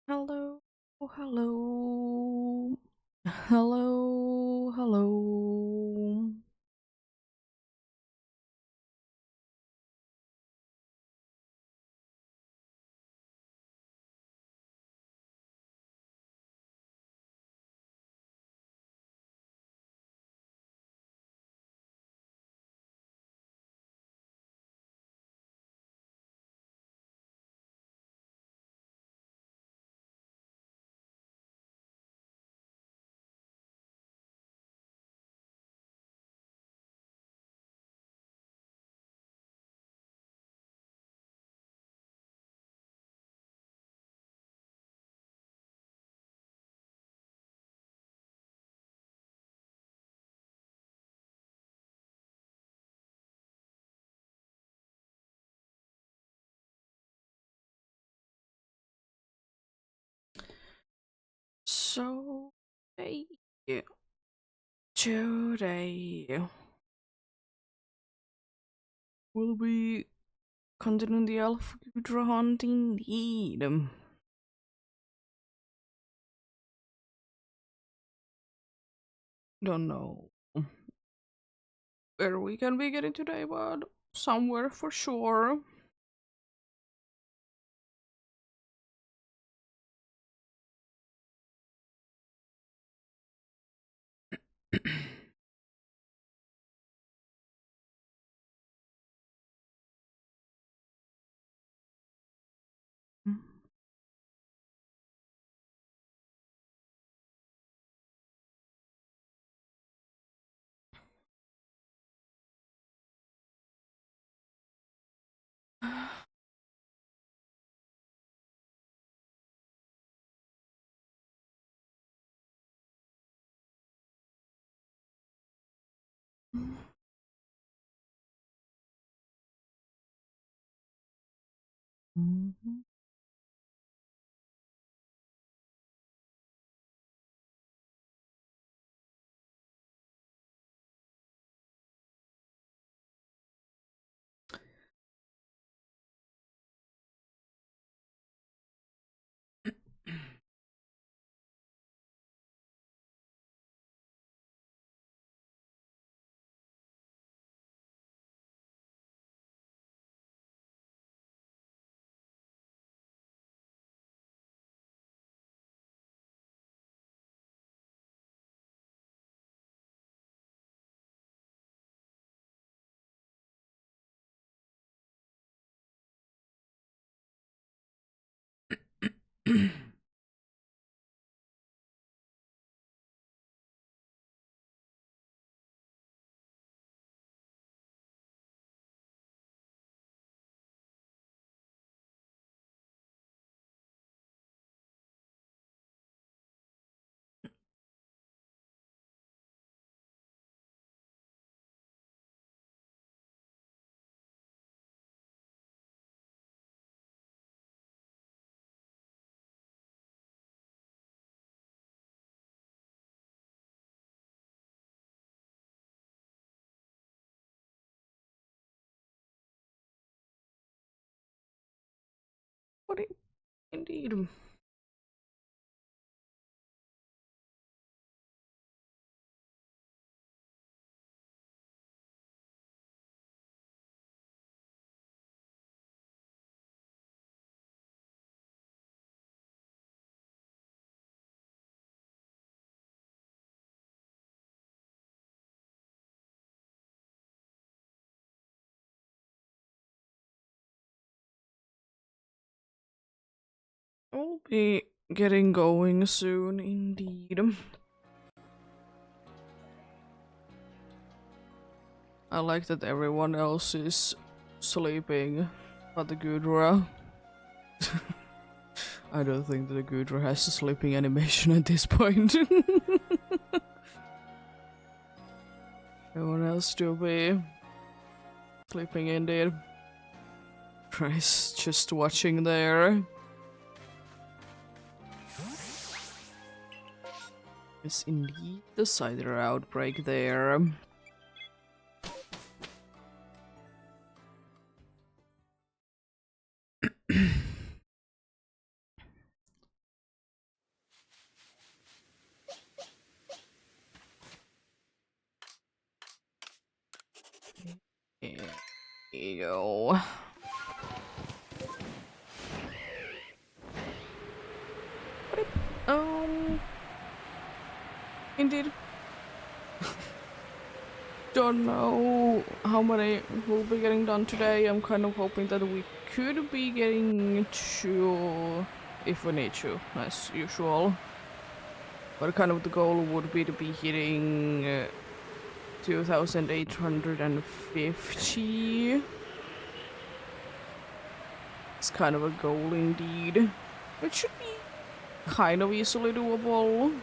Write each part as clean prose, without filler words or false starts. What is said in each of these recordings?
Hello, hello, hello, hello. So, hey, today we'll be continuing the Alpha Gudra hunt indeed. Don't know where we can be getting today, but somewhere for sure. What indeed? We'll be getting going soon indeed. I like that everyone else is sleeping but the Gudra. I don't think that the Gudra has a sleeping animation at this point. Everyone else still be sleeping indeed. Price just watching there. It's indeed the cider outbreak there. Yo. Indeed. Don't know how many will be getting done today. I'm kind of hoping that we could be getting 2 if we need to, as usual. But kind of the goal would be to be hitting 2,850. It's kind of a goal indeed. It should be kind of easily doable.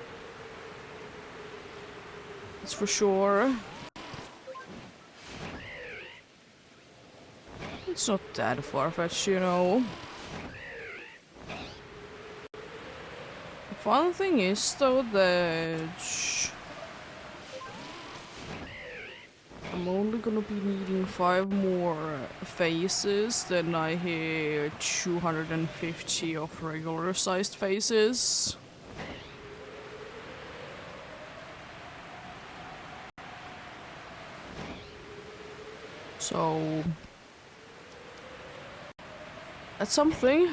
That's for sure. It's not that far-fetched, you know. The fun thing is, though, that I'm only gonna be needing 5 more phases, then I hit 250 of regular-sized phases. So that's something.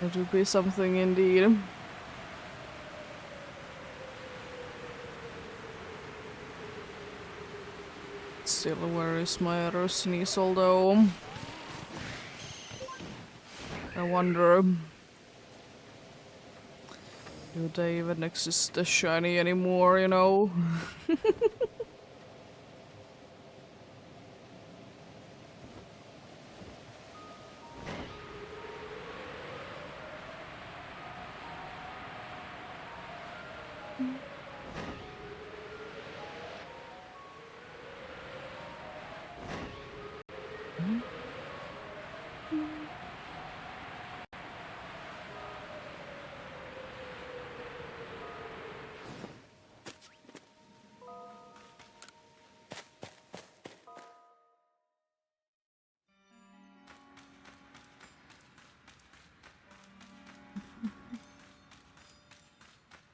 It would be something indeed. Still, where is my other Sneasel though? I wonder. Do they even exist as shiny anymore, you know?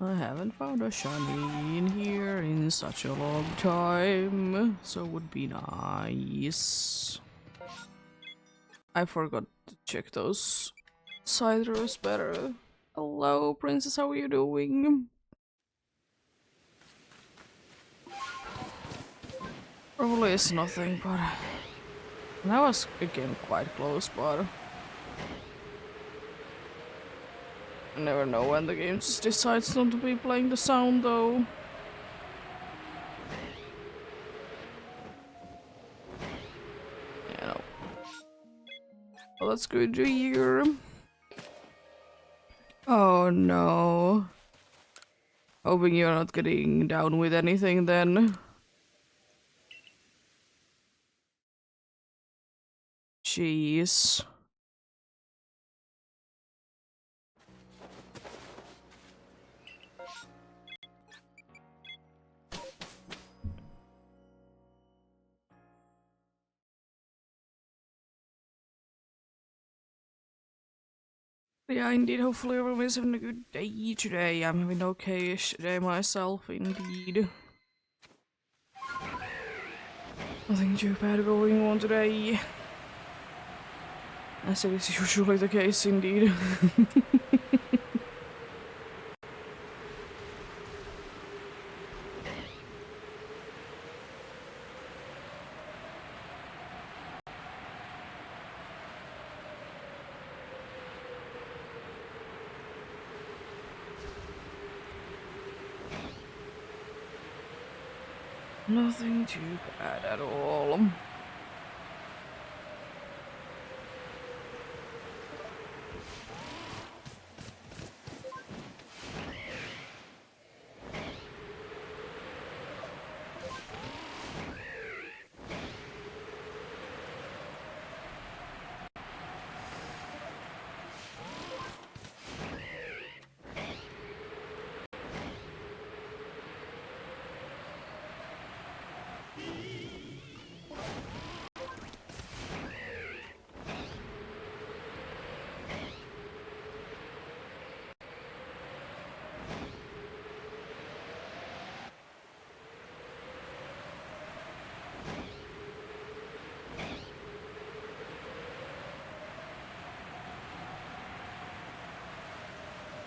I haven't found a shiny in here in such a long time, so it would be nice. I forgot to check those side rows better. Hello, princess, how are you doing? Probably is nothing, but that was again quite close, but I never know when the game just decides not to be playing the sound though. You know. Well, that's good to hear. Oh no. Hoping you're not getting down with anything then. Jeez. Yeah, indeed. Hopefully everyone is having a good day today. I'm having an okay-ish day myself, indeed. Nothing too bad going on today. As it is usually the case, indeed. Nothing too bad at all.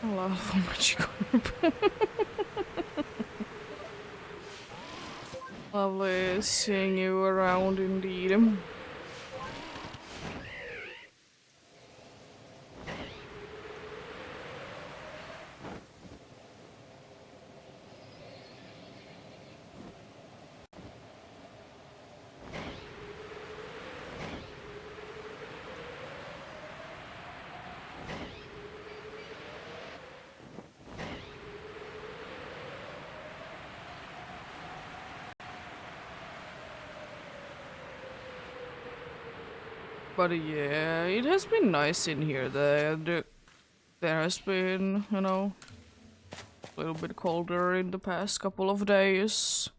I love Magikarp. Lovely seeing you around indeed. But yeah, it has been nice in here. There has been, you know, a little bit colder in the past couple of days.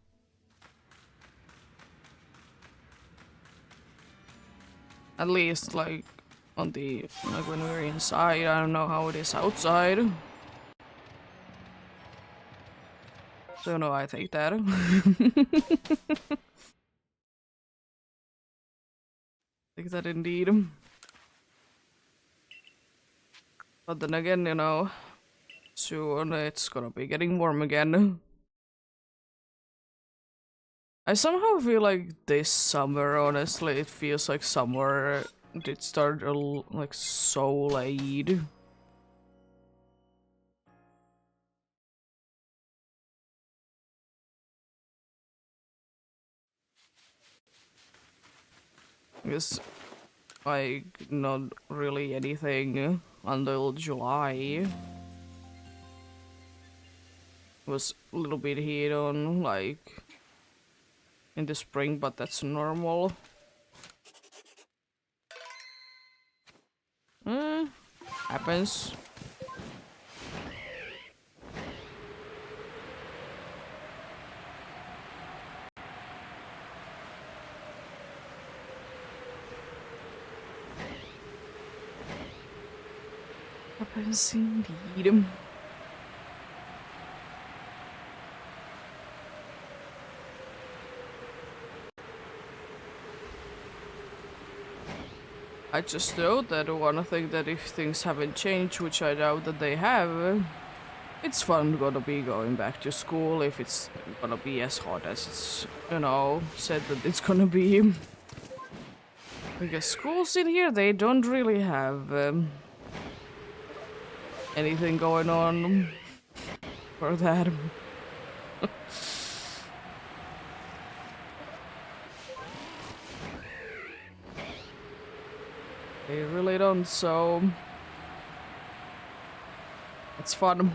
At least, like, on the, like, when we're inside. I don't know how it is outside. So, no, I take that. Take that indeed. But then again, you know, soon it's gonna be getting warm again. I somehow feel like this summer, honestly, it feels like summer did start like so late. It's like not really anything until July. Was a little bit heat on like in the spring, but that's normal. Eh, happens. Happens indeed. I just know that one thing that if things haven't changed, which I doubt that they have, it's fun gonna be going back to school if it's gonna be as hot as it's, you know, said that it's gonna be. Because schools in here, they don't really have anything going on for that. They really don't, so it's fun.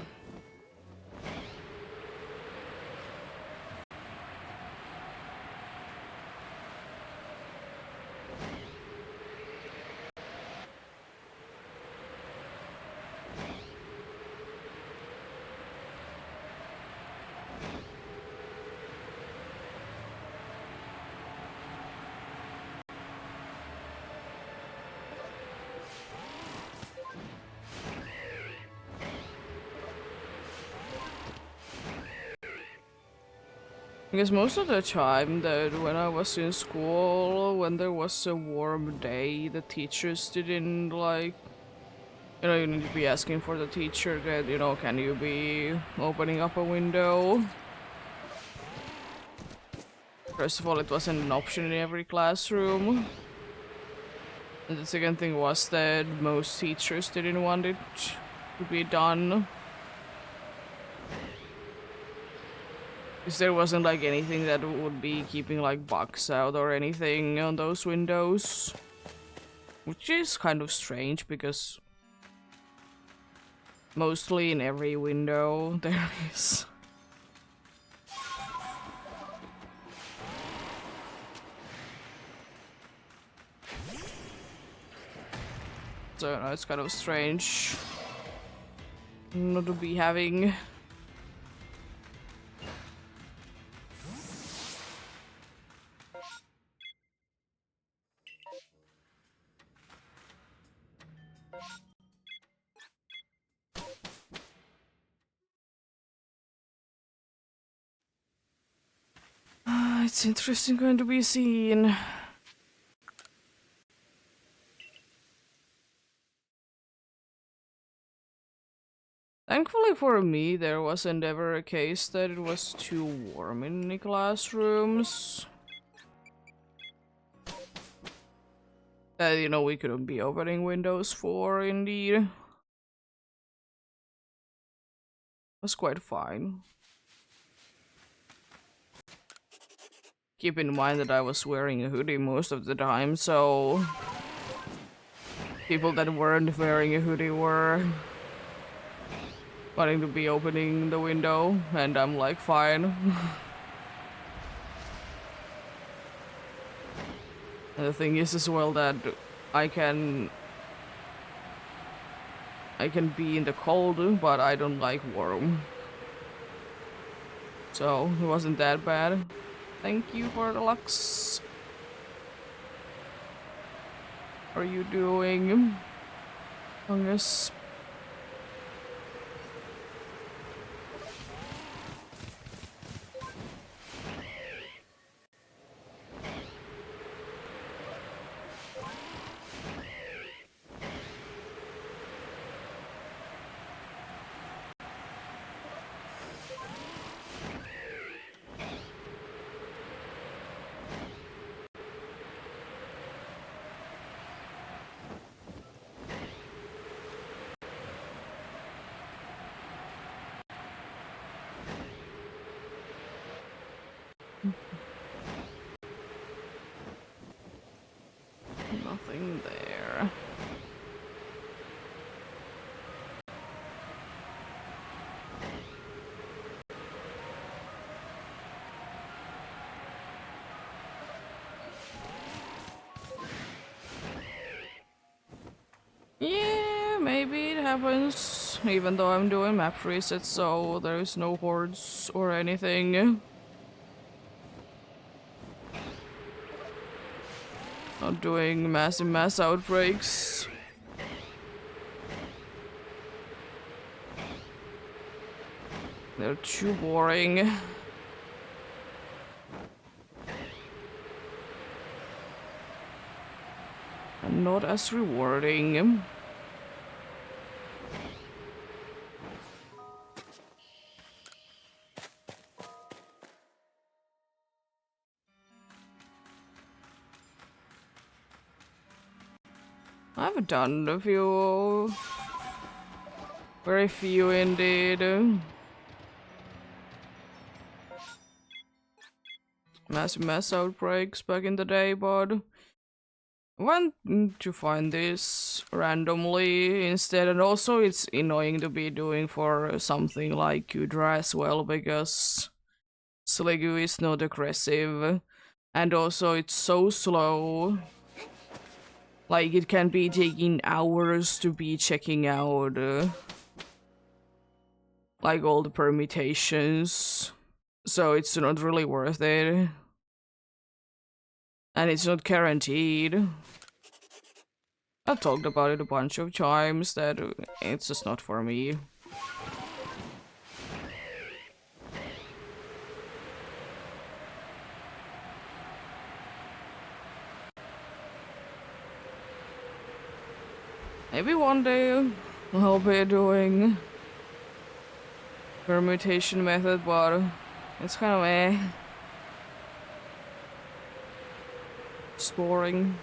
Because most of the time that when I was in school, when there was a warm day, the teachers didn't like, you know, you need to be asking for the teacher that, you know, can you be opening up a window? First of all, it wasn't an option in every classroom. And the second thing was that most teachers didn't want it to be done. Because there wasn't like anything that would be keeping like bugs out or anything on those windows. Which is kind of strange because mostly in every window there is. So no, it's kind of strange not to be having. It's interesting going to be seen. Thankfully for me, there wasn't ever a case that it was too warm in the classrooms. That, you know, we couldn't be opening windows for, indeed. It was quite fine. Keep in mind that I was wearing a hoodie most of the time, so people that weren't wearing a hoodie were wanting to be opening the window, and I'm like, fine. And the thing is as well that I can be in the cold, but I don't like warm. So it wasn't that bad. Thank you for the lux. How are you doing? Fungus. Nothing there. Yeah, maybe it happens. Even though I'm doing map resets, so there is no hordes or anything. Not doing massive mass outbreaks. They're too boring. And not as rewarding. I've done a few. Very few indeed. Massive mass outbreaks back in the day, but I want to find this randomly instead, and also it's annoying to be doing for something like Kudra as well, because Sligu is not aggressive, and also it's so slow. Like, it can be taking hours to be checking out like all the permutations, so it's not really worth it. And it's not guaranteed. I've talked about it a bunch of times that it's just not for me. Maybe one day I'll be doing permutation method, but it's kind of just boring.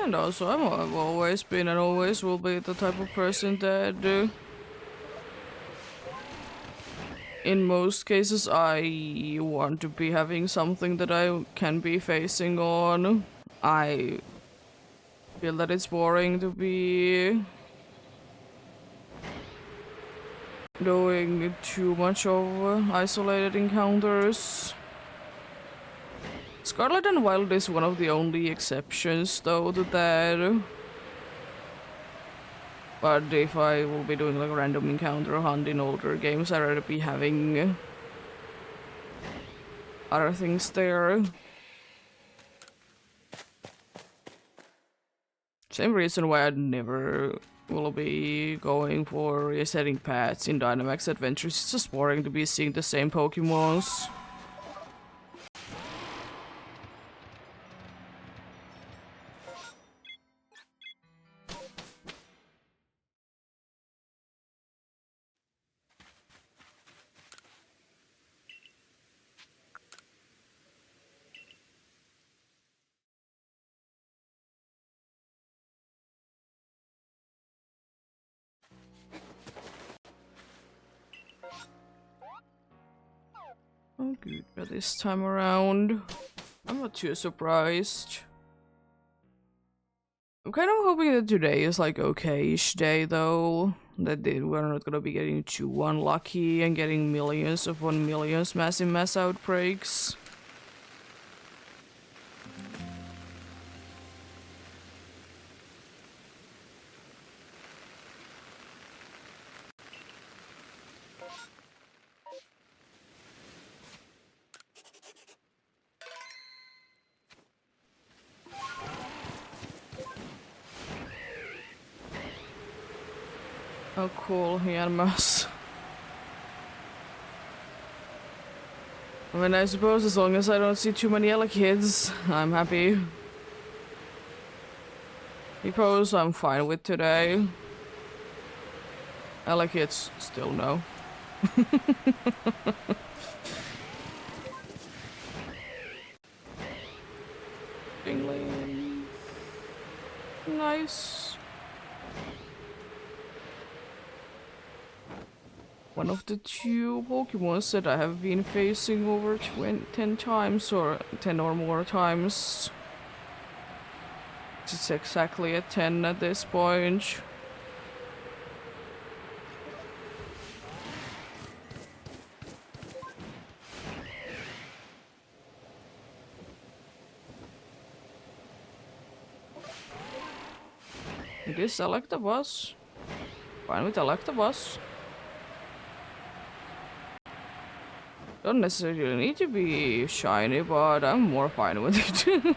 And also, I've always been and always will be the type of person that in most cases, I want to be having something that I can be facing on. I feel that it's boring to be doing too much of isolated encounters. Scarlet and Wild is one of the only exceptions, though, to that. But if I will be doing like a random encounter hunt in older games, I'd rather be having other things there. Same reason why I never will be going for resetting paths in Dynamax Adventures. It's just boring to be seeing the same Pokemons. Oh, good. But this time around, I'm not too surprised. I'm kind of hoping that today is like okay-ish day though. That we're not gonna be getting too unlucky and getting millions upon millions massive mass outbreaks. Oh cool, he had a mouse. I mean, I suppose as long as I don't see too many other kids, I'm happy. Hippos I'm fine with today. Other kids, still no. Dingling. Nice. One of the two Pokemons that I have been facing over 10 times or 10 or more times. It's exactly at 10 at this point. It is Electabuzz. Fine with Electabuzz. Don't necessarily need to be shiny, but I'm more fine with it.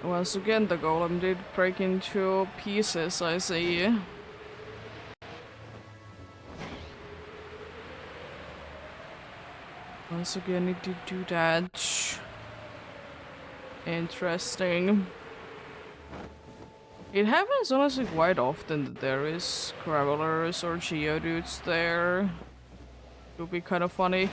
Once again, the golem did break into pieces, I see. Once again, it did do that. Interesting. It happens honestly quite often that there is Gravelers or Geodudes there. It would be kind of funny.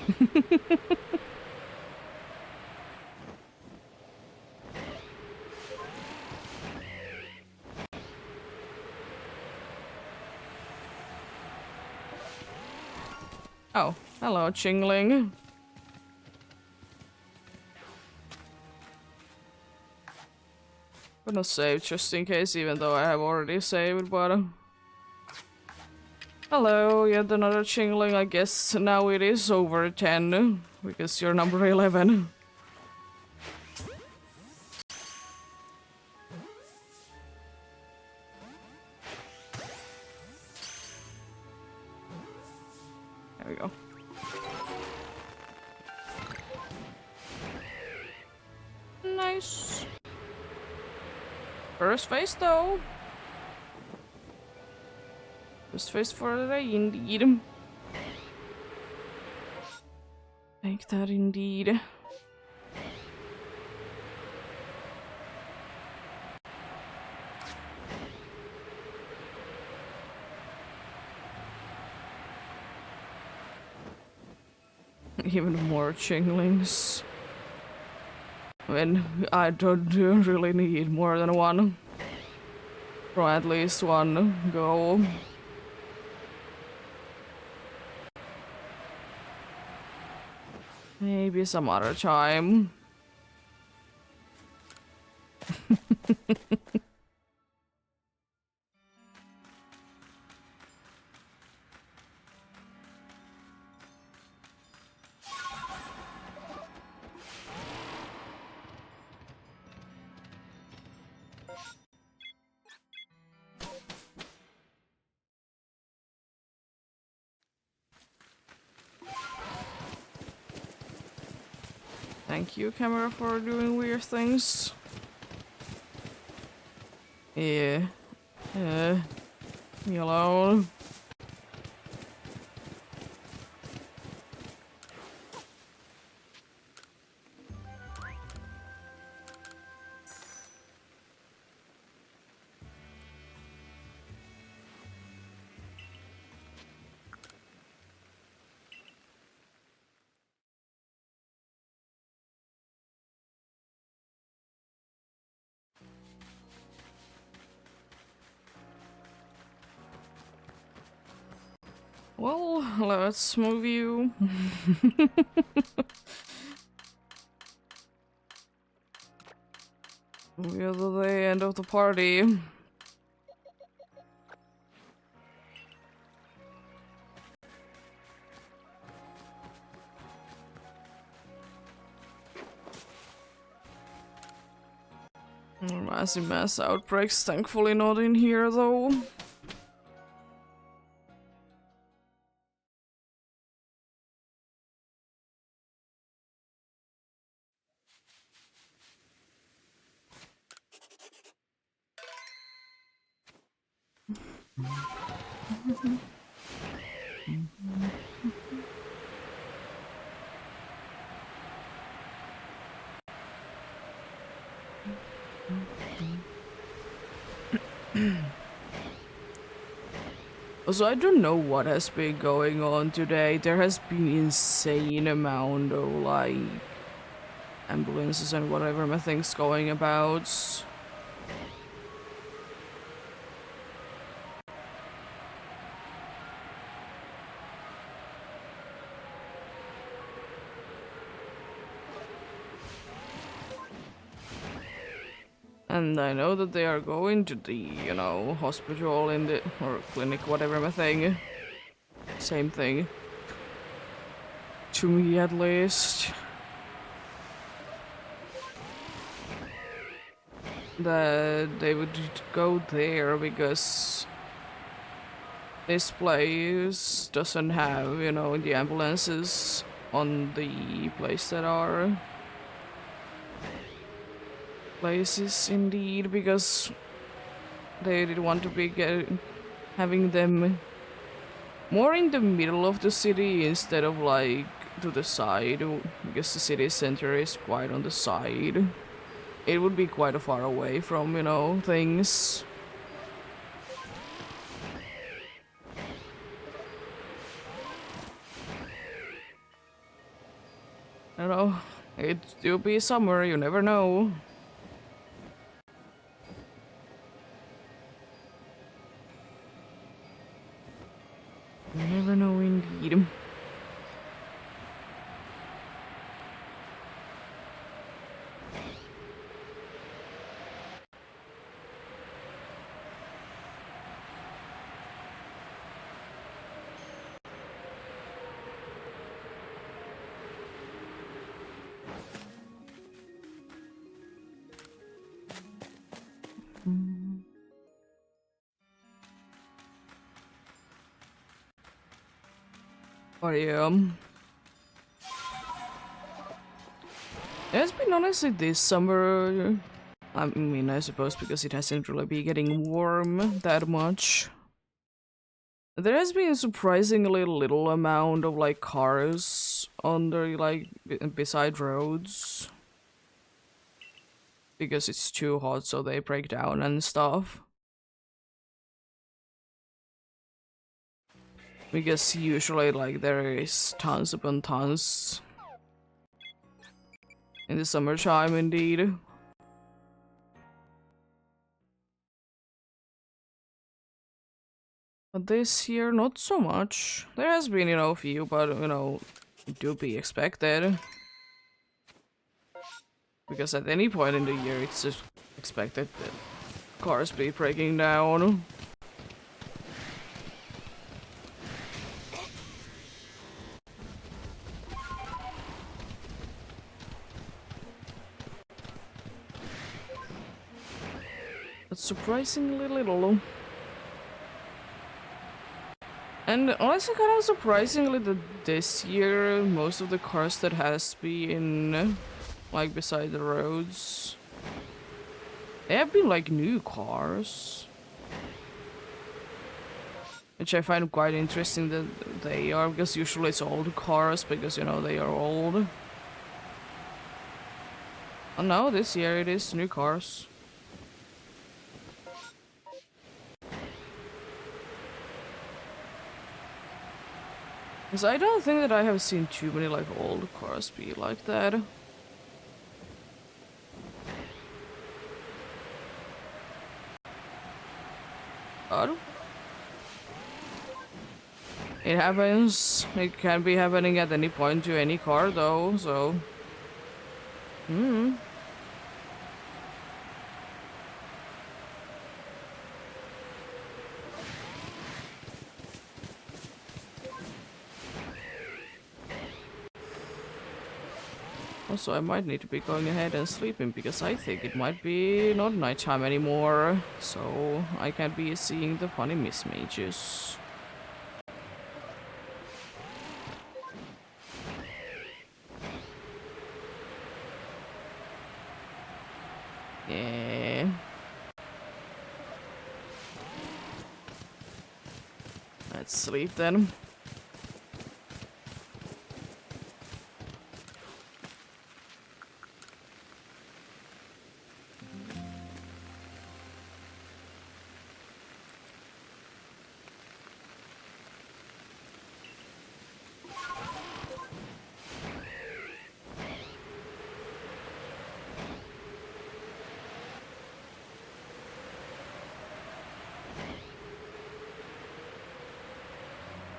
Oh, hello, Chingling. Gonna save just in case, even though I have already saved, but... Hello, yet another Chingling. I guess now it is over 10, because you're number 11. There we go. Nice. First face though. First face for the day indeed. Like that indeed. even more chinglings. When I don't really need more than one. Or at least one go. Maybe some other time. Thank you, camera, for doing weird things. Yeah. Me alone. Well, let's move you. We're at the end of the party. Massive mass outbreaks, thankfully not in here though. Also, I don't know what has been going on today. There has been insane amount of like ambulances and whatever my thing's going about. And I know that they are going to the, you know, hospital in the, or clinic, whatever my thing. Same thing. To me at least. That they would go there because this place doesn't have, you know, the ambulances on the place that are places indeed, because they did want to be having them more in the middle of the city instead of like to the side, because the city center is quite on the side. It would be quite far away from, you know, things. I don't know. It'll be summer, you never know. You never know indeed. But yeah. It's been honestly this summer. I mean, I suppose because it hasn't really been getting warm that much. There has been a surprisingly little amount of like cars on the like beside roads. Because it's too hot, so they break down and stuff. Because usually, like, there is tons upon tons in the summertime, indeed. But this year, not so much. There has been, a few, but, to be expected. Because at any point in the year, it's just expected that cars be breaking down. But surprisingly little. And honestly, kind of surprisingly that this year, most of the cars that has been, like, beside the roads, they have been, like, new cars. Which I find quite interesting that they are, because usually it's old cars, because, they are old. Oh no, this year it is new cars. Because I don't think that I have seen too many, like, old cars be like that. But it happens. It can be happening at any point to any car, though, so... Also, I might need to be going ahead and sleeping, because I think it might be not nighttime anymore, so I can't be seeing the funny mismatches. Yeah. Let's sleep then.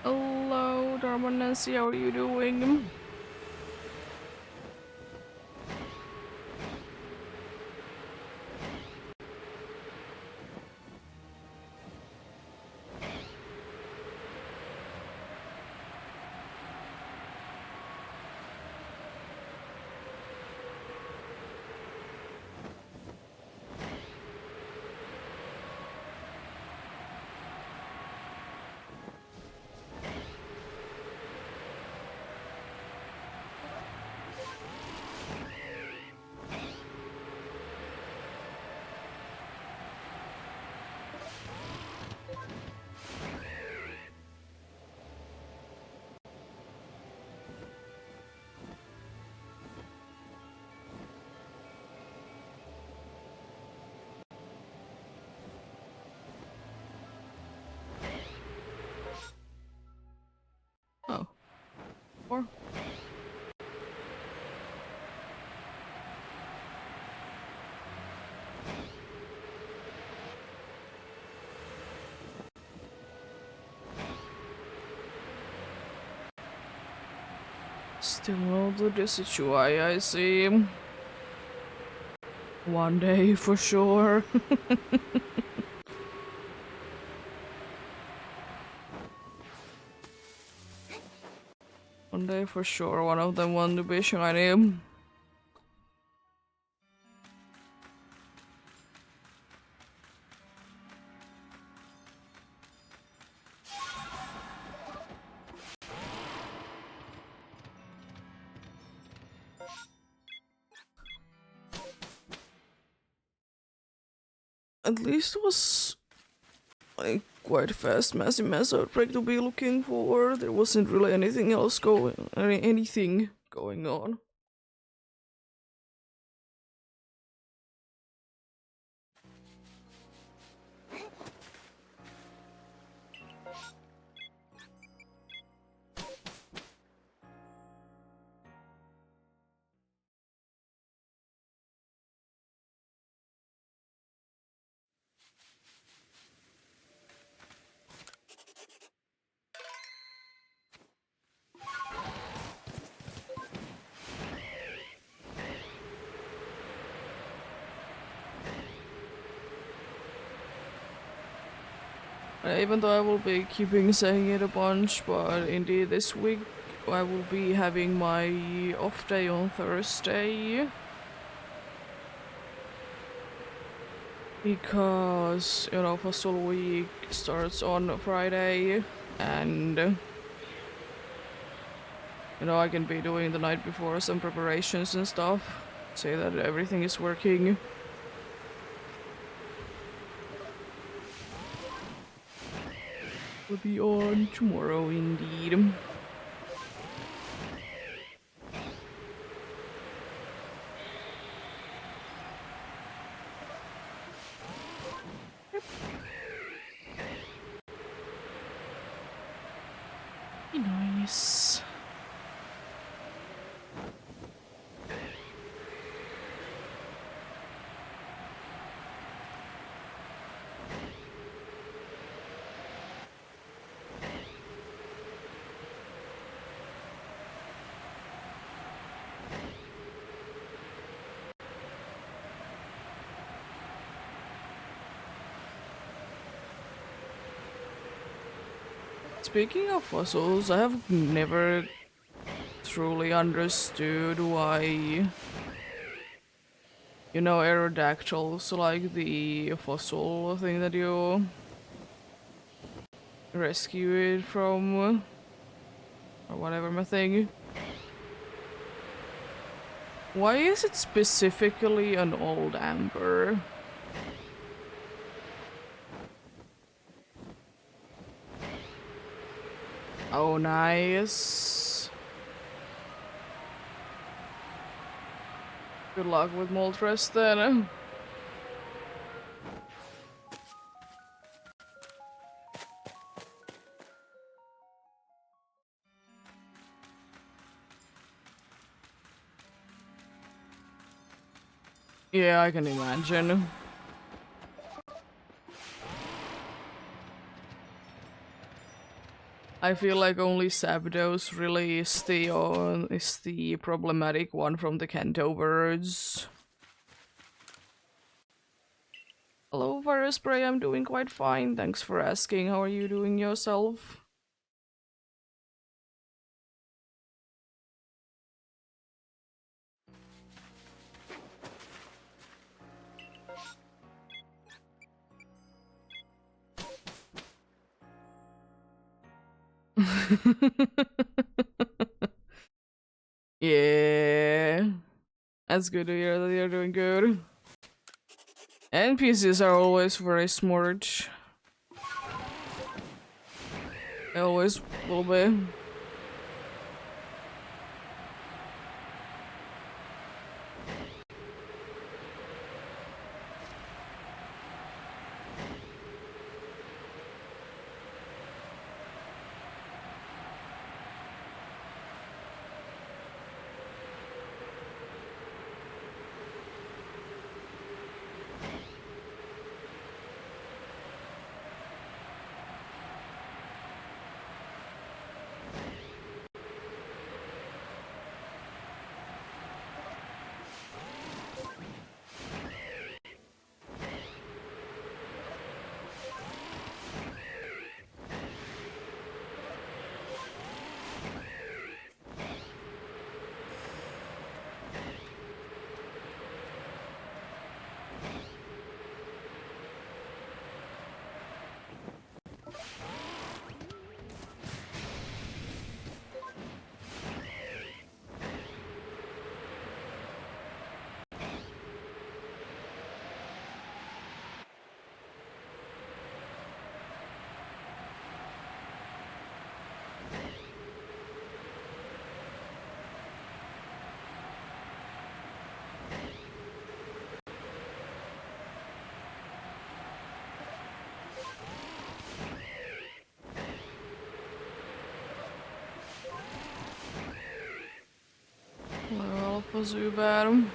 Hello, Dharma Nancy, how are you doing? Oh. Or... Still no the UI, I see. One day for sure. One day for sure, one of them want to be shiny. At least it was like quite fast mass outbreak to be looking for. There wasn't really anything else anything going on. Even though I will be keeping saying it a bunch, but indeed this week I will be having my off day on Thursday. Because, you know, Fossil Week starts on Friday, and, you know, I can be doing the night before some preparations and stuff. Say that everything is working. Will be on tomorrow, indeed. Nice. Speaking of fossils, I have never truly understood why, you know, aerodactyls, like the fossil thing that you rescue it from, or whatever my thing. Why is it specifically an old amber? Oh, nice. Good luck with Moltres then. Yeah, I can imagine. I feel like only Zapdos really is the problematic one from the Kanto birds. Hello, Virus Spray, I'm doing quite fine. Thanks for asking. How are you doing yourself? Yeah. That's good to hear that you're doing good. NPCs are always very smart. They always will be. Well, Fazoo bad.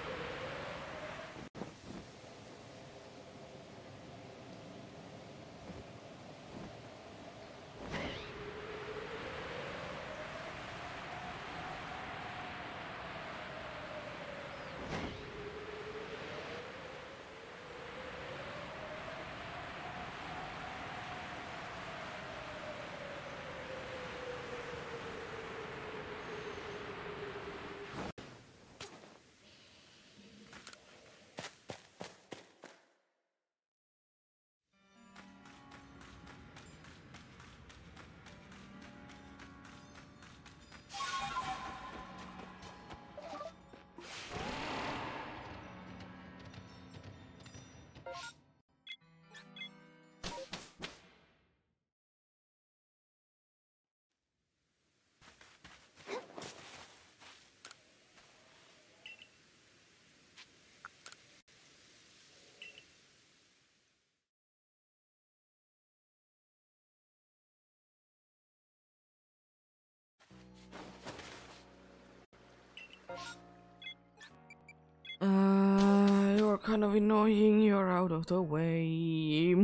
kind of annoying. You're out of the way.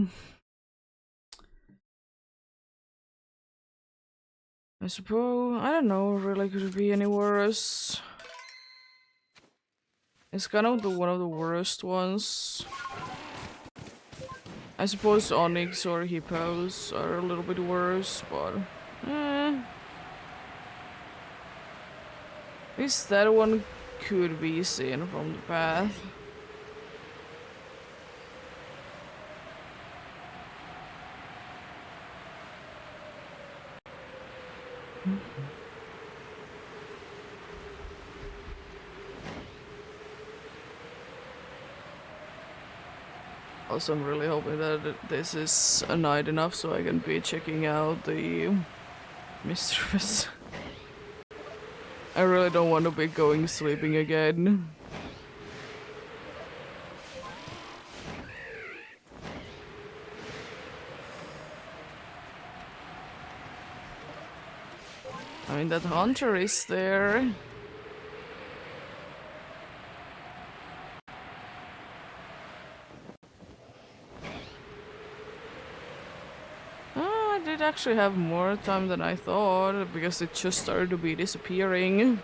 I suppose, I don't know, really could it be any worse? It's kind of one of the worst ones. I suppose Onyx or Hippos are a little bit worse, but... At least that one could be seen from the path. Also, I'm really hoping that this is a night enough so I can be checking out the mistress. I really don't want to be going sleeping again. I mean, that hunter is there. I did actually have more time than I thought, because it just started to be disappearing.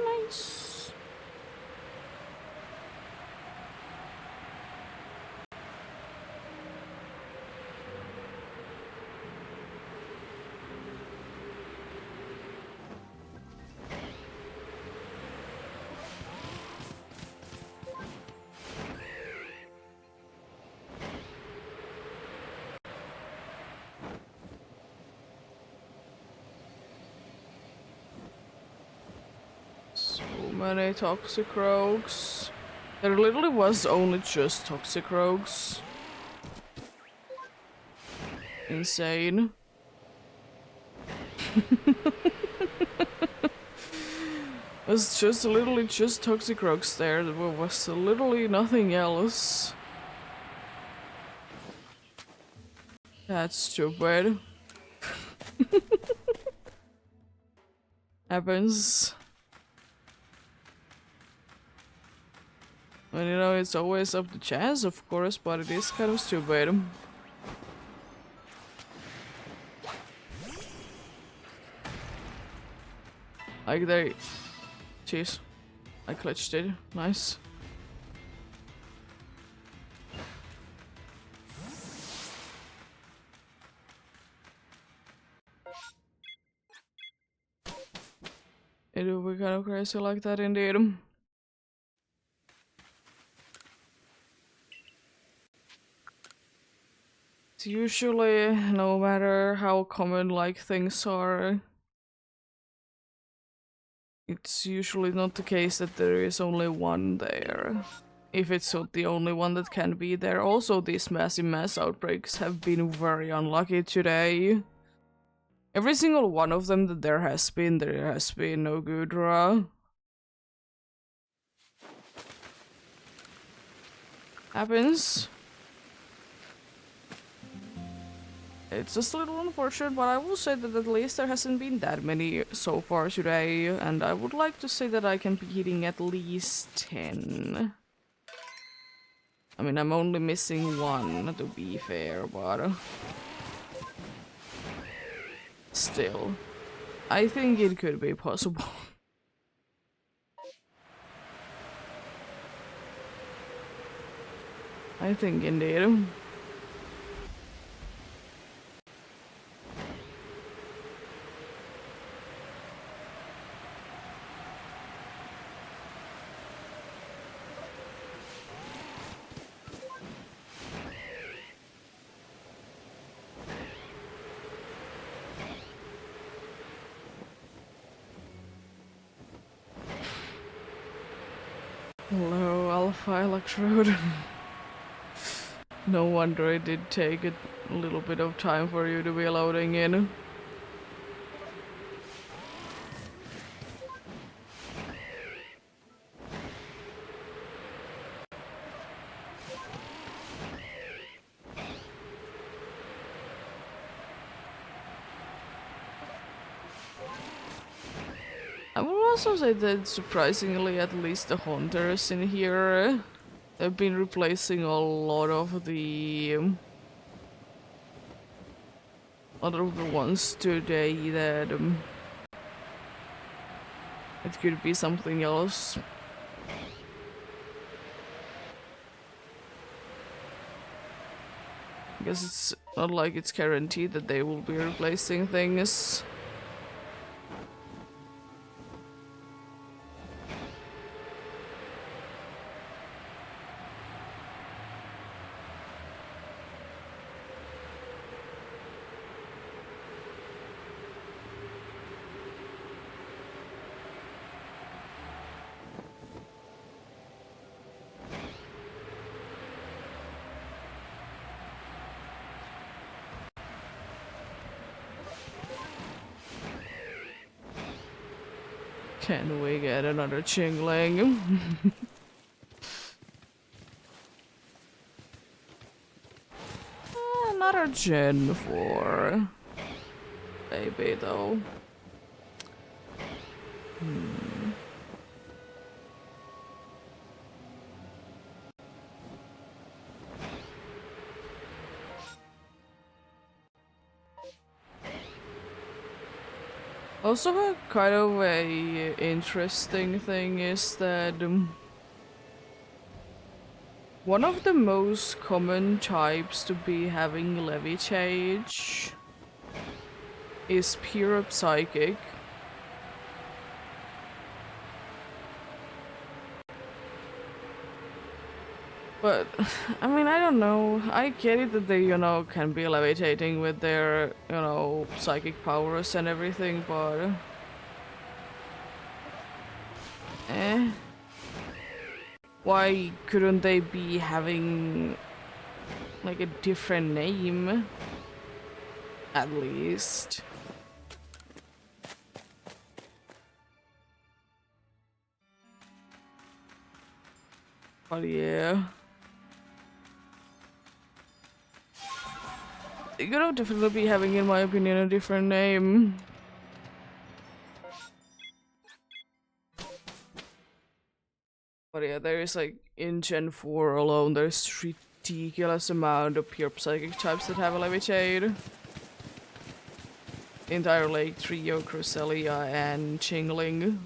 Nice. So many toxic rogues. There literally was only just toxic rogues. Insane. It was just literally just toxic rogues there. There was literally nothing else. That's stupid. Happens. And you know, it's always up to chance, of course, but it is kind of stupid. Like they... Jeez. I clutched it. Nice. It will be kind of crazy like that indeed. It's usually, no matter how common like things are, it's usually not the case that there is only one there. If it's not the only one that can be there. Also, these massive mass outbreaks have been very unlucky today. Every single one of them that there has been no good draw. Happens. It's just a little unfortunate, but I will say that at least there hasn't been that many so far today, and I would like to say that I can be hitting at least 10. I mean, I'm only missing one, to be fair, but... still. I think it could be possible. I think indeed. Hello, Alpha Electrode. No wonder it did take a little bit of time for you to be loading in. I will also say that surprisingly, at least the hunters in here have been replacing a lot of the ones today that it could be something else. Because it's not like it's guaranteed that they will be replacing things. Can we get another Chingling? Another Gen 4. Maybe though. Also, a kind of a interesting thing is that one of the most common types to be having levitate is pure psychic. But, I mean, I don't know. I get it that they, can be levitating with their, psychic powers and everything, but... Why couldn't they be having, like, a different name? At least. But yeah. They could definitely be having, in my opinion, a different name. But yeah, there is like, in Gen 4 alone, there's ridiculous amount of pure psychic types that have a levitate. Entire Lake Trio, Cresselia, and Chingling.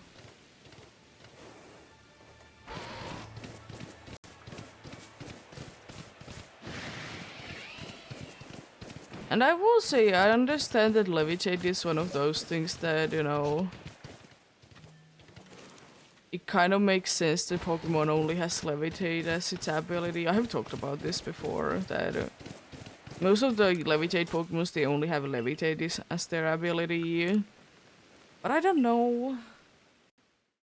And I will say, I understand that levitate is one of those things that, it kind of makes sense that Pokemon only has levitate as its ability. I have talked about this before, that most of the levitate Pokemons, they only have levitate as their ability. But I don't know.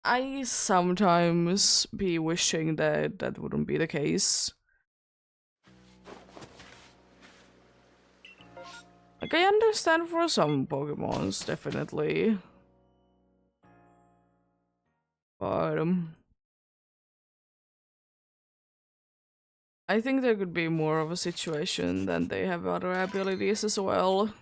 I sometimes be wishing that that wouldn't be the case. Like, I understand for some Pokemons, definitely. But, I think there could be more of a situation than they have other abilities as well.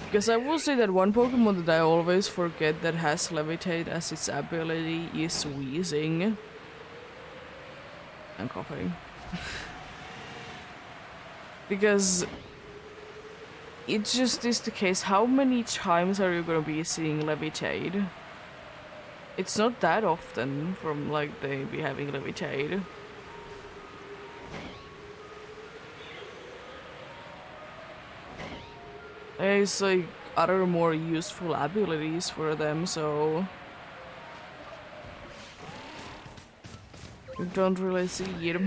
Because I will say that one Pokemon that I always forget that has Levitate as its ability is Wheezing. I'm coughing. Because it just is the case, how many times are you gonna be seeing Levitate? It's not that often from like they be having Levitate. There's like other more useful abilities for them, so you don't really see it.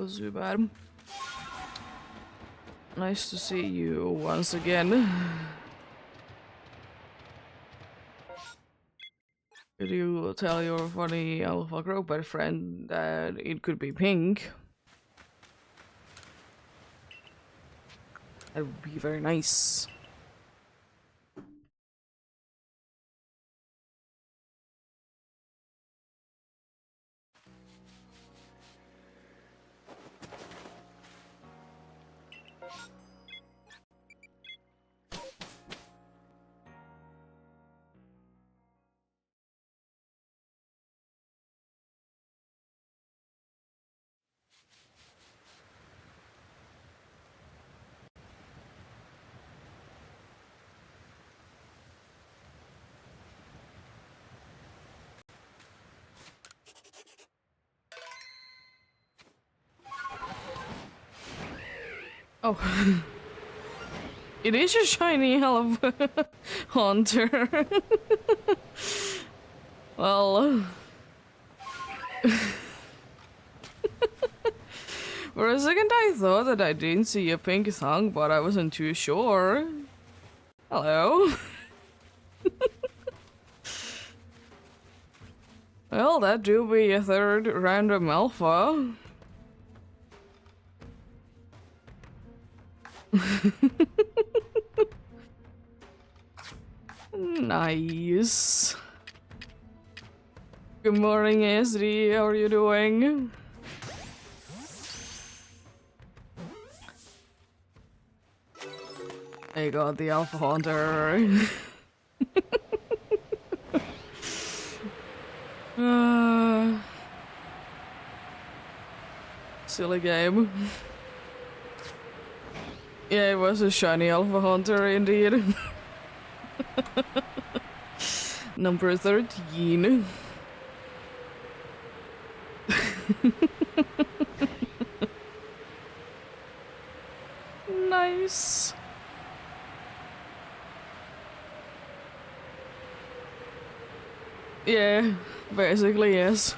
Alpha Zubat. Nice to see you once again. Could you tell your funny Alpha Crowbat friend that it could be pink? That would be very nice. Oh. It is a shiny elf hunter. Well. For a second I thought that I didn't see a pink tongue, but I wasn't too sure. Hello. Well, that do be a third random alpha. Nice. Good morning, SD. How are you doing? I got the Alpha Hunter. Silly game. Yeah, it was a shiny Alpha Hunter indeed. Number 13. Nice. Yeah, basically yes.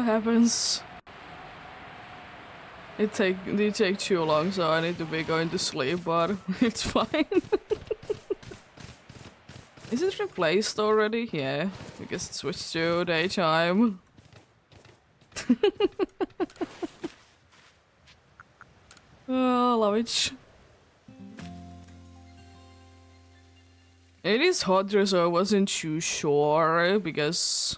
Happens. It take too long, so I need to be going to sleep, but it's fine. Is it replaced already? Yeah, because it switched to daytime. Oh, love it. It is hotter, so I wasn't too sure, because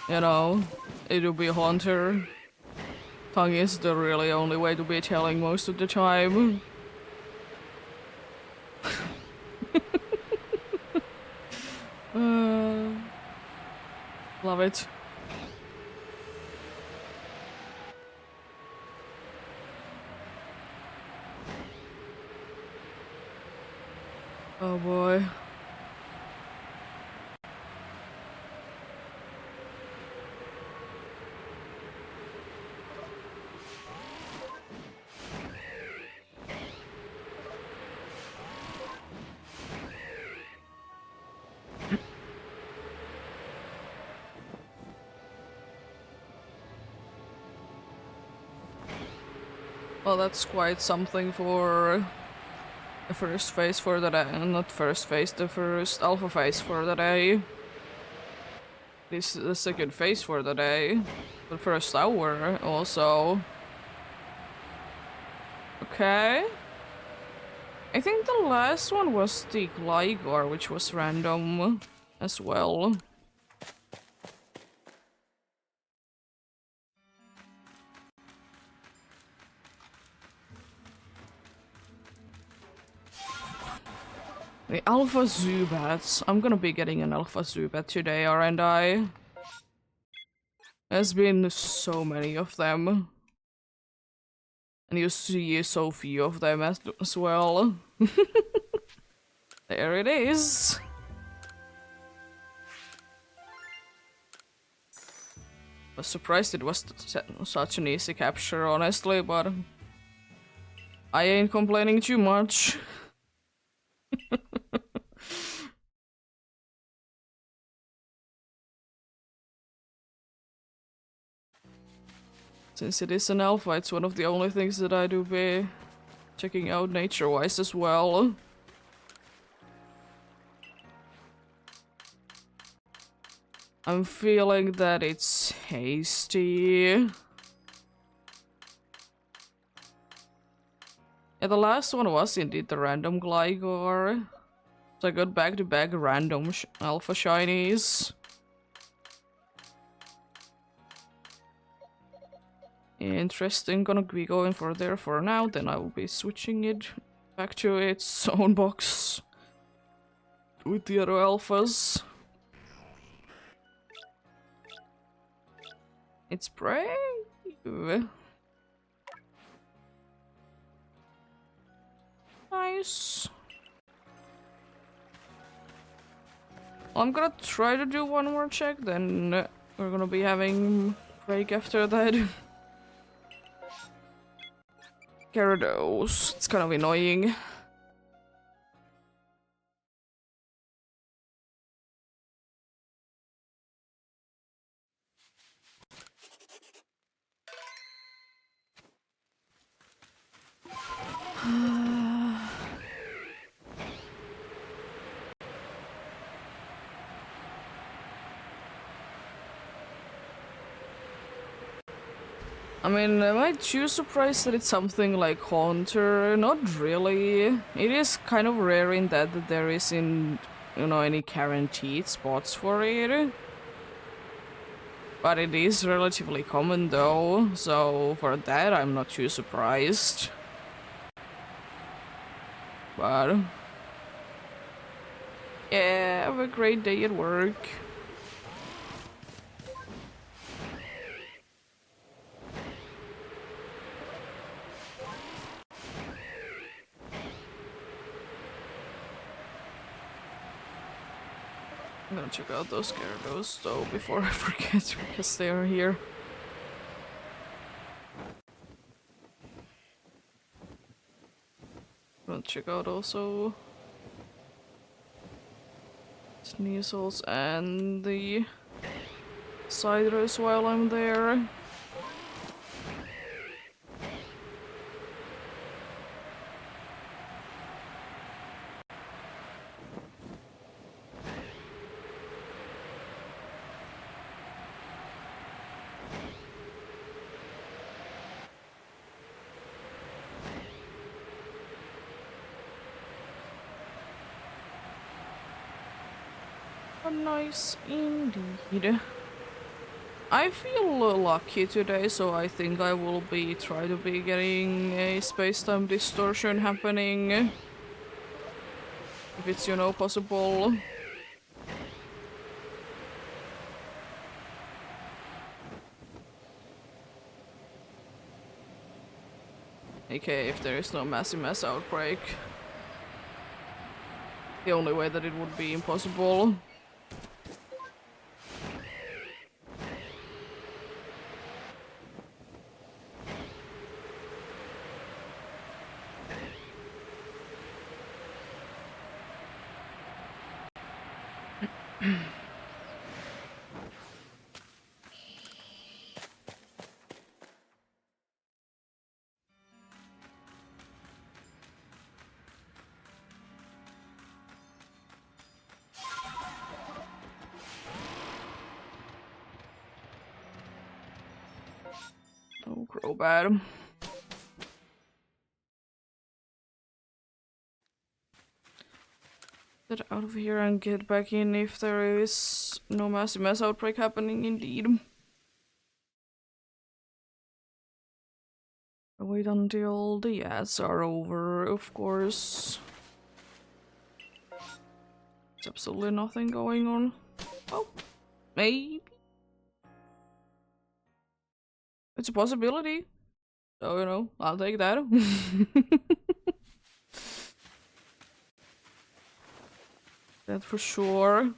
you know, it'll be Hunter. Tongue is the really only way to be telling most of the time. Love it. Oh boy. Well, that's quite something for the first phase for the day. Not first phase, the first alpha phase for the day. This is the second phase for the day. The first hour also. Okay. I think the last one was the Gligar, which was random as well. The Alpha Zubats. I'm gonna be getting an Alpha Zubat today, aren't I? There's been so many of them. And you see so few of them as well. There it is. was surprised it was such an easy capture, honestly, but I ain't complaining too much. Since it is an alpha, it's one of the only things that I do be checking out nature-wise as well. I'm feeling that it's hasty. Yeah, the last one was indeed the random Gligar. So I got back-to-back random alpha shinies. Interesting, gonna be going for there for now, then I will be switching it back to its own box with the other alphas. It's brave. Nice. Well, I'm gonna try to do one more check, then we're gonna be having break after that. Gyarados. It's kind of annoying. I mean, am I too surprised that it's something like Haunter? Not really. It is kind of rare in that there isn't, you know, any guaranteed spots for it. But it is relatively common though, so for that I'm not too surprised. But yeah, have a great day at work. I'm gonna check out those Gyarados though before I forget because they are here. I'm gonna check out also Sneasels and the Ciders while I'm there. Oh, nice indeed. I feel lucky today, so I think I will be try to be getting a space-time distortion happening. If it's, you know, possible. Okay, if there is no massive mass outbreak. The only way that it would be impossible. Oh, Crobat. Get out of here and get back in if there is no massive mass outbreak happening indeed. Wait until the ads are over, of course. There's absolutely nothing going on. Oh, maybe. It's a possibility. So, you know, I'll take that. That for sure.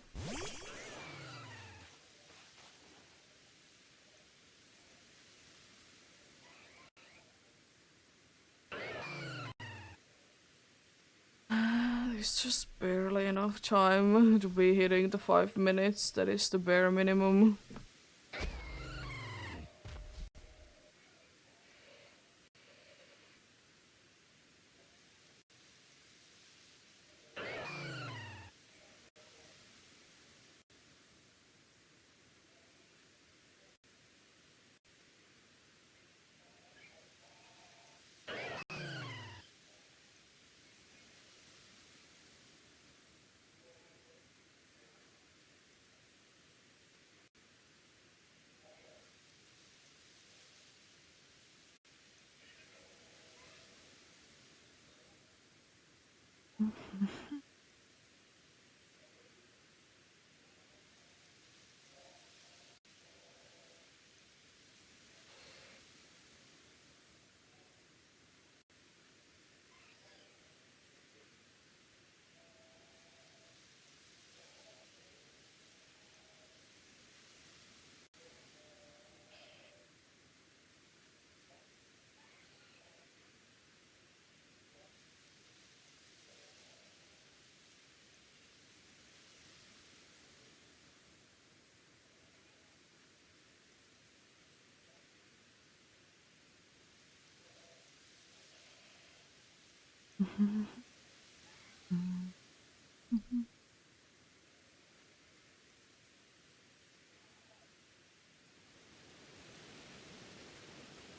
It's just barely enough time to be hitting the 5 minutes. That is the bare minimum.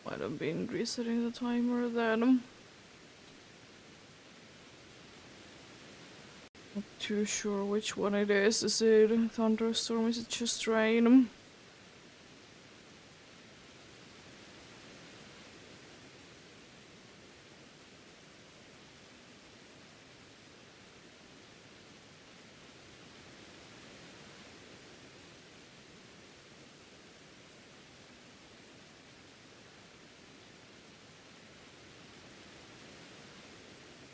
Might have been resetting the timer then. Not too sure which one it is. Is it thunderstorm? Is it just rain?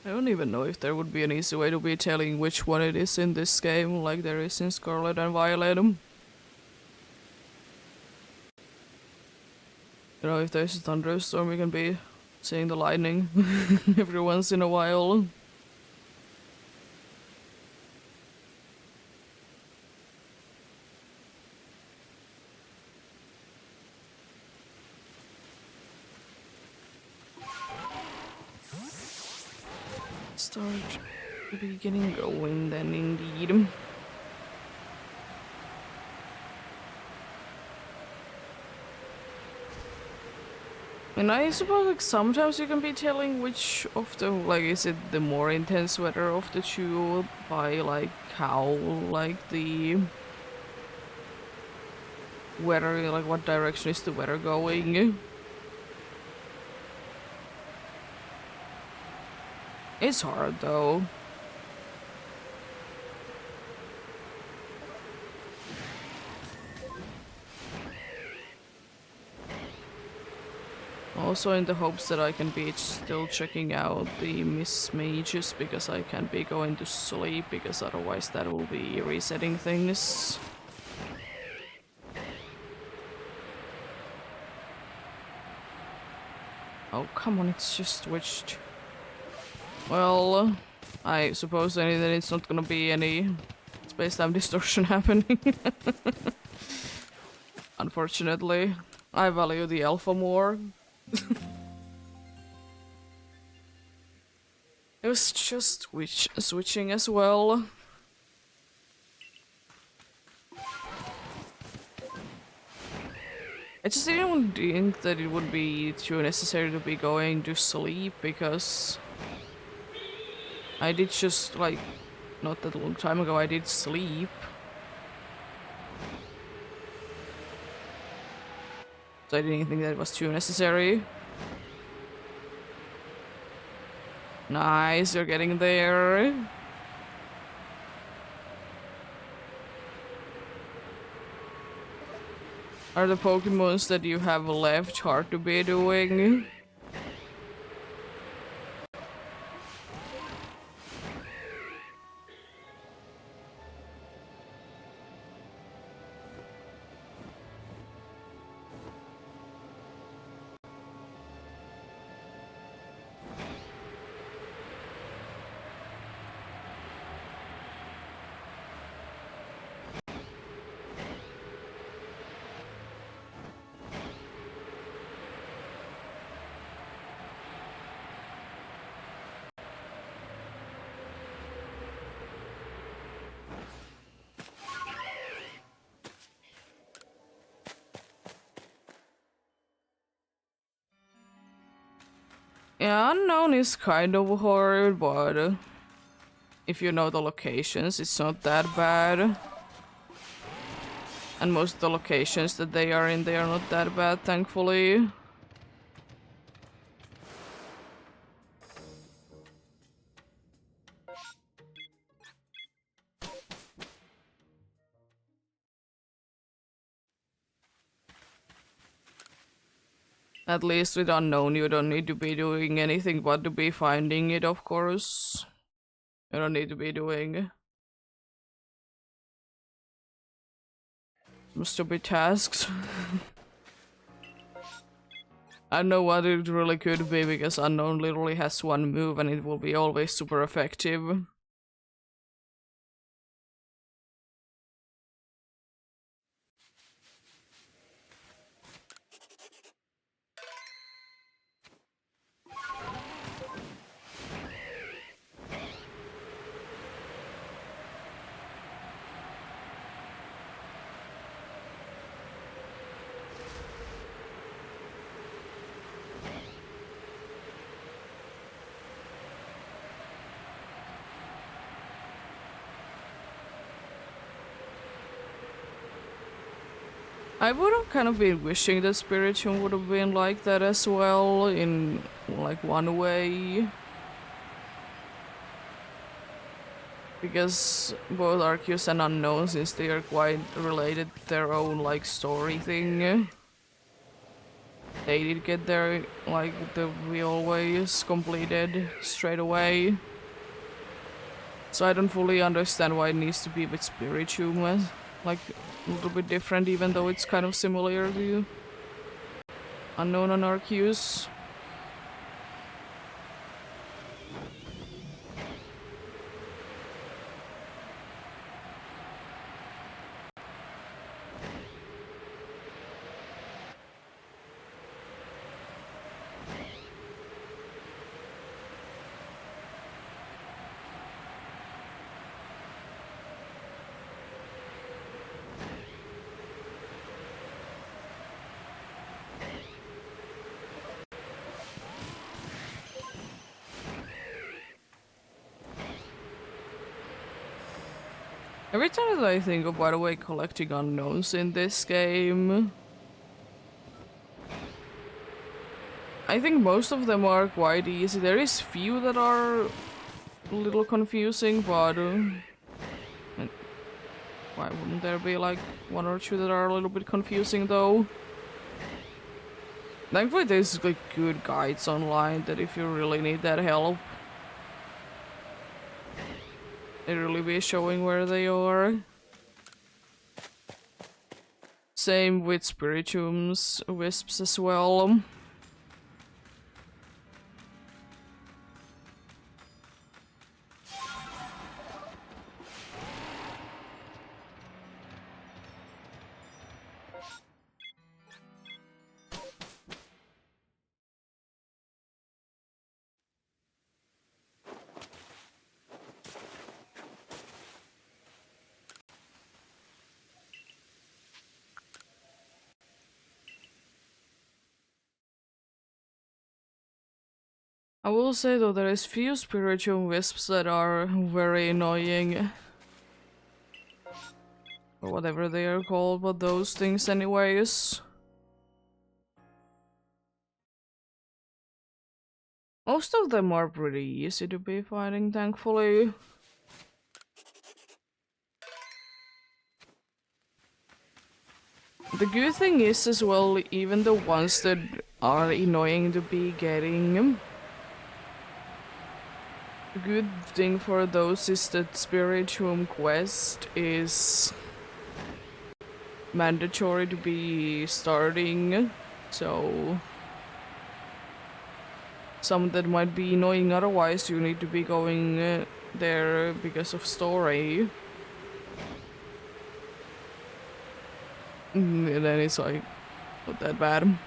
I don't even know if there would be an easy way to be telling which one it is in this game, like there is in Scarlet and Violet. You know, if there's a thunderstorm, we can be seeing the lightning every once in a while. Start the beginning going then, indeed. And I suppose like sometimes you can be telling which of the, like, is it the more intense weather of the two by like how like the weather, like what direction is the weather going. It's hard though. Also in the hopes that I can be still checking out the Miss Mages, because I can't be going to sleep, because otherwise that will be resetting things. Oh come on, it's just switched. Well, I suppose then it's not gonna be any space-time distortion happening. Unfortunately, I value the alpha more. It was just switching as well. I just didn't think that it would be too necessary to be going to sleep, because I did just, like, not that long time ago, I did sleep. So I didn't think that it was too necessary. Nice, you're getting there. Are the Pokemons that you have left hard to be doing? Yeah, unknown is kind of hard, but if you know the locations, it's not that bad. And most of the locations that they are in, they are not that bad, thankfully. At least with unknown, you don't need to be doing anything but to be finding it, of course. You don't need to be doing some stupid tasks. I know what it really could be, because unknown literally has one move and it will be always super effective. I would have kind of been wishing that Spirition would have been like that as well, in like one way. Because both Arceus and Unknown, since they are quite related to their own like story thing, they did get their like the real ways completed straight away. So I don't fully understand why it needs to be with Spiritomb, like a little bit different, even though it's kind of similar to Unknown and Arceus. Every time that I think of, by the way, collecting unknowns in this game, I think most of them are quite easy. There is few that are a little confusing, but why wouldn't there be like one or two that are a little bit confusing though? Thankfully there's like good guides online that if you really need that help, they really be showing where they are. Same with Spiritomb's wisps as well. I will say though, there is few spiritual wisps that are very annoying. Or whatever they are called, but those things anyways. Most of them are pretty easy to be fighting, thankfully. The good thing is as well, even the ones that are annoying to be getting, the good thing for those is that Spirituum Quest is mandatory to be starting, so some that might be annoying otherwise you need to be going there because of story. And then it's like not that bad.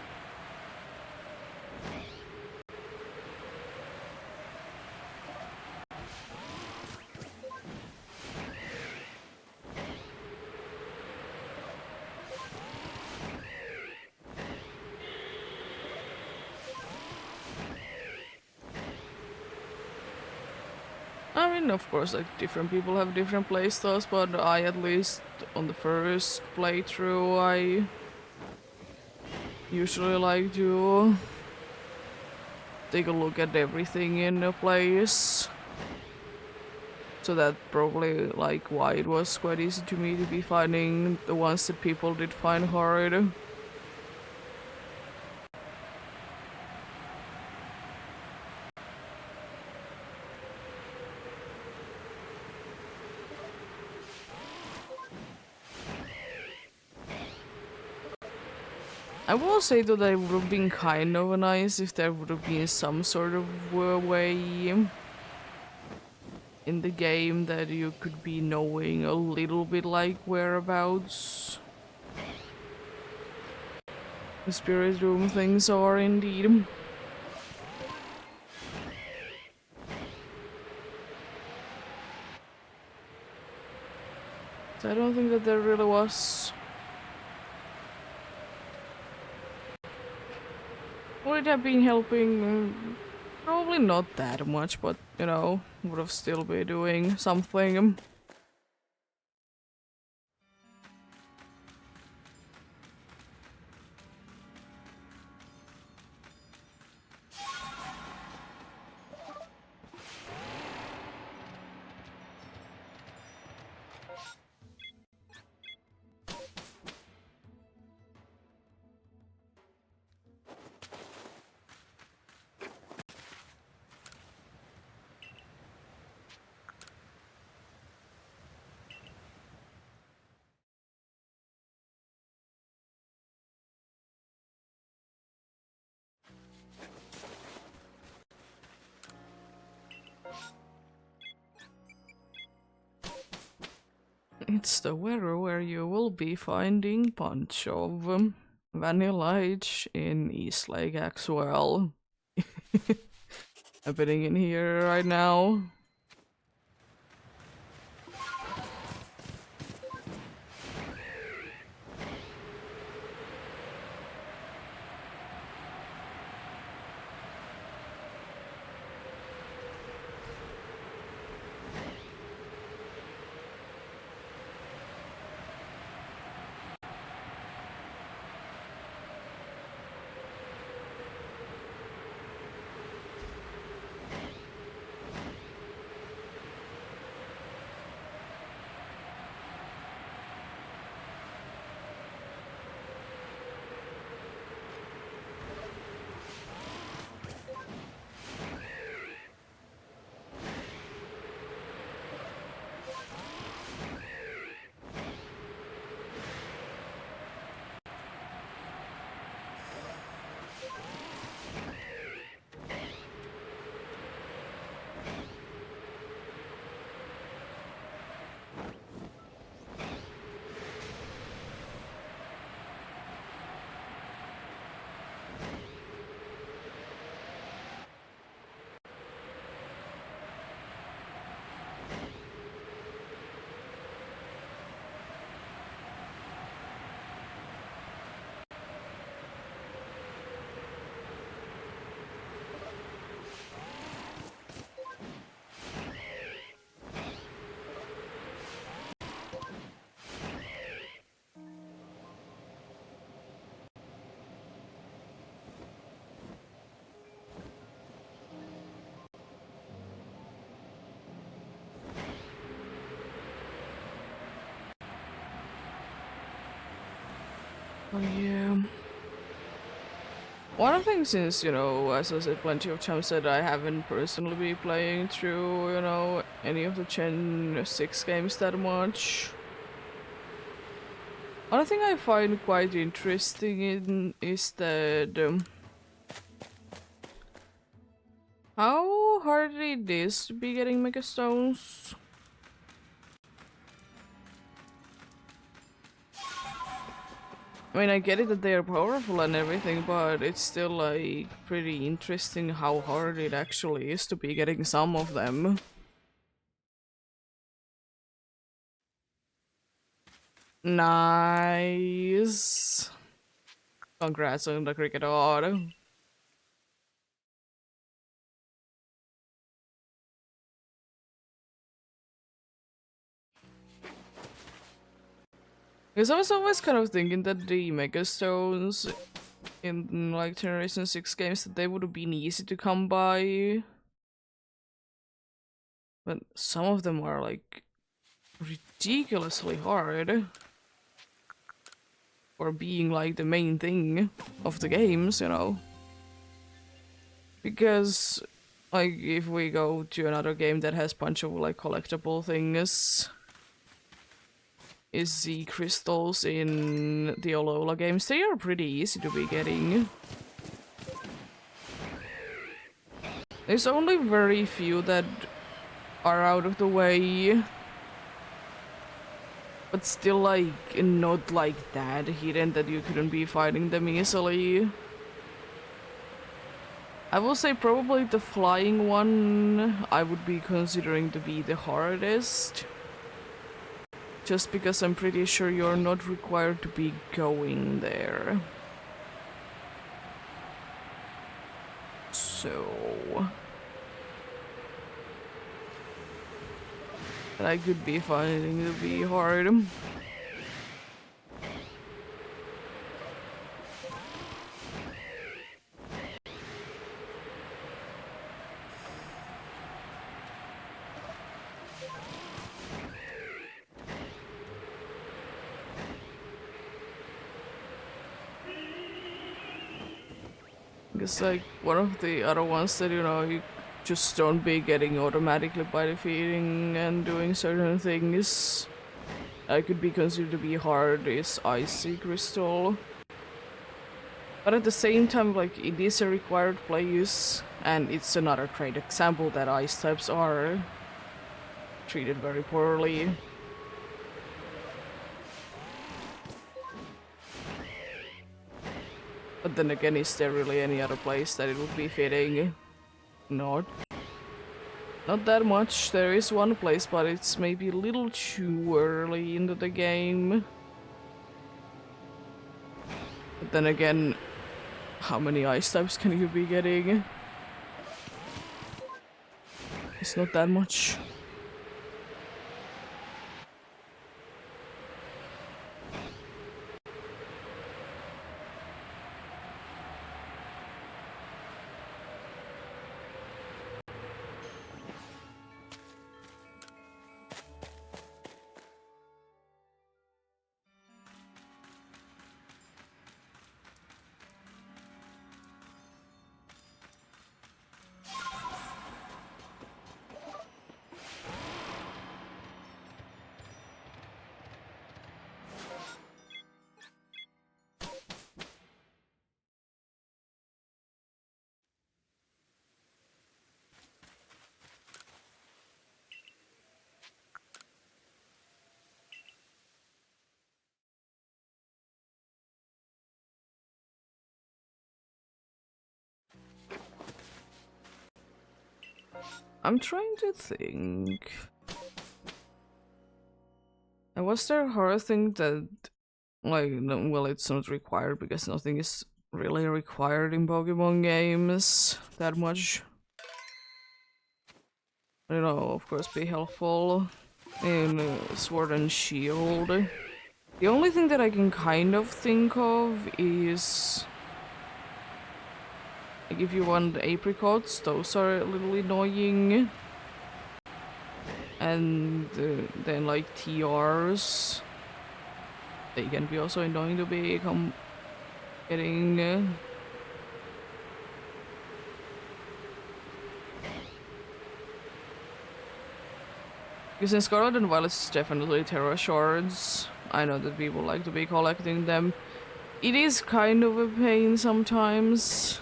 I mean, of course, like different people have different playstyles, but I at least on the first playthrough, I usually like to take a look at everything in a place. So that probably like why it was quite easy to me to be finding the ones that people did find hard. I will say though that it would have been kind of nice if there would have been some sort of way in the game that you could be knowing a little bit like whereabouts the spirit room things are indeed. So I don't think that there really was. Would it have been helping? Probably not that much, but you know, would have still been doing something. It's the weather where you will be finding bunch of vanilla H in East Lake as well. Happening in here right now. Oh yeah. One of the things is, you know, as I said plenty of times that I haven't personally been playing through, you know, any of the Gen 6 games that much. One thing I find quite interesting in is that how hard it is to be getting Mega Stones. I mean, I get it that they are powerful and everything, but it's still like pretty interesting how hard it actually is to be getting some of them. Nice. Congrats on the cricket award. Because I was always kind of thinking that the Mega Stones in like Generation 6 games, that they would have been easy to come by. But some of them are like ridiculously hard for being like the main thing of the games, you know. Because like if we go to another game that has bunch of like collectible things, is the crystals in the Alola games. They are pretty easy to be getting. There's only very few that are out of the way, but still like not like that hidden that you couldn't be finding them easily. I will say probably the flying one I would be considering to be the hardest. Just because I'm pretty sure you're not required to be going there. So... I could be finding it to be hard. Because like one of the other ones that you know you just don't be getting automatically by defeating and doing certain things I could be considered to be hard is Icy Crystal. But at the same time, like it is a required place, and it's another great example that ice types are treated very poorly. But then again, is there really any other place that it would be fitting? Not. Not that much. There is one place, but it's maybe a little too early into the game. But then again, how many ice types can you be getting? It's not that much. I'm trying to think. And was there a horror thing that, like, no, well, it's not required because nothing is really required in Pokemon games that much. You know, of course, be helpful in Sword and Shield. The only thing that I can kind of think of is, like, if you want apricots, those are a little annoying. And then like TRs, they can be also annoying to be getting. Because in Scarlet and Violet it's definitely Terra Shards. I know that people like to be collecting them. It is kind of a pain sometimes.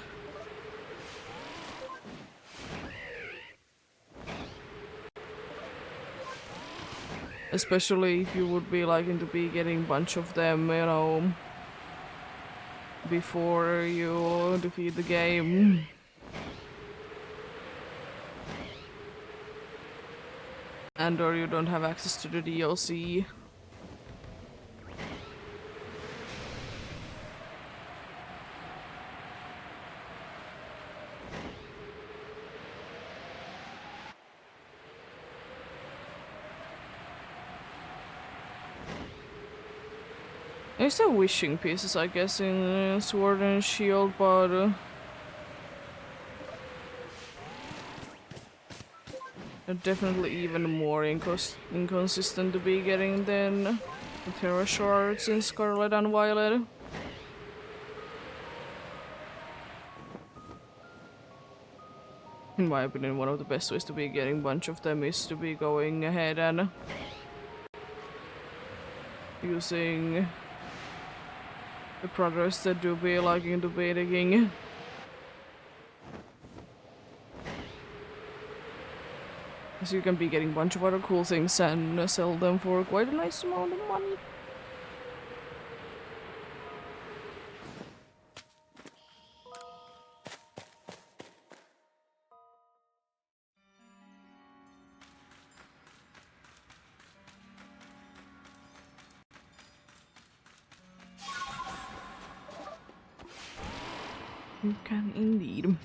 Especially if you would be liking to be getting a bunch of them, you know, before you defeat the game. And or you don't have access to the DLC. There's the wishing pieces, I guess, in Sword and Shield, but they're definitely even more inconsistent to be getting than the Terra Shards in Scarlet and Violet. In my opinion, one of the best ways to be getting a bunch of them is to be going ahead and using the progress that do be liking to be digging. Because you can be getting a bunch of other cool things and sell them for quite a nice amount of money. You can indeed.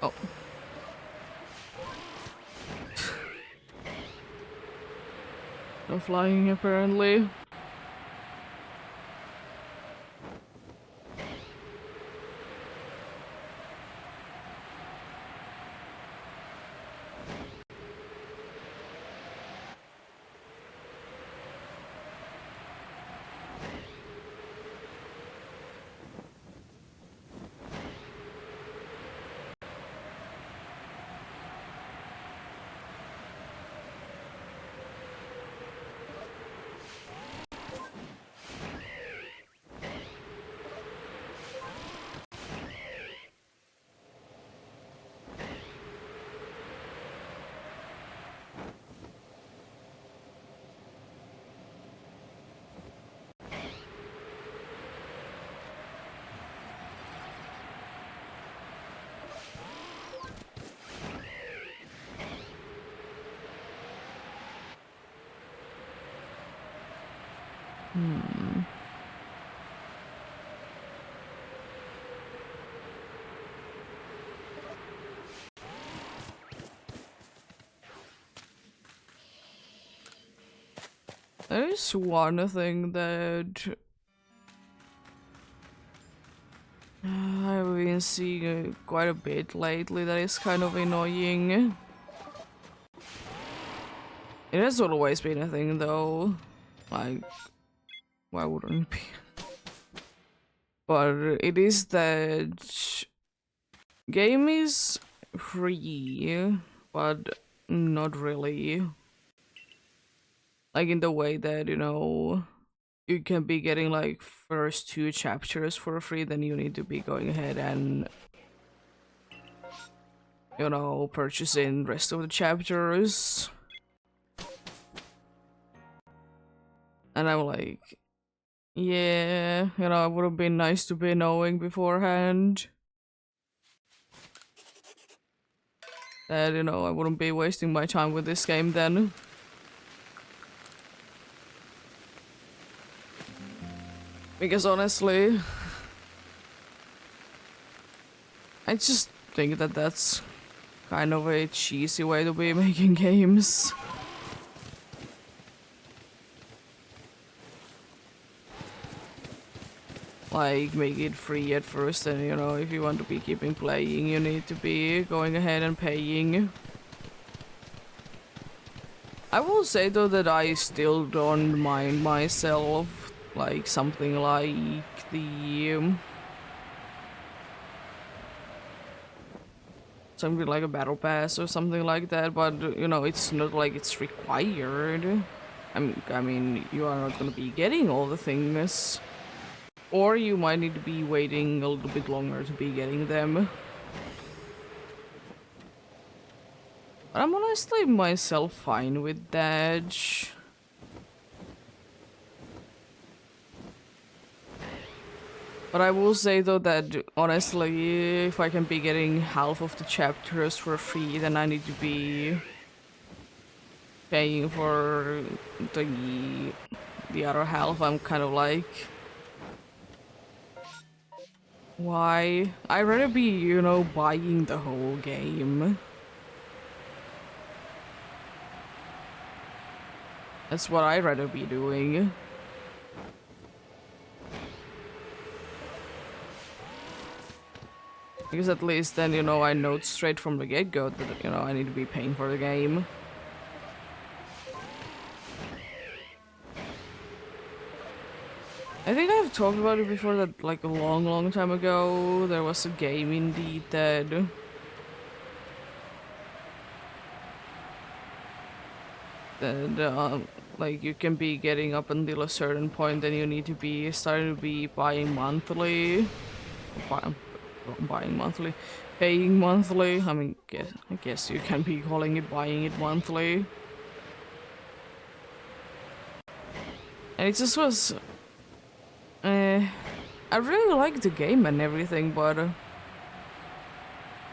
Oh. No flying, apparently. There is one thing that I've been seeing quite a bit lately that is kind of annoying. It has always been a thing though. Like, why wouldn't it be? But it is that game is free, but not really. Like in the way that, you know, you can be getting like first 2 chapters for free, then you need to be going ahead and, you know, purchasing rest of the chapters. And I'm like, yeah, you know, it would have been nice to be knowing beforehand that, you know, I wouldn't be wasting my time with this game then. Because honestly, I just think that that's kind of a cheesy way to be making games. Like, make it free at first, and you know, if you want to be keeping playing, you need to be going ahead and paying. I will say though that I still don't mind myself, like something like the something like a battle pass or something like that, but you know, it's not like it's required. I mean, you are not gonna be getting all the things, or you might need to be waiting a little bit longer to be getting them. But I'm honestly myself fine with that. But I will say though that honestly, if I can be getting half of the chapters for free, then I need to be paying for the other half. I'm kind of like, why? I'd rather be, you know, buying the whole game. That's what I'd rather be doing. Because at least then, you know, I know straight from the get-go that, you know, I need to be paying for the game. I think I've talked about it before that, like, a long time ago, there was a game indeed that like, you can be getting up until a certain point, then you need to be starting to be buying monthly. Buy, buying monthly. Paying monthly. I mean, I guess you can be calling it buying it monthly. And it just was... I really liked the game and everything, but...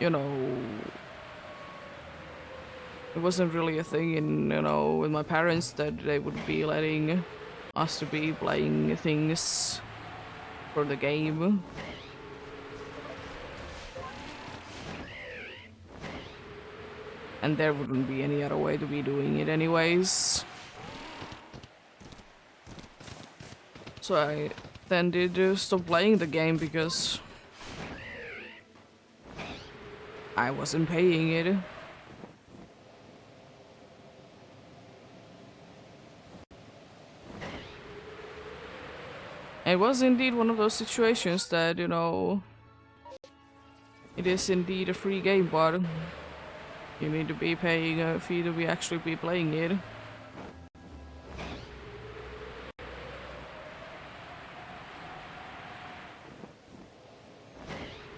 you know... it wasn't really a thing in, you know, with my parents that they would be letting us to be playing things for the game. And there wouldn't be any other way to be doing it anyways. So I then did stop playing the game because I wasn't paying it. It was indeed one of those situations that, you know, it is indeed a free game, but you need to be paying a fee to actually be playing it.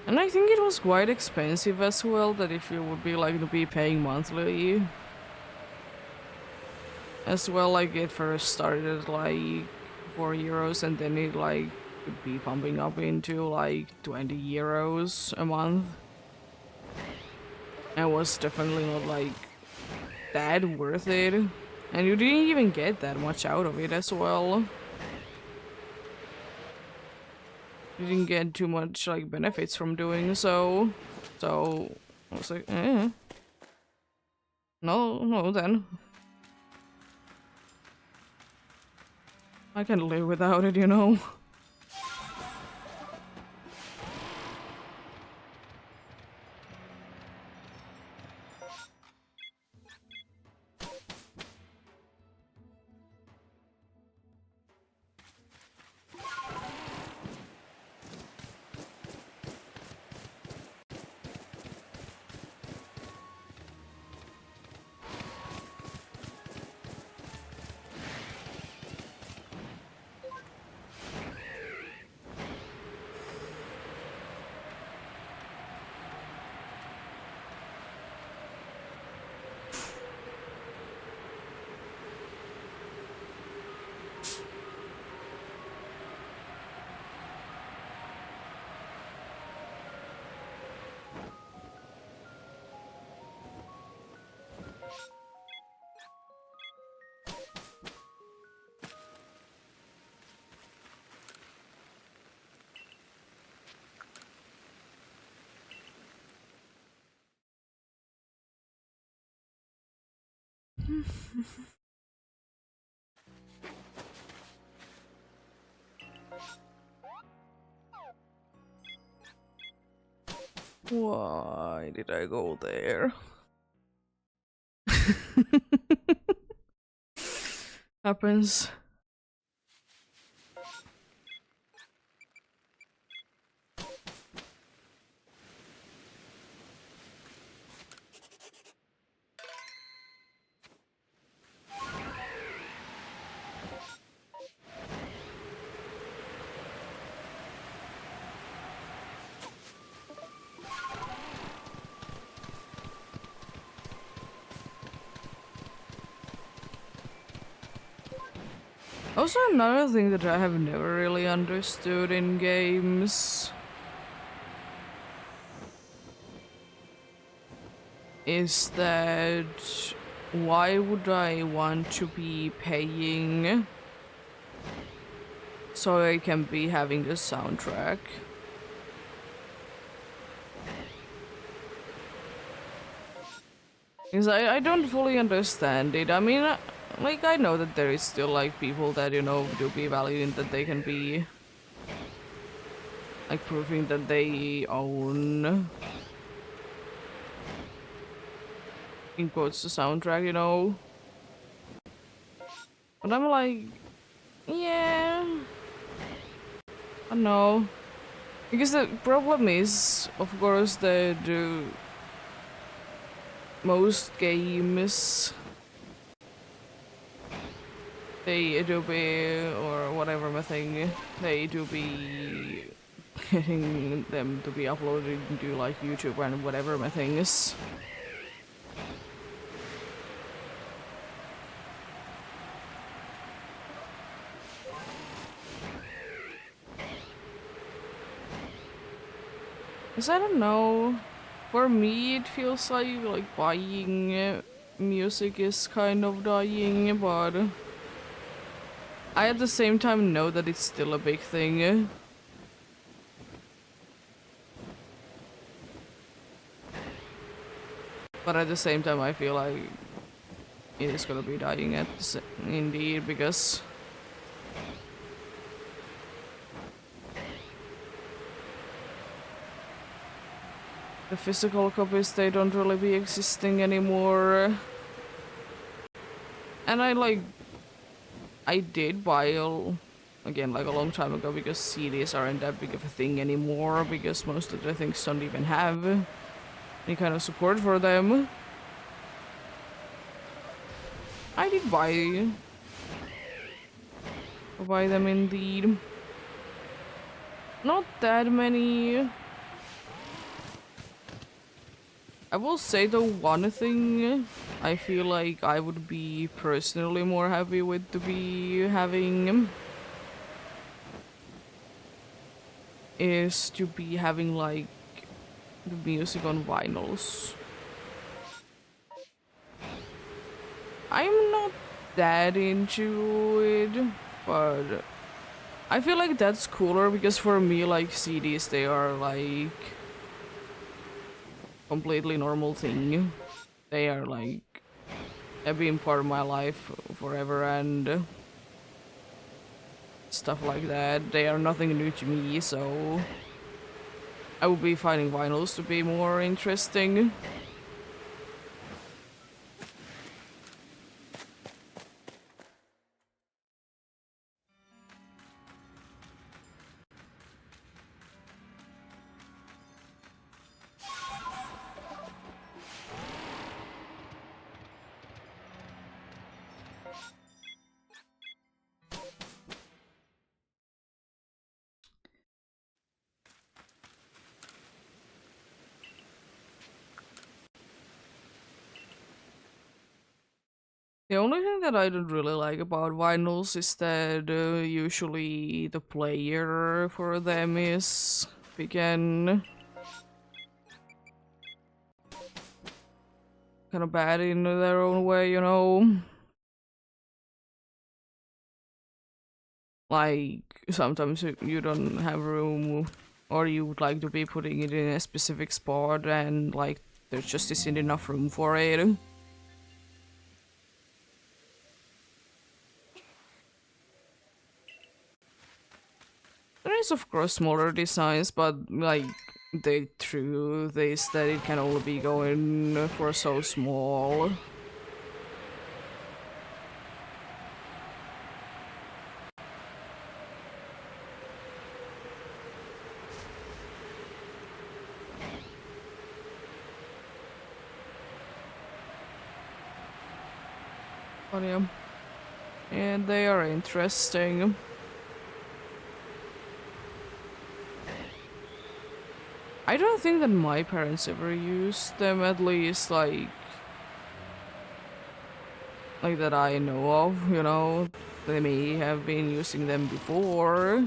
And I think it was quite expensive as well, that if you would be like to be paying monthly as well, like it first started at like €4 and then it like could be pumping up into like €20 a month. And it was definitely not like that worth it. And you didn't even get that much out of it as well. You didn't get too much like benefits from doing so. So I was like, no then. I can live without it, you know. Why did I go there? Happens. Also, another thing that I have never really understood in games is that why would I want to be paying so I can be having the soundtrack? Because I don't fully understand it. I mean, like, I know that there is still, like, people that, you know, do be valuing that they can be, like, proving that they own, in quotes, the soundtrack, you know? But I'm like, yeah, I don't know. Because the problem is, of course, that most games, they do be, or whatever my thing, they do be getting them to be uploaded to like YouTube and whatever my thing is. Cause I don't know, for me it feels like buying music is kind of dying, but I at the same time know that it's still a big thing. But at the same time I feel like it is gonna be dying indeed, because the physical copies, they don't really be existing anymore. And I did buy again, like a long time ago, because CDs aren't that big of a thing anymore, because most of the things don't even have any kind of support for them. I did buy them indeed. Not that many. I will say the one thing I feel like I would be personally more happy with to be having is to be having like the music on vinyls. I'm not that into it, but I feel like that's cooler, because for me, like, CDs, they are like completely normal thing. They are like have been part of my life forever and stuff like that. They are nothing new to me, so I would be finding vinyls to be more interesting. The only thing that I don't really like about vinyls is that usually the player for them is begin kind of bad in their own way, you know? Like, sometimes you don't have room, or you would like to be putting it in a specific spot, and like, there just isn't enough room for it. is of course smaller designs, but like the truth is that it can only be going for so small. But yeah. And they are interesting. I don't think that my parents ever used them, at least like that I know of, you know. They may have been using them before.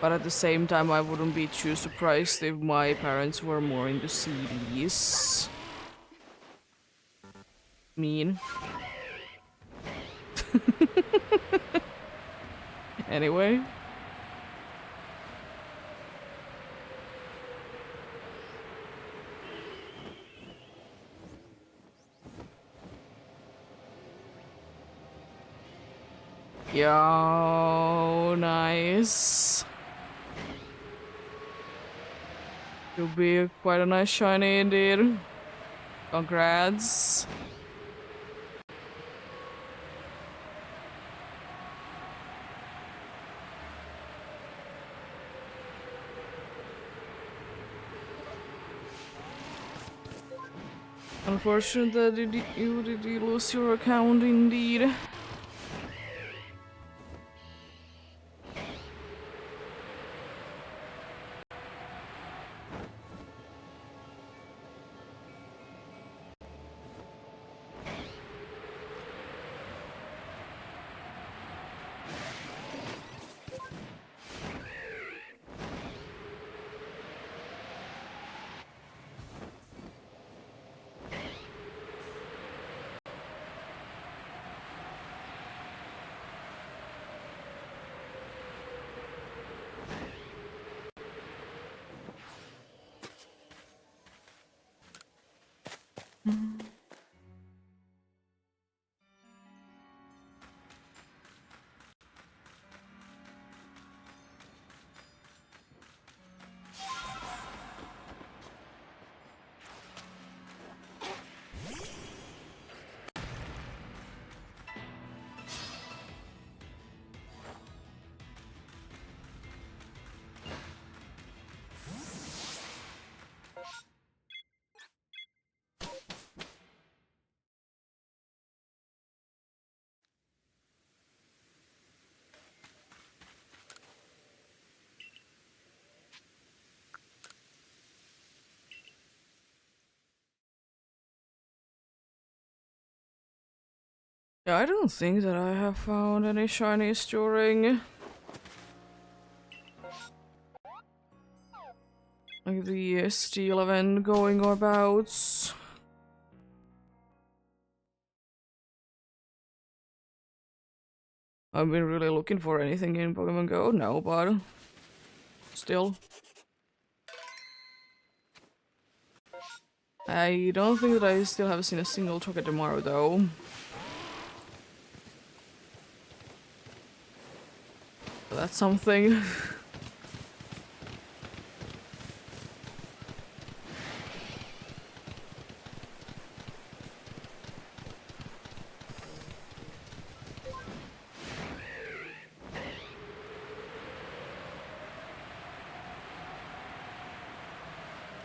But at the same time, I wouldn't be too surprised if my parents were more into CDs. Mean. Anyway. Yo, nice. Could be quite a nice shiny indeed. Congrats. Unfortunate that you did lose your account indeed. Yeah, I don't think that I have found any shinies during like the steel event going about. I've been really looking for anything in Pokemon Go, no, but still. I don't think that I still have seen a single Togedemaru though. But that's something.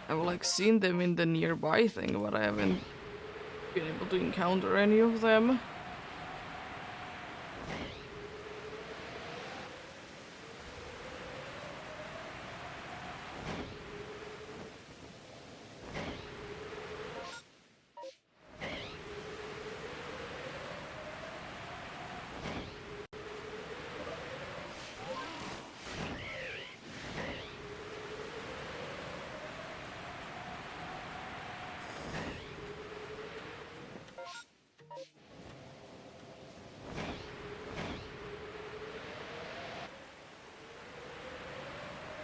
I've like seen them in the nearby thing, but I haven't been able to encounter any of them.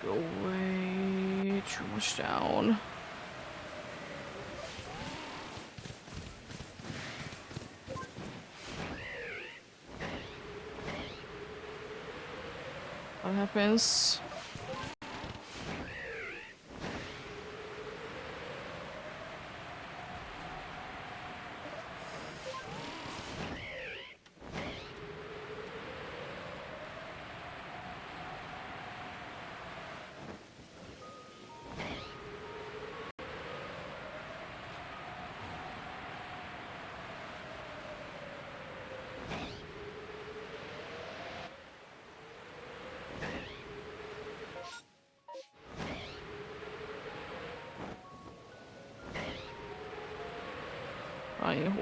Go way too much down. What happens?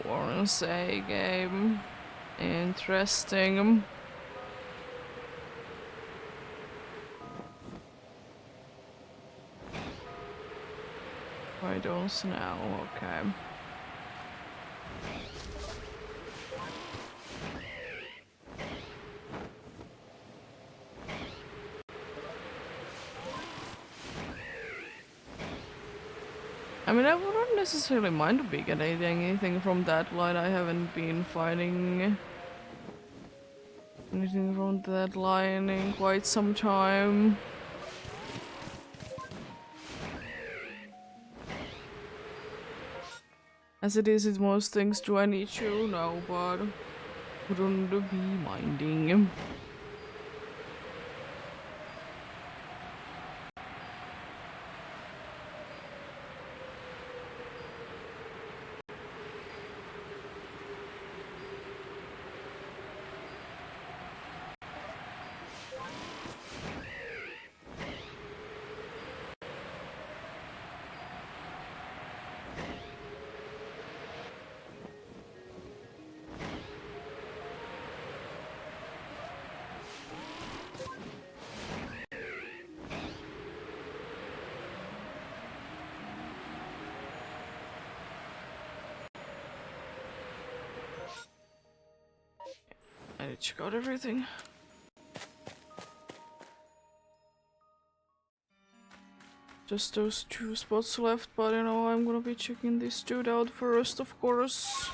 Horns, a game. Interesting. I don't know, okay. I mean, I wouldn't necessarily mind if we get anything from that line. I haven't been finding anything from that line in quite some time. As it is with most things, do I need to? No, but wouldn't be minding. I need to check out everything. Just those 2 spots left, but you know, I'm gonna be checking this dude out first, of course.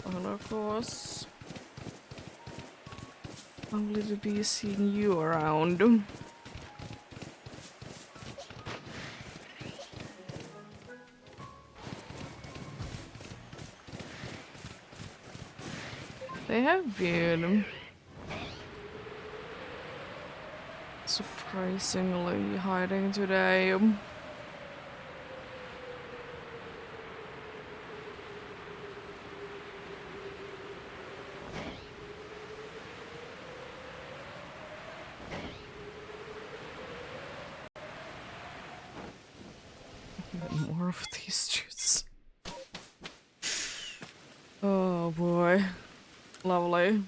Well, of course. Lovely to be seeing you around. They have been surprisingly hiding today. Even more of these dudes. Oh boy. Lovely.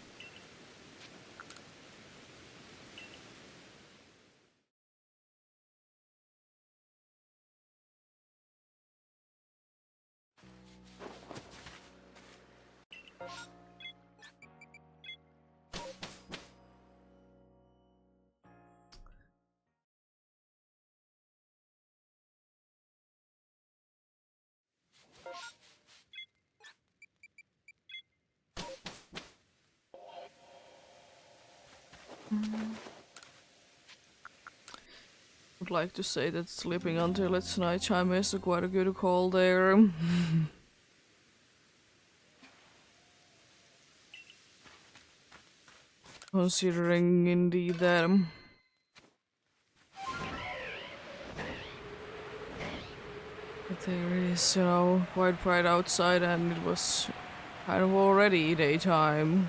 Would like to say that sleeping until it's nighttime is quite a good call there. Considering indeed that there is, you know, quite bright outside and it was kind of already daytime.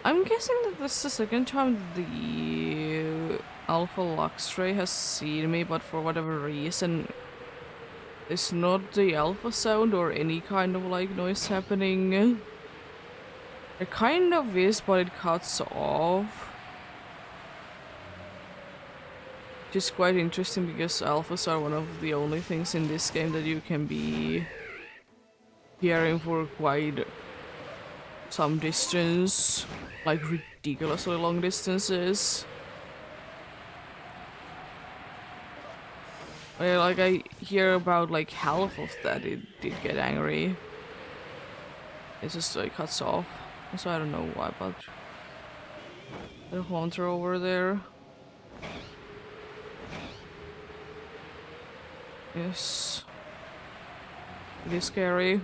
I'm guessing that this is the second time the Alpha Luxray has seen me, but for whatever reason It's not the alpha sound or any kind of like noise happening. It kind of is, but it cuts off. Which is quite interesting because alphas are one of the only things in this game that you can be hearing for quite some distance, like ridiculously long distances. Like I hear about like half of that it did get angry. It just like cuts off. So I don't know why, but the haunter over there. Yes. It is scary.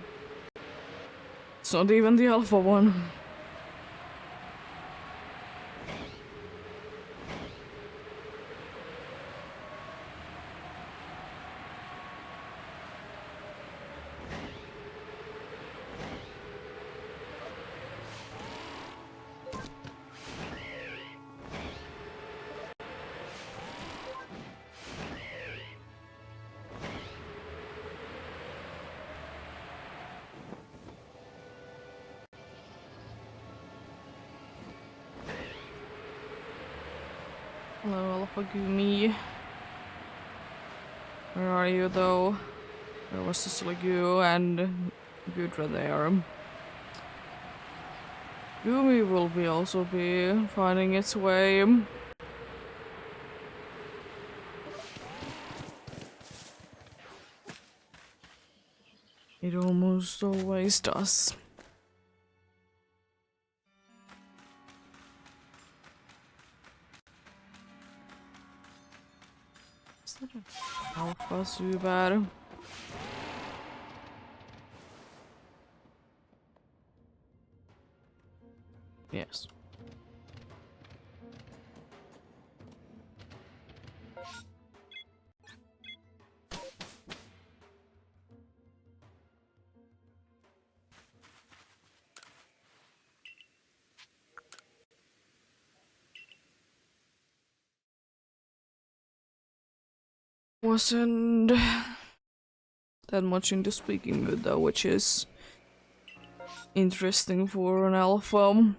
It's not even the alpha one. Hello, Alpha Gumi. Where are you though? There was just like you and Gudra there. Gumi will be also be finding its way. It almost always does. Is that an alpha Zubat? Yes. Wasn't that much into speaking mood though, which is interesting for an alpha.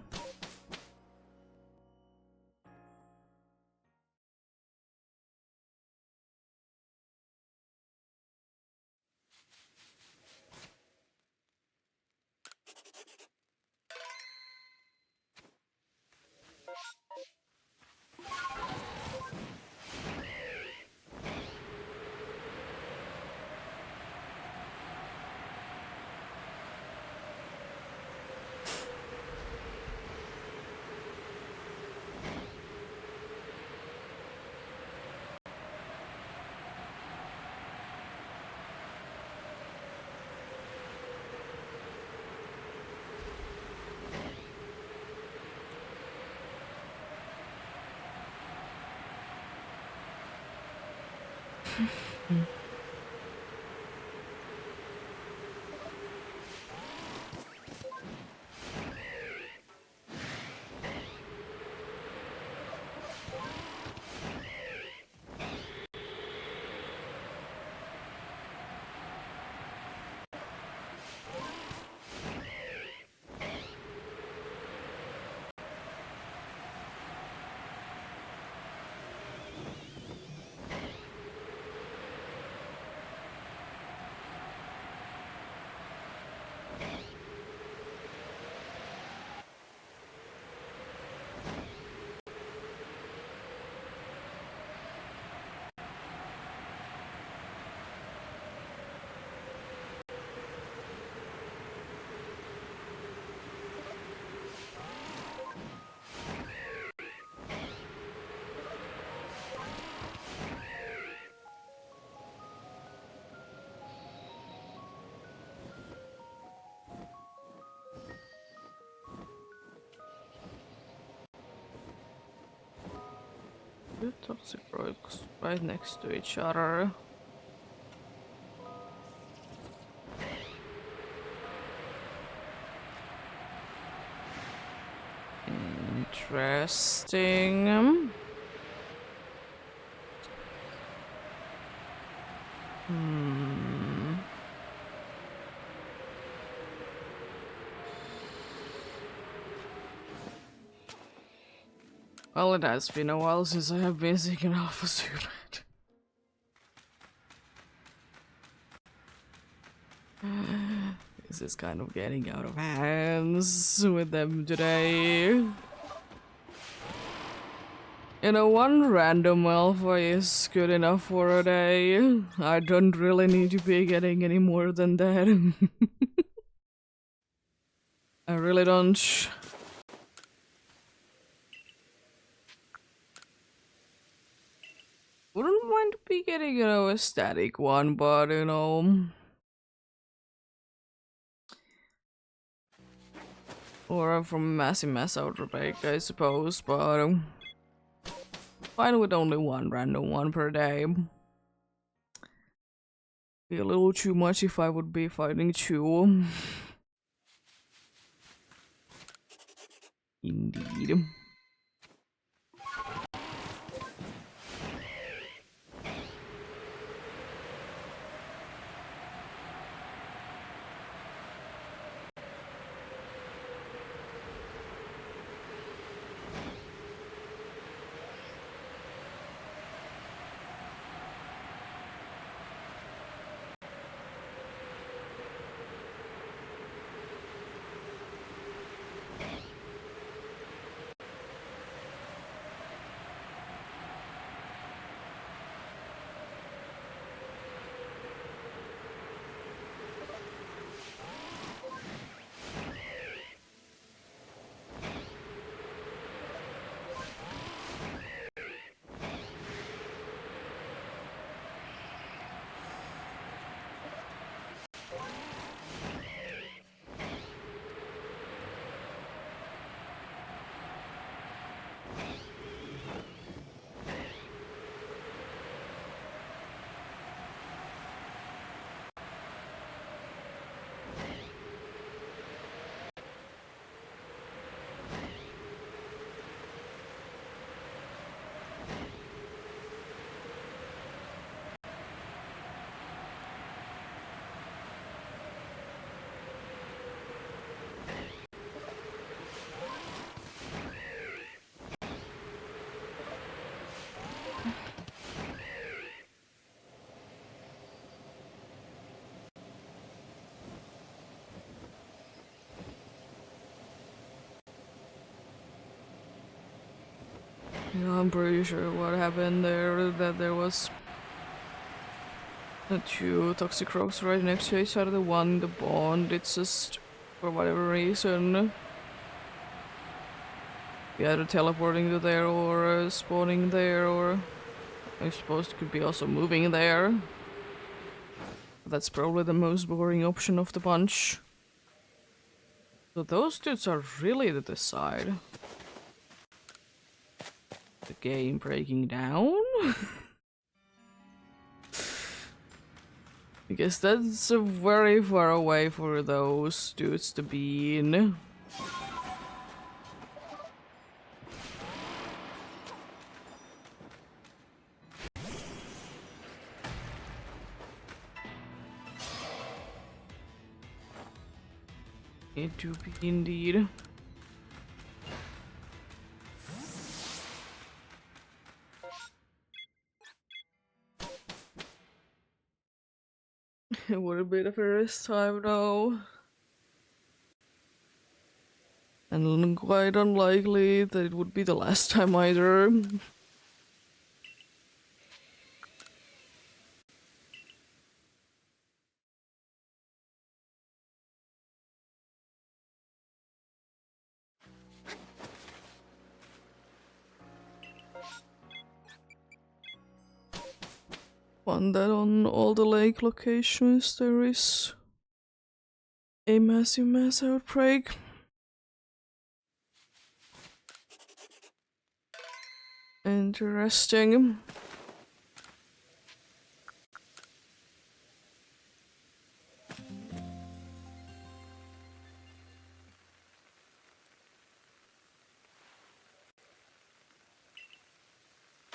Two toxic rogues right next to each other. Interesting. Hmm. Well, it has been a while since I have been seeking Alpha Suit. This is kind of getting out of hands with them today. You know, one random alpha is good enough for a day. I don't really need to be getting any more than that. I really don't. Wouldn't mind be getting, you know, a static one, but, you know... Or from Massive Mass Outer Break, I suppose, but... fine with only one random one per day. Be a little too much if I would be fighting two. Indeed. Yeah, I'm pretty sure what happened there, that there was two toxic rocks right next to each other. One, the bond, it's just, for whatever reason, either teleporting to there or spawning there, or I suppose it could be also moving there. That's probably the most boring option of the bunch. So those dudes are really to decide. The game breaking down? I guess that's very far away for those dudes to be in. It do be indeed. It wouldn't be the first time, though. And quite unlikely that it would be the last time either. One that on all the lake locations there is a massive mass outbreak. Interesting.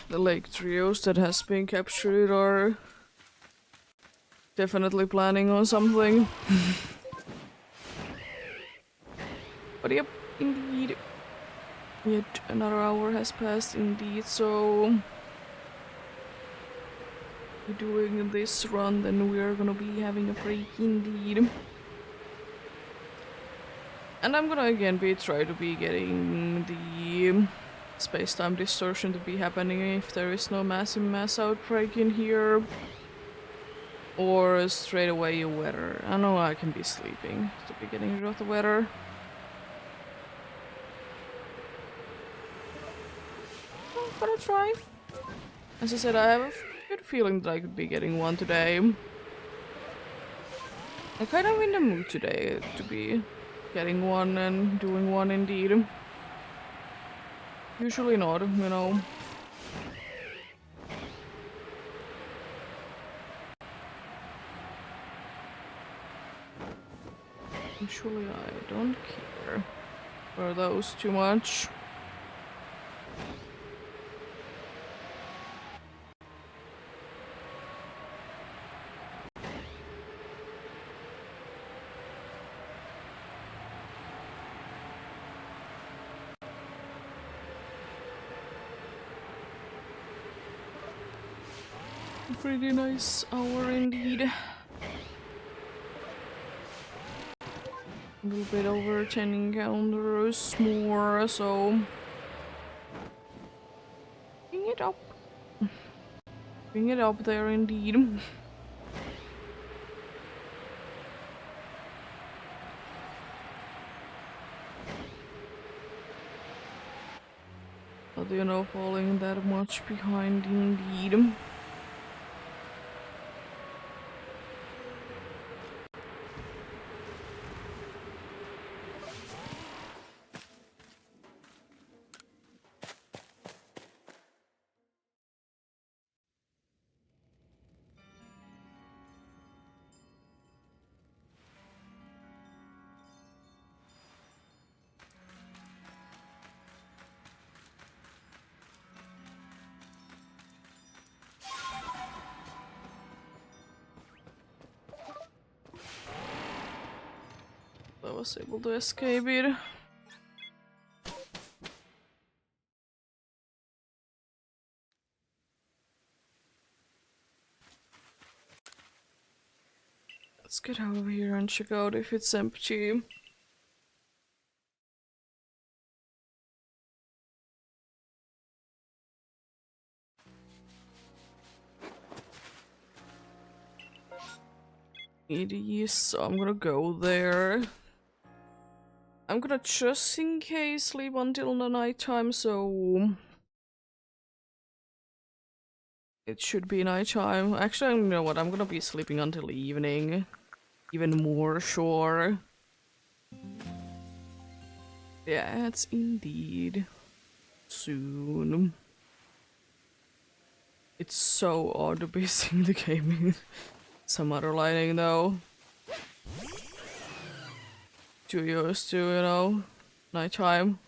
The lake trios that has been captured are definitely planning on something. But yep, indeed. Yet another hour has passed indeed, so we're doing this run, then we're gonna be having a break indeed. And I'm gonna again try to be getting the space-time distortion to be happening if there is no massive mass outbreak in here. Or straight away weather. I know I can be sleeping to be getting rid of the weather. I'm gonna try. As I said, I have a good feeling that I could be getting one today. I'm kind of in the mood today to be getting one and doing one indeed. Usually not, you know. Usually I don't care for those too much. Pretty nice hour indeed. A little bit over 10 encounters more, so bring it up. Bring it up there indeed. But you know, falling that much behind indeed. I was able to escape it. Let's get out of here and check out if it's empty. It is, so I'm gonna go there. I'm gonna just in case sleep until the nighttime, so it should be nighttime. Actually, you know what? I'm gonna be sleeping until evening. Even more sure. Yeah, it's indeed soon. It's so odd to be seeing the game in some other lighting though. Too used to, you know, nighttime.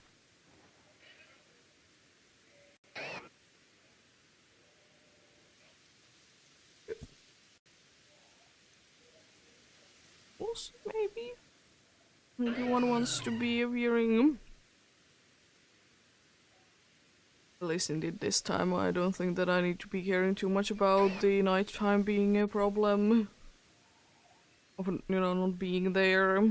Maybe. Maybe one wants to be appearing. At least indeed this time I don't think that I need to be caring too much about the nighttime being a problem. Of, you know, not being there.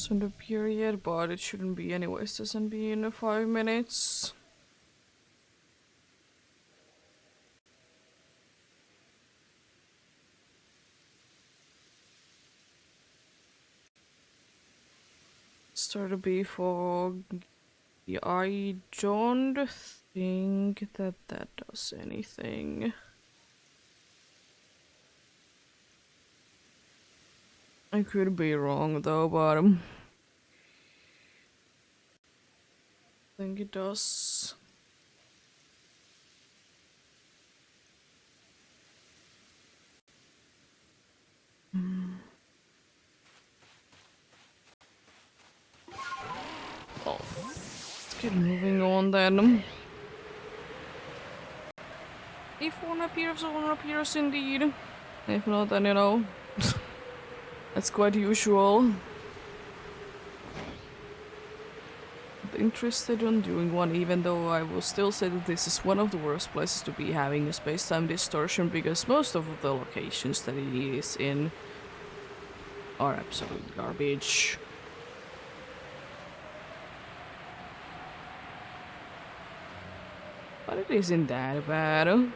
Hasn't appeared yet, but it shouldn't be anyways. Doesn't be in 5 minutes. Start a B fog. I don't think that does anything. I could be wrong though, but I think it does. Oh, let's get moving on then. If one appears indeed. If not, then you know, that's quite usual. Interested in doing one, even though I will still say that this is one of the worst places to be having a space-time distortion, because most of the locations that it is in are absolute garbage. But it isn't that bad.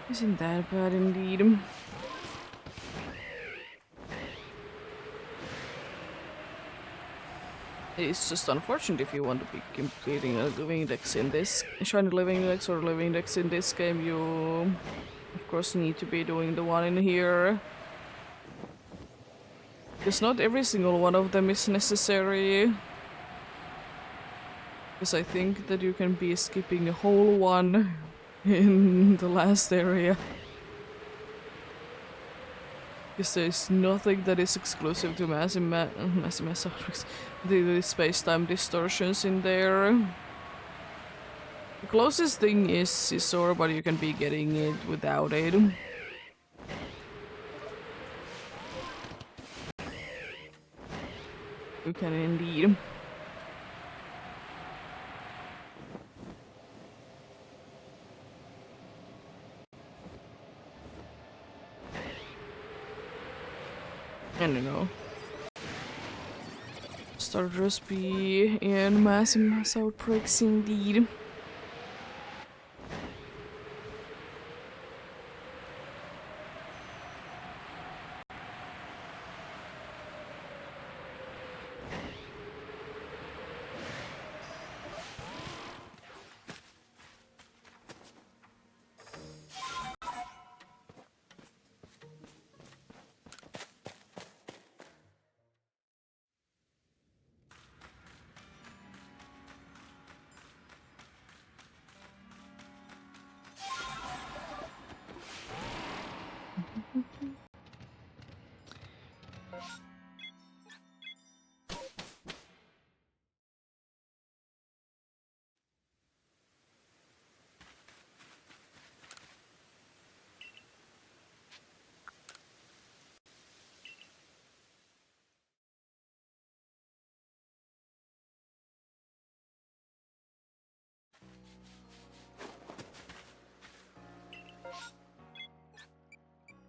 Isn't that bad indeed. It's just unfortunate if you want to be completing a living index in this shiny living index or living index in this game, you of course need to be doing the one in here. Because not every single one of them is necessary. Because I think that you can be skipping a whole one in the last area. Because there's nothing that is exclusive to the space-time distortions in there. The closest thing is Scizor, but you can be getting it without it. You can indeed. I don't know. Starters be in mass outbreaks indeed.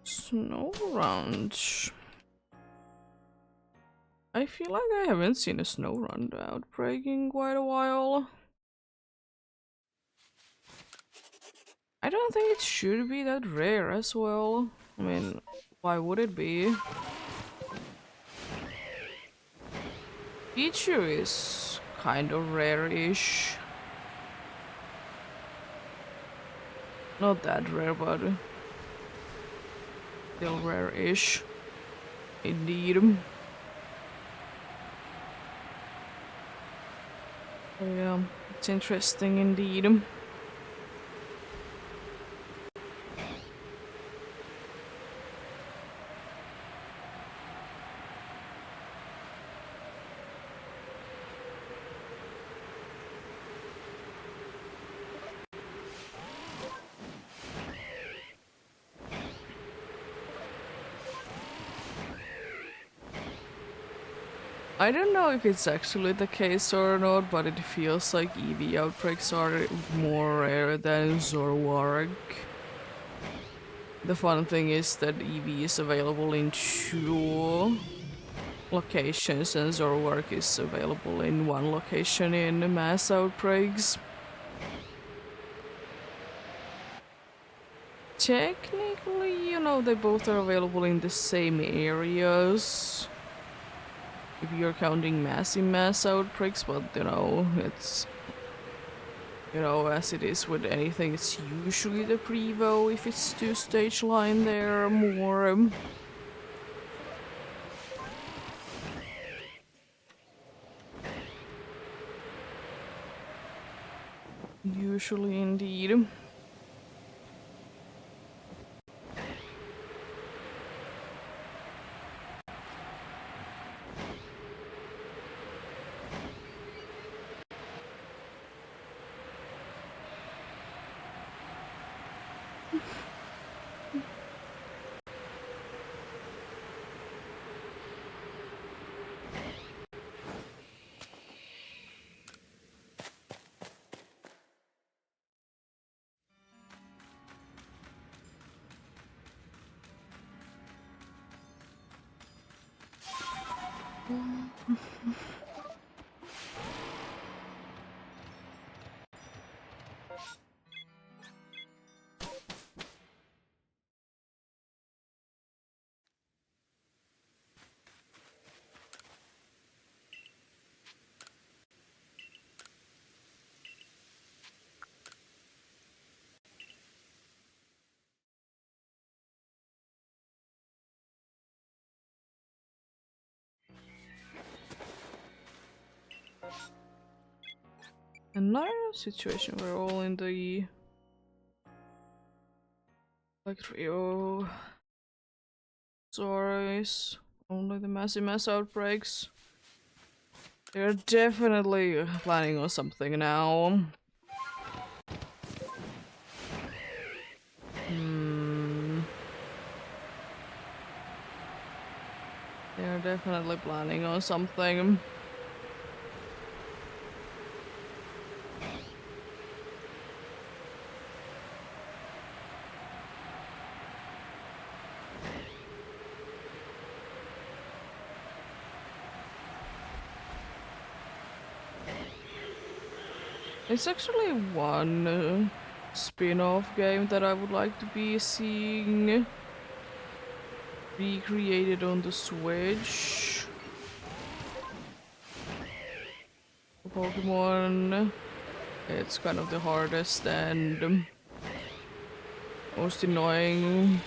Snow Ranch. I feel like I haven't seen a Snow Run outbreak in quite a while. I don't think it should be that rare as well. I mean, why would it be? Pichu is kind of rare-ish. Not that rare, but still rare-ish. Indeed. So yeah, it's interesting indeed. I don't know if it's actually the case or not, but it feels like EV outbreaks are more rare than Zoroark. The fun thing is that EV is available in 2 locations and Zoroark is available in 1 location in mass outbreaks. Technically, they both are available in the same areas. If you're counting mass outbreaks, but it's as it is with anything, it's usually the Prevo if it's 2-stage line there more. Usually indeed. Another situation we're all in the like trio. Sorries, only the mass outbreaks. They're definitely planning on something now. They're definitely planning on something. It's actually one spin-off game that I would like to be seeing recreated on the Switch. Pokemon. It's kind of the hardest and most annoying,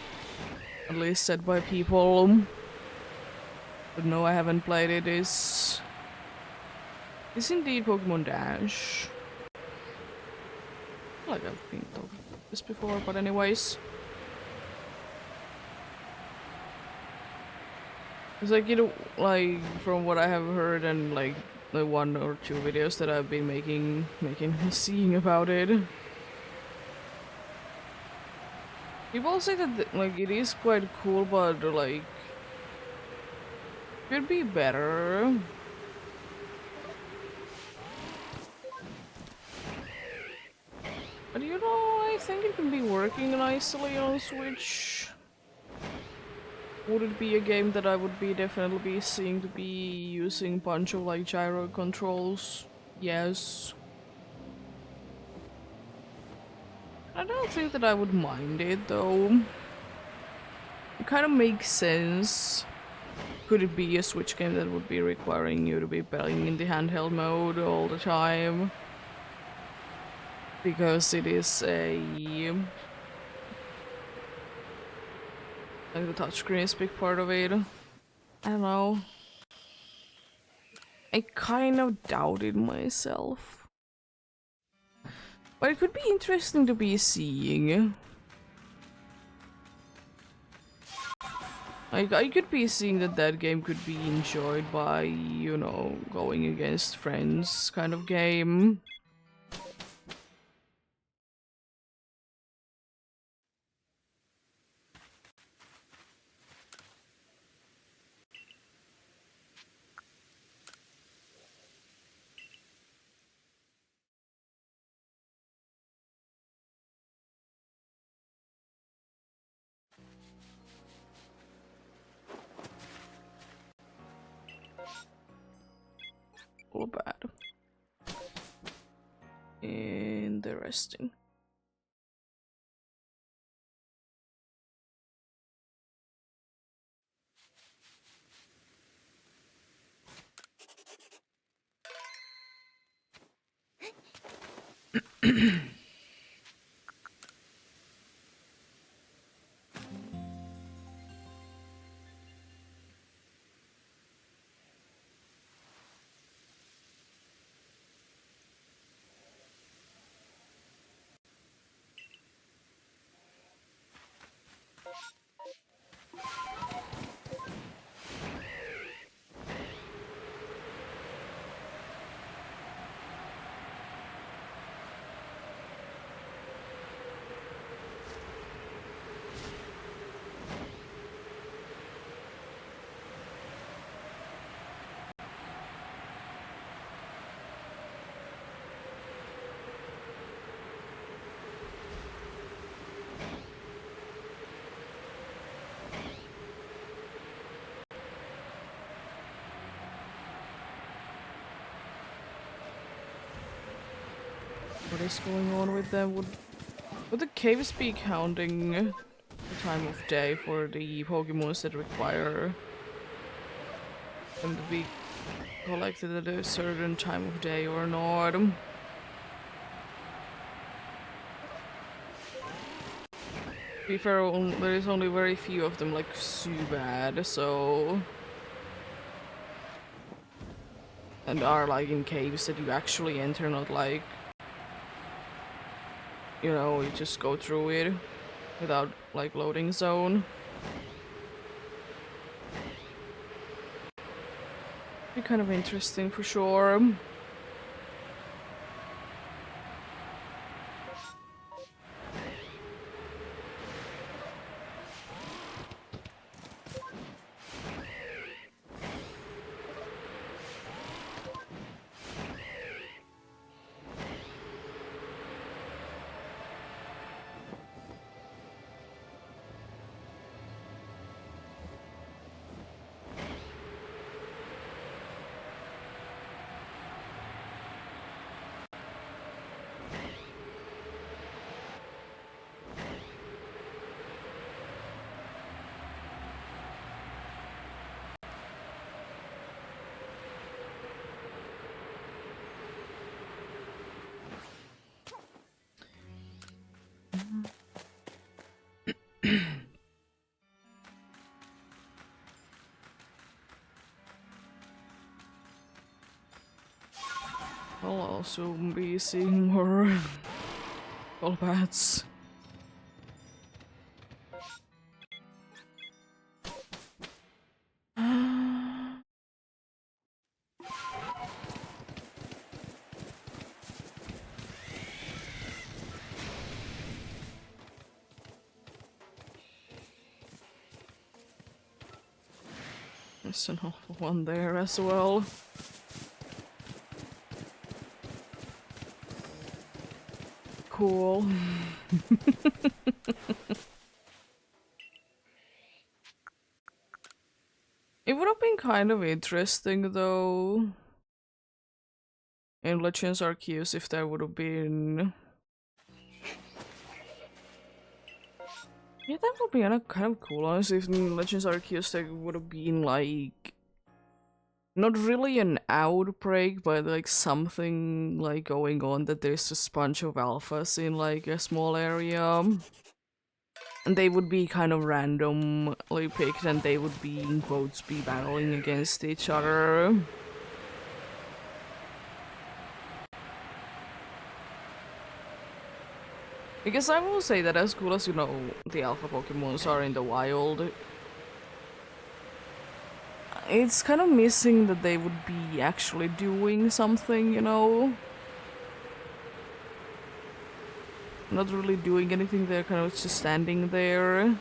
at least said by people. But no, I haven't played it. Is indeed Pokemon Dash. Like I've been told this before, but anyways. It's like, like from what I have heard and like the 1 or 2 videos that I've been making seeing about it. People say that like it is quite cool, but like could be better. But I think it can be working nicely on Switch. Would it be a game that I would be definitely be seeing to be using bunch of like gyro controls? Yes. I don't think that I would mind it though. It kind of makes sense. Could it be a Switch game that would be requiring you to be playing in the handheld mode all the time? Because it is a like the touchscreen is a big part of it. I don't know. I kind of doubt it myself. But it could be interesting to be seeing. Like, I could be seeing that game could be enjoyed by, going against friends kind of game. all bad. Interesting. What is going on with them? Would the caves be counting the time of day for the Pokemons that require them to be collected at a certain time of day or not? To be fair, there is only very few of them, like, Subad, so... And are, like, in caves that you actually enter, not like... You know, you just go through it without, like, loading zone. Be kind of interesting for sure. I'll also be seeing more Golbats. There's an awful one there as well. Cool. It would have been kind of interesting though in Legends Arceus if there would have been... Yeah, that would be kind of cool, honestly, if in Legends Arceus there would have been like... Not really an outbreak, but like something like going on that there's a bunch of alphas in like a small area. And they would be kind of randomly picked and they would be, in quotes, be battling against each other. Because I will say that as cool as, you know, the alpha Pokemons are in the wild, it's kind of missing that they would be actually doing something, you know? Not really doing anything, they're kind of just standing there.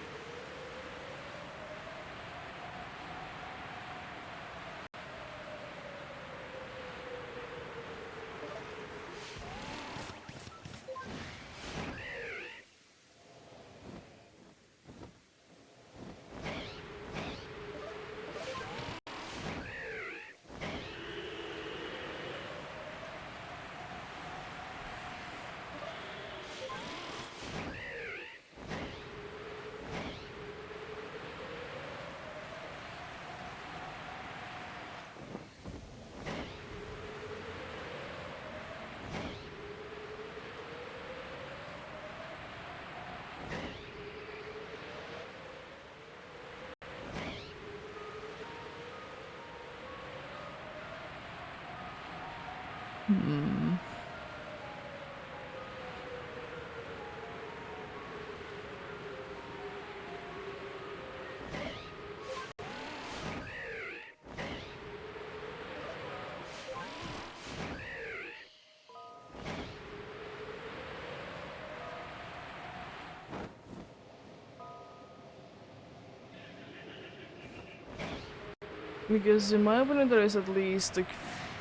Because in my opinion there is at least a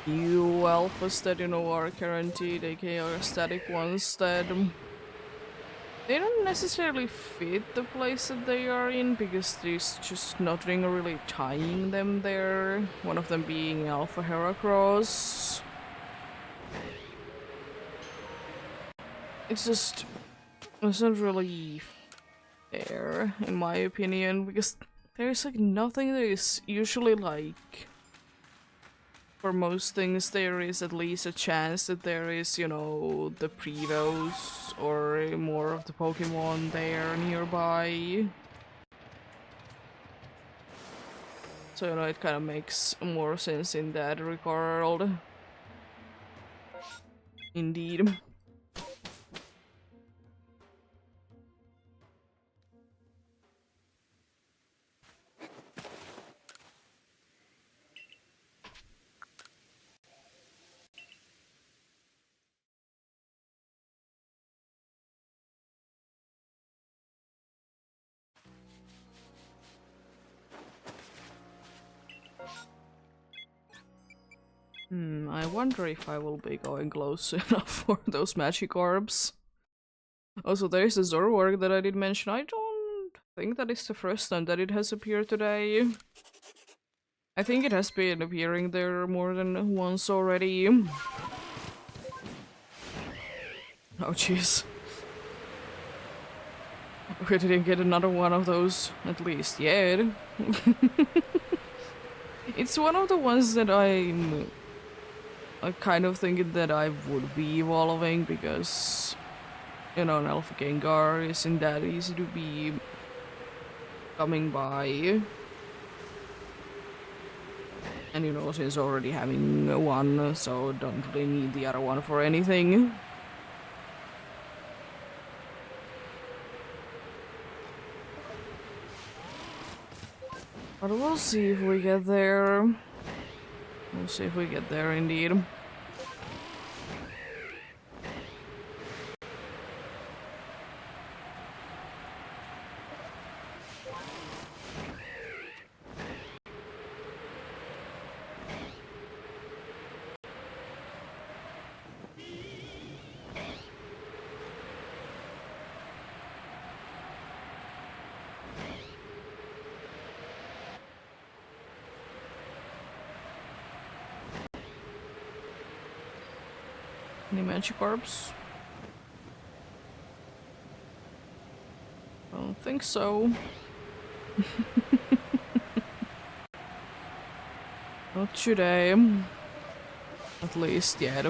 few alphas that, you know, are guaranteed, aka are static ones that they don't necessarily fit the place that they are in because there's just nothing really tying them there. One of them being Alpha Heracross. It's not really fair in my opinion because there's like nothing that is usually like, for most things there is at least a chance that there is, you know, the Predos or more of the Pokemon there nearby. So, you know, it kind of makes more sense in that regard. Indeed. I wonder if I will be going close enough for those magic orbs. Also, there's a Zoroark that I did mention. I don't think that is the first time that it has appeared today. I think it has been appearing there more than once already. Oh jeez. We didn't get another one of those, at least yet. It's one of the ones that I'm kind of thinking that I would be evolving because, you know, an Alpha Gengar isn't that easy to be coming by. And, you know, since already having one, so don't really need the other one for anything. But we'll see if we get there. We'll see if we get there indeed. Any magic orbs? I don't think so. Not today. At least yet.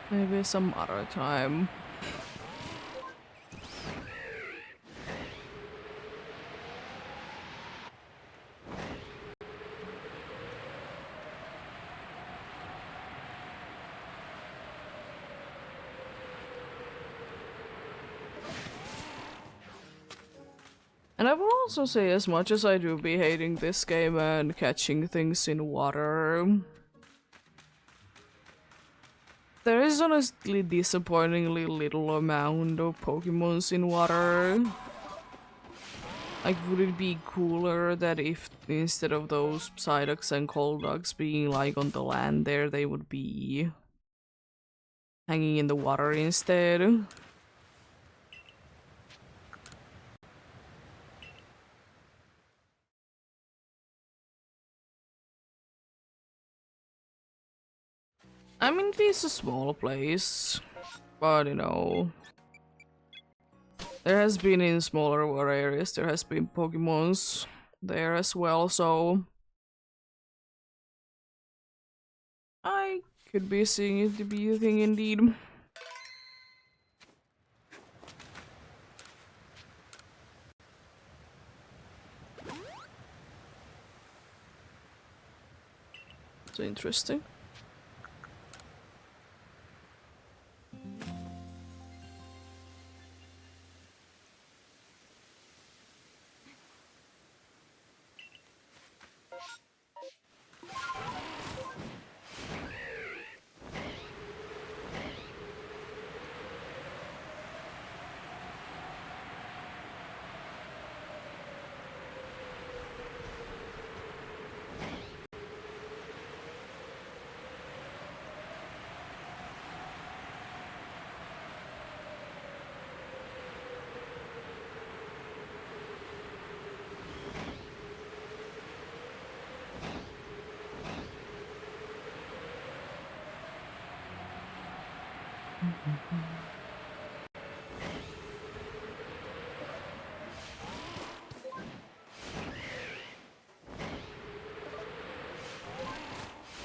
Maybe some other time. And I will also say, as much as I do be hating this game and catching things in water, there is honestly disappointingly little amount of Pokemons in water. Like, would it be cooler that if instead of those Psyducks and Colducks being like on the land there, they would be hanging in the water instead? I mean, it is a small place, but you know, there has been in smaller water areas, there has been Pokemons there as well, so I Could be seeing it to be a thing indeed. So interesting.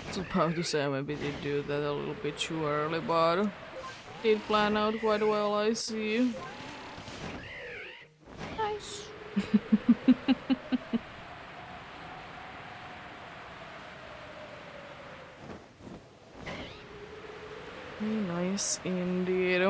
I was about to say I maybe did do that a little bit too early, but did plan out quite well, I see. Nice. Nice indeed.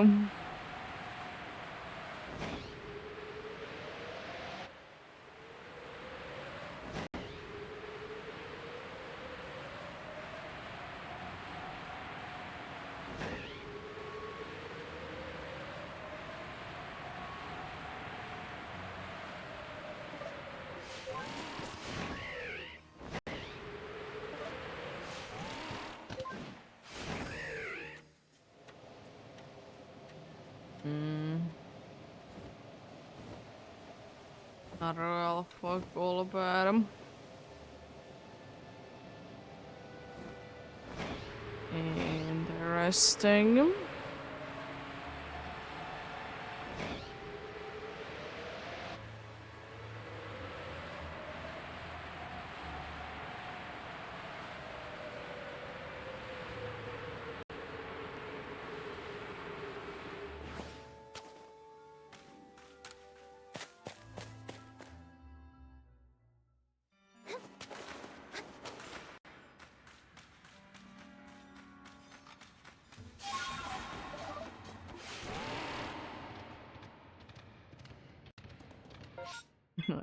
Another alpha goal about him. Interesting.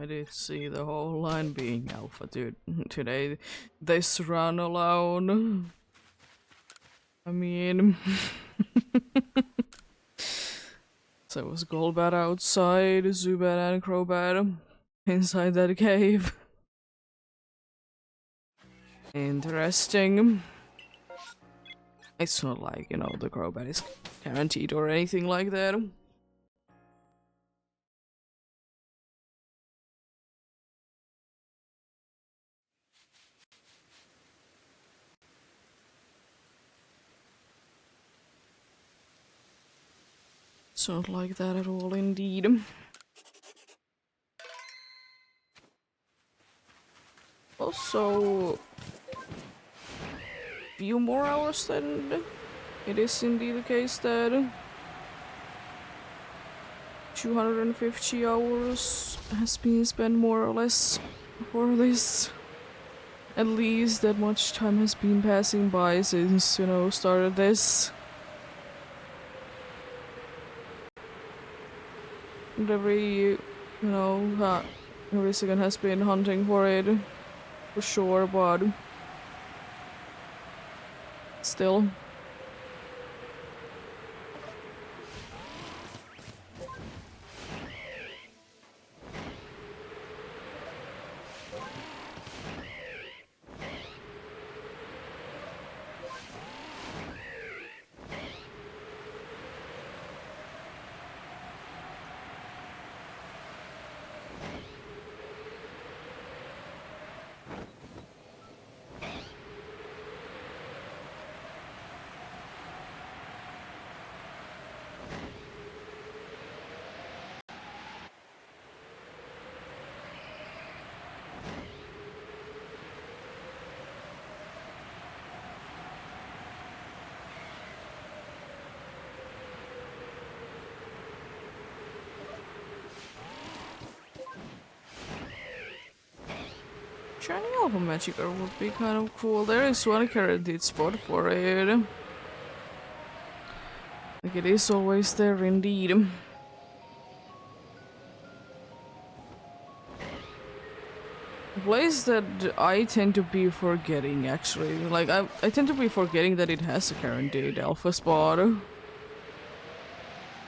I did see the whole line being alpha, dude. Today, this run alone. I mean... So it was Golbat outside, Zubat and Crobat inside that cave. Interesting. It's not like, you know, the Crobat is guaranteed or anything like that. It's not like that at all, indeed. Also, few more hours than it is indeed the case that 250 hours has been spent more or less for this. At least that much time has been passing by since, you know, started this. And every second has been hunting for it, for sure, but still. Shiny Alpha Magikarp would be kind of cool. There is one guaranteed spot for it. Like it is always there indeed. A place that I tend to be forgetting actually. Like I tend to be forgetting that it has a guaranteed alpha spot.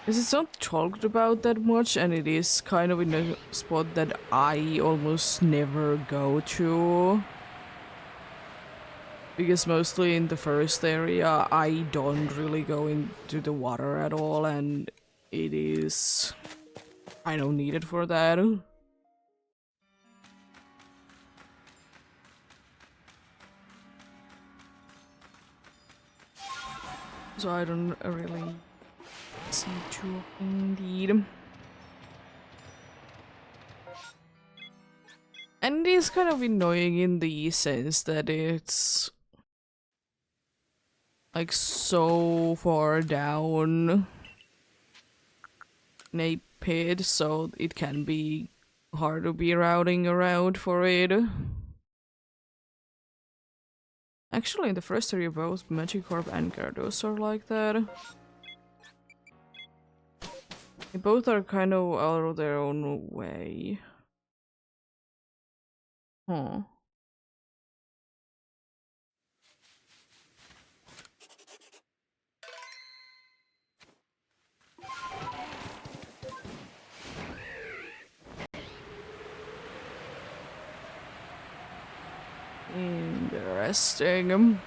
Because it's not talked about that much and it is kind of in a spot that I almost never go to. Because mostly in the first area I don't really go into the water at all and it is... I don't need it for that. So I don't really see too indeed. And it is kind of annoying in the sense that it's like so far down in a pit, so it can be hard to be routing around for it. Actually, in the first area, both Magikarp and Gyarados are like that. They both are kind of out of their own way. Huh. Interesting.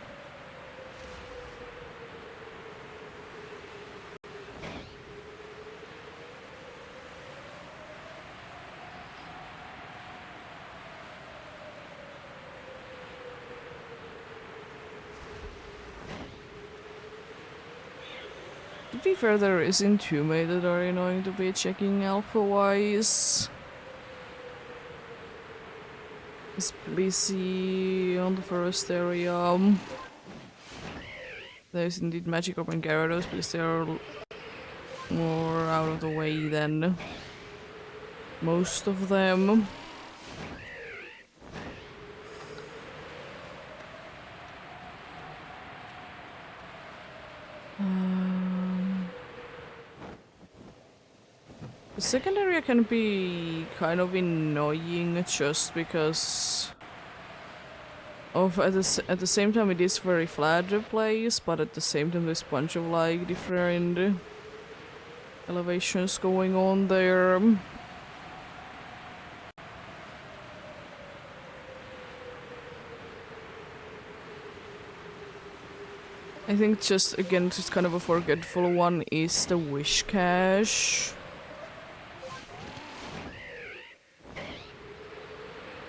To be fair, there isn't too many that are annoying to be checking alpha-wise. It's Blissey on the first area. There's indeed Magikarp and Gyarados because they are more out of the way than most of them. The second area can be kind of annoying just because of at the same time it is very flat place, but at the same time there's a bunch of like different elevations going on there. I think just again just kind of a forgetful one is the wish cache.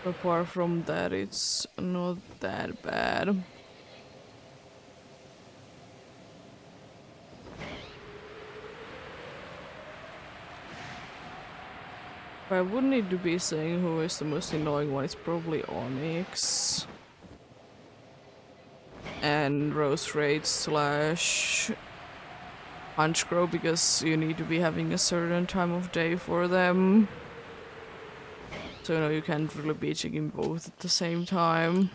Apart from that, it's not that bad. If I would need to be saying who is the most annoying one, it's probably Onyx. And Rose Raid slash Punchcrow because you need to be having a certain time of day for them. So no, you can't really be checking both at the same time.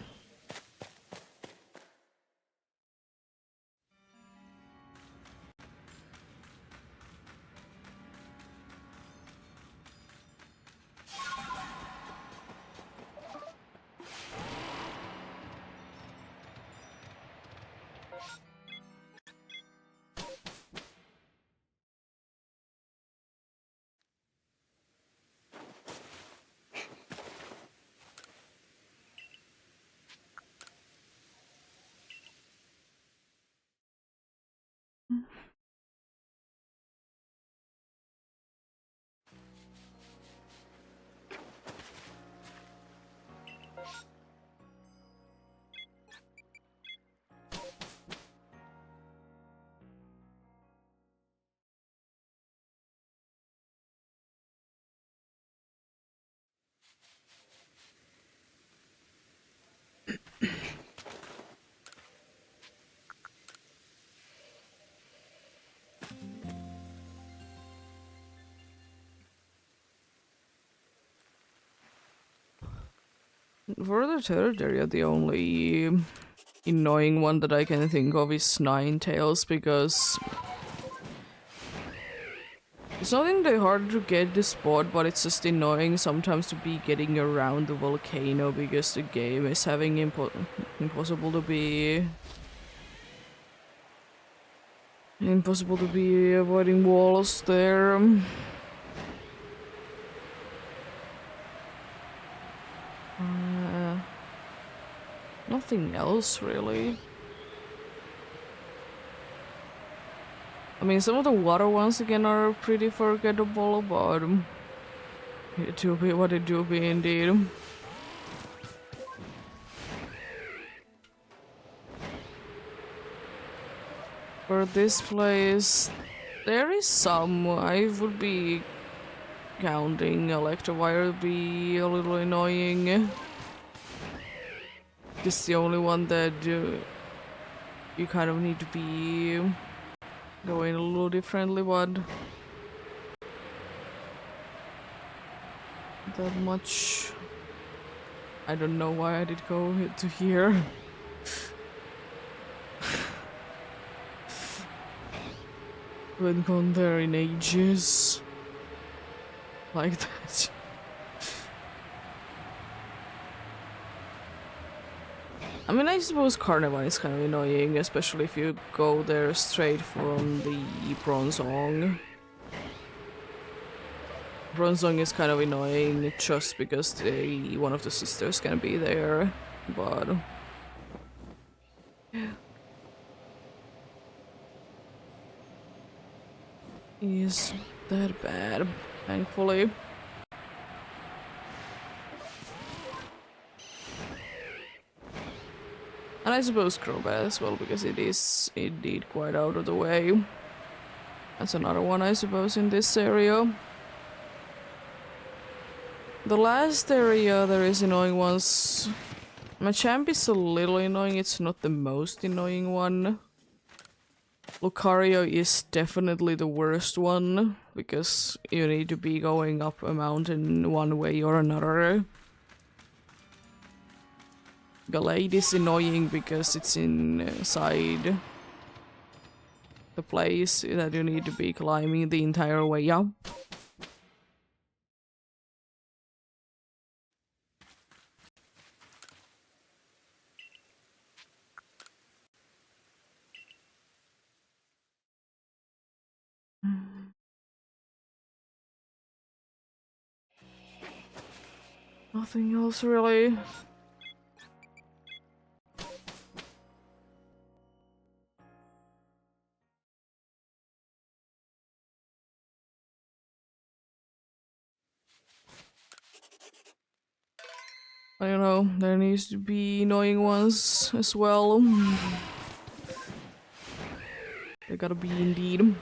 For the third area, the only annoying one that I can think of is Ninetales, because it's nothing that hard to get the spot, but it's just annoying sometimes to be getting around the volcano because the game is having impossible to be avoiding walls there. Nothing else really. I mean, some of the water ones again are pretty forgettable, but it do be what it do be indeed. For this place, there is some. I would be counting Electivire would be a little annoying. This is the only one that you kind of need to be going a little differently, but that much. I don't know why I did go to here. Haven't gone there in ages. Like that. I mean, I suppose Carnival is kind of annoying, especially if you go there straight from the Bronzong. Bronzong is kind of annoying just because one of the sisters can be there, but is that bad, thankfully. And I suppose Crobat as well, because it is indeed quite out of the way. That's another one, I suppose, in this area. The last area there is annoying ones. Machamp is a little annoying, it's not the most annoying one. Lucario is definitely the worst one, because you need to be going up a mountain one way or another. Gallade is annoying because it's inside the place that you need to be climbing the entire way up. Nothing else really. I don't know, there needs to be annoying ones as well. They gotta be indeed.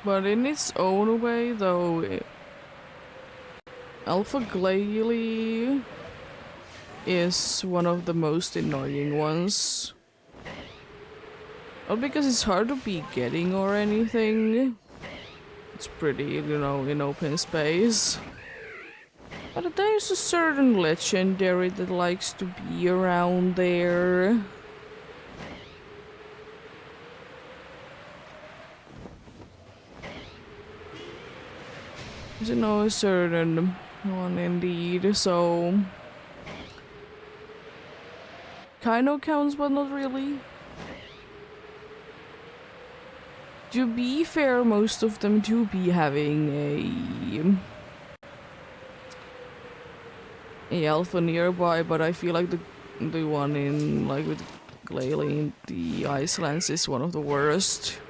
But in its own way, though, Alpha Glalie is one of the most annoying ones. Not because it's hard to be getting or anything. It's pretty, you know, in open space. But there's a certain legendary that likes to be around there. There's no certain one indeed, so kind of counts, but not really. To be fair, most of them do be having a alpha nearby, but I feel like the one in like with Glalie in the Icelands is one of the worst.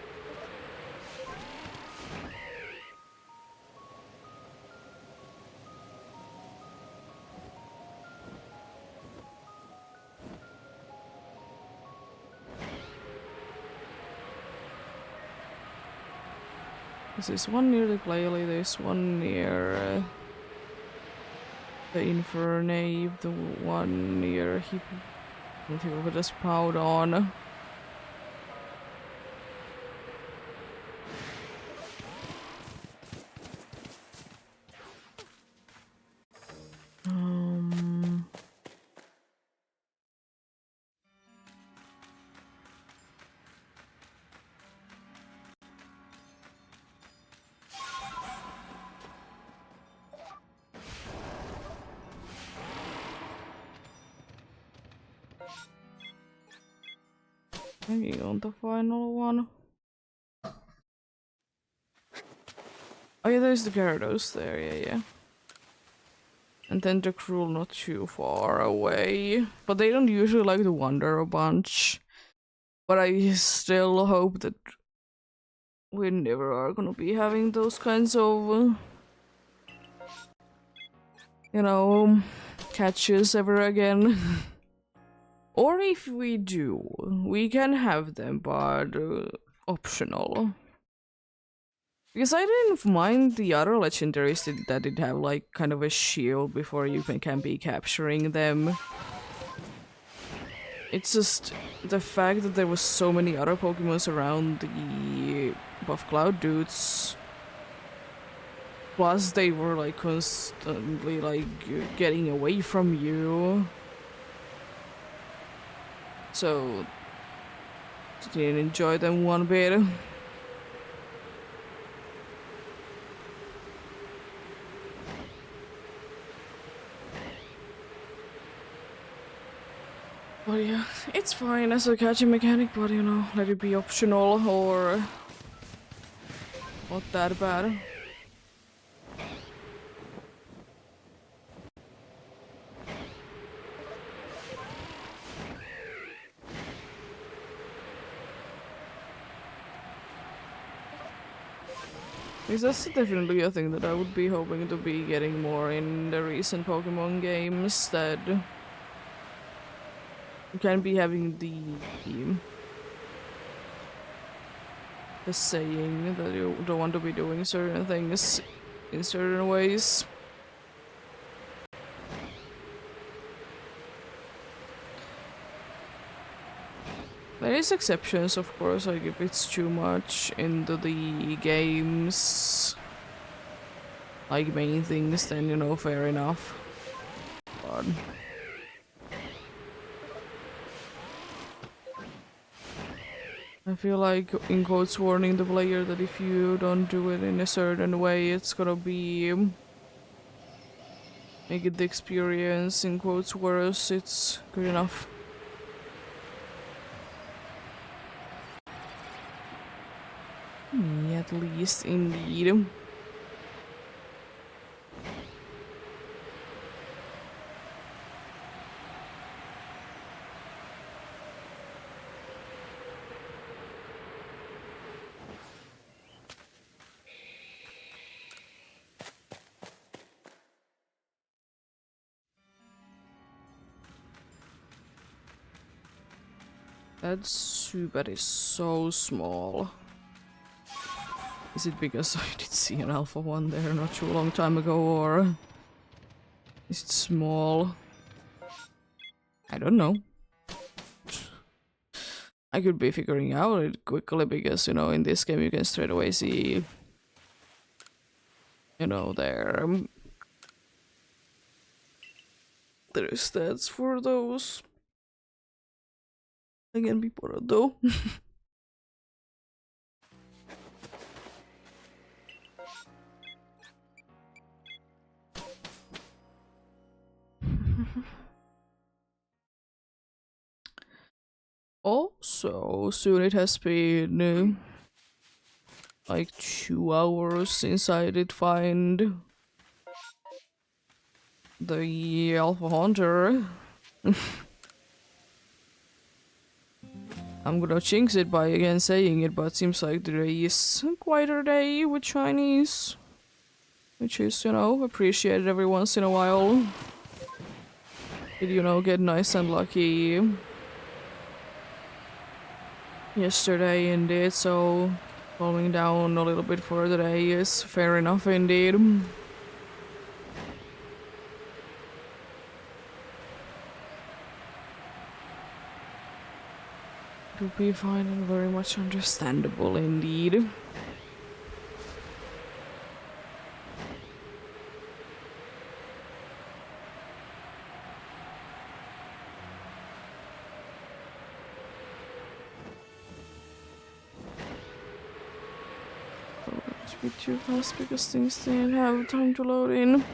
There's one near the Glalie, there's one near the Infernave, the one near Hippo with a spout on. Maybe on the final one. Oh yeah, there's the Gyarados there, yeah. And then the Cruel not too far away. But they don't usually like to wander a bunch. But I still hope that we never are gonna be having those kinds of, you know, catches ever again. Or if we do, we can have them, but optional. Because I didn't mind the other legendaries that did have like kind of a shield before you can be capturing them. It's just the fact that there was so many other Pokemons around the Buff Cloud dudes. Plus they were like constantly like getting away from you. So didn't enjoy them one bit. But yeah, it's fine as a catching mechanic, but you know, let it be optional or not that bad. Because that's definitely a thing that I would be hoping to be getting more in the recent Pokemon games, that you can be having the saying that you don't want to be doing certain things in certain ways. There is exceptions, of course, like if it's too much into the games, like main things, then you know, fair enough. But I feel like in quotes warning the player that if you don't do it in a certain way, it's gonna be make it the experience in quotes worse. It's good enough. At least, indeed. That Zubat is so small. Is it because I did see an alpha one there not too long time ago, or is it small? I don't know. I could be figuring out it quickly because, you know, in this game you can straight away see, you know, their stats for those. Again, before though. Also, soon it has been like 2 hours since I did find the Alpha Hunter. I'm gonna jinx it by again saying it, but it seems like today is quite a day with Chinese. Which is, you know, appreciated every once in a while. Did, you know, get nice and lucky yesterday indeed, so Falling down a little bit for the day is fair enough indeed. To be fine and very much understandable indeed. It's a bit too fast because things didn't have time to load in.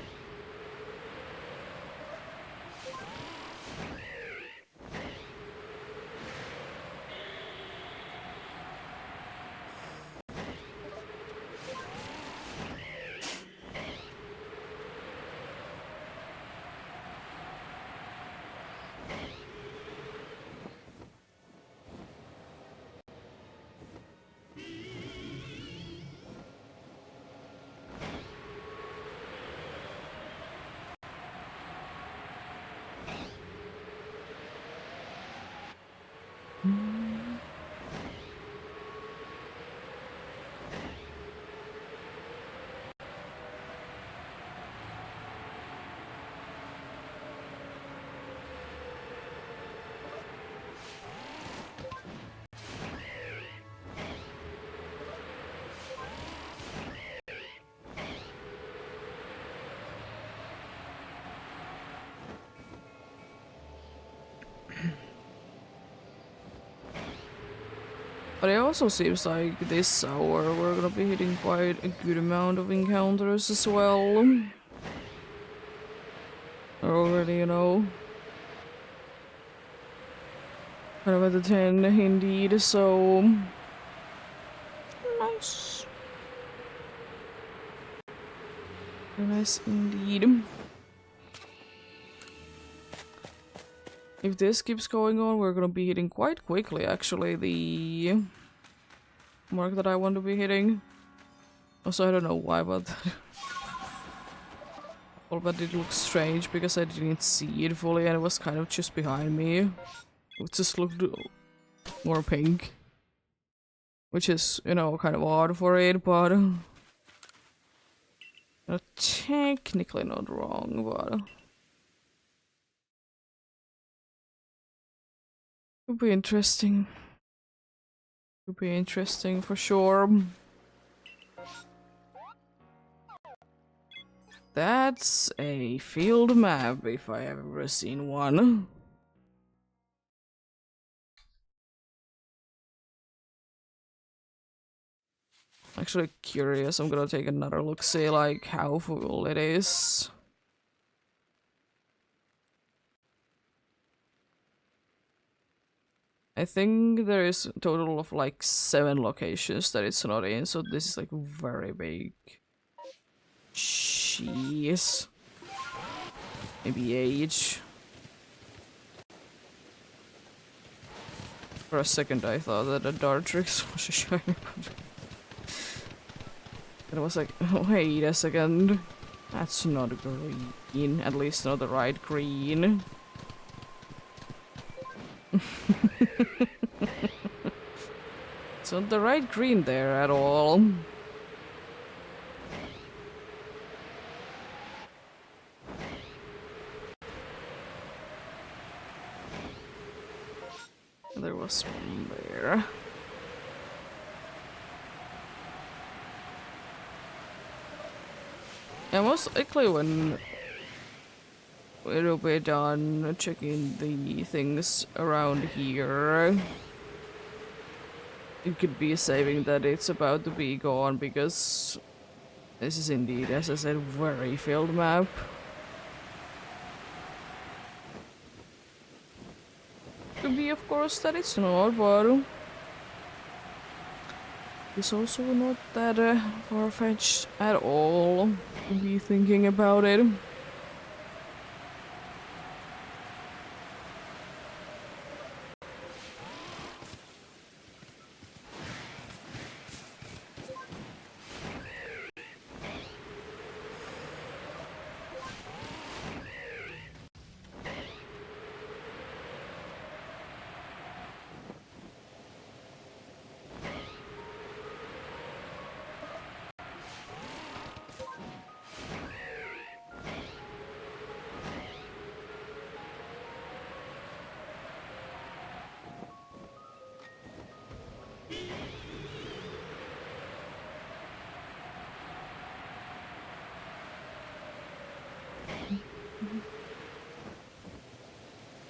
But it also seems like this hour we're gonna be hitting quite a good amount of encounters as well. Already, you know. Kind of at the 10 indeed, so... Nice. Very nice indeed. If this keeps going on, we're gonna be hitting quite quickly, actually, the mark that I want to be hitting. Also, I don't know why, but... well, but it looks strange because I didn't see it fully and it was kind of just behind me. It just looked more pink. Which is, you know, kind of odd for it, but... technically not wrong, but... Could be interesting. Could be interesting for sure. That's a field map if I have ever seen one. Actually curious, I'm gonna take another look, see like how full it is. I think there is a total of like 7 locations that it's not in, so this is like very big. Jeez. Maybe 8. For a second I thought that the Dartrix was a shiny, but... And I was like, wait a second. That's not green. At least not the right green. It's not the right green there at all. There was one there. Yeah, most likely when it'll be done checking the things around here, it could be saving that it's about to be gone because this is indeed, as I said, very filled map. Could be, of course, that it's not, but it's also not that far-fetched at all to be thinking about it.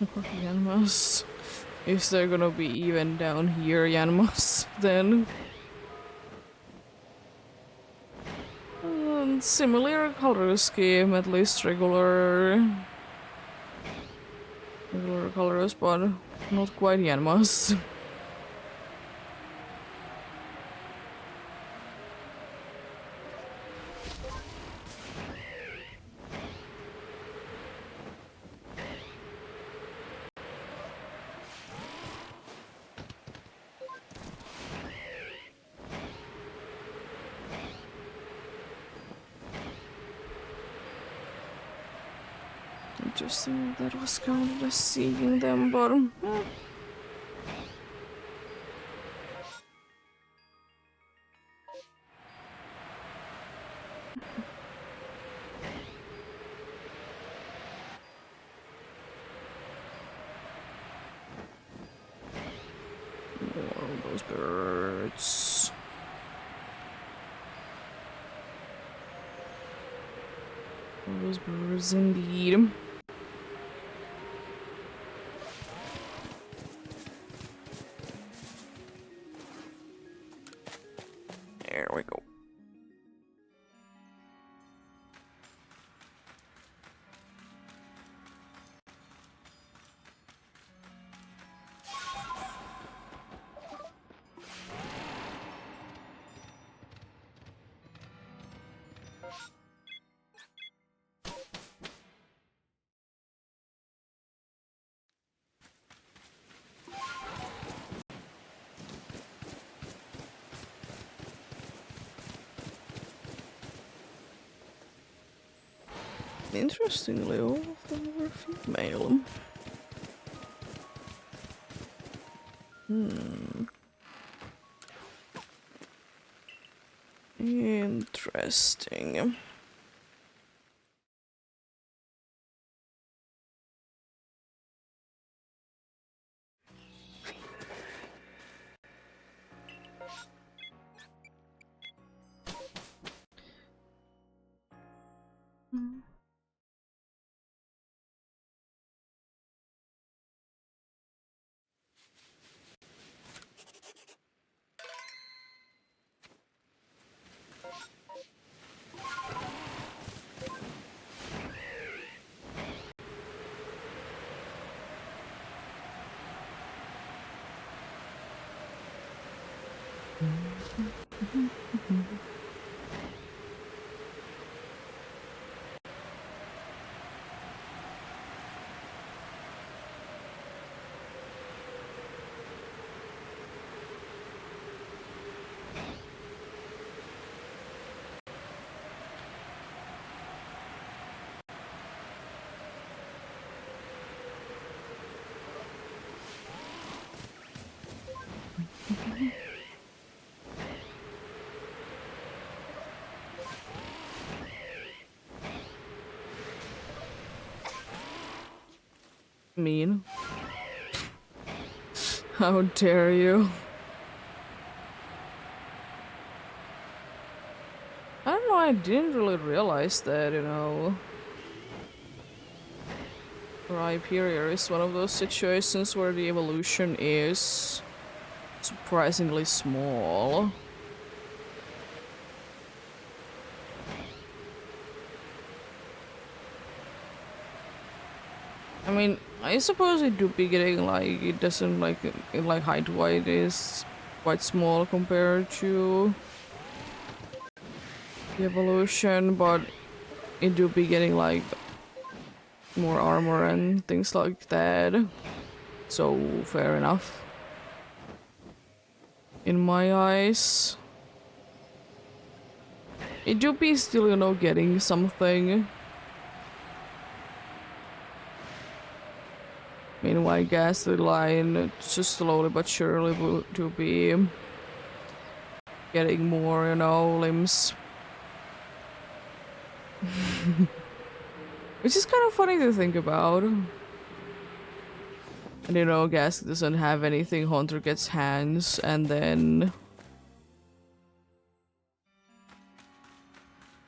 Yanmas. Is there gonna be even down here Yanmas then? Similar color scheme, at least regular colors, but not quite Yanmas. Interesting, that was kind of just seeing them, but more of those birds. All those birds indeed. There we go. Interestingly, all of them were female. Interesting. Mean. How dare you? I don't know, I didn't really realize that, you know. Rhyperior is one of those situations where the evolution is surprisingly small. I mean, I suppose it do be getting like it doesn't like in like height wise is quite small compared to the evolution, but it do be getting like more armor and things like that. So fair enough. In my eyes. It do be still, you know, getting something. Meanwhile, Ghastly Line just slowly but surely to be getting more, you know, limbs. Which is kind of funny to think about. And you know, Ghastly doesn't have anything, Hunter gets hands, and then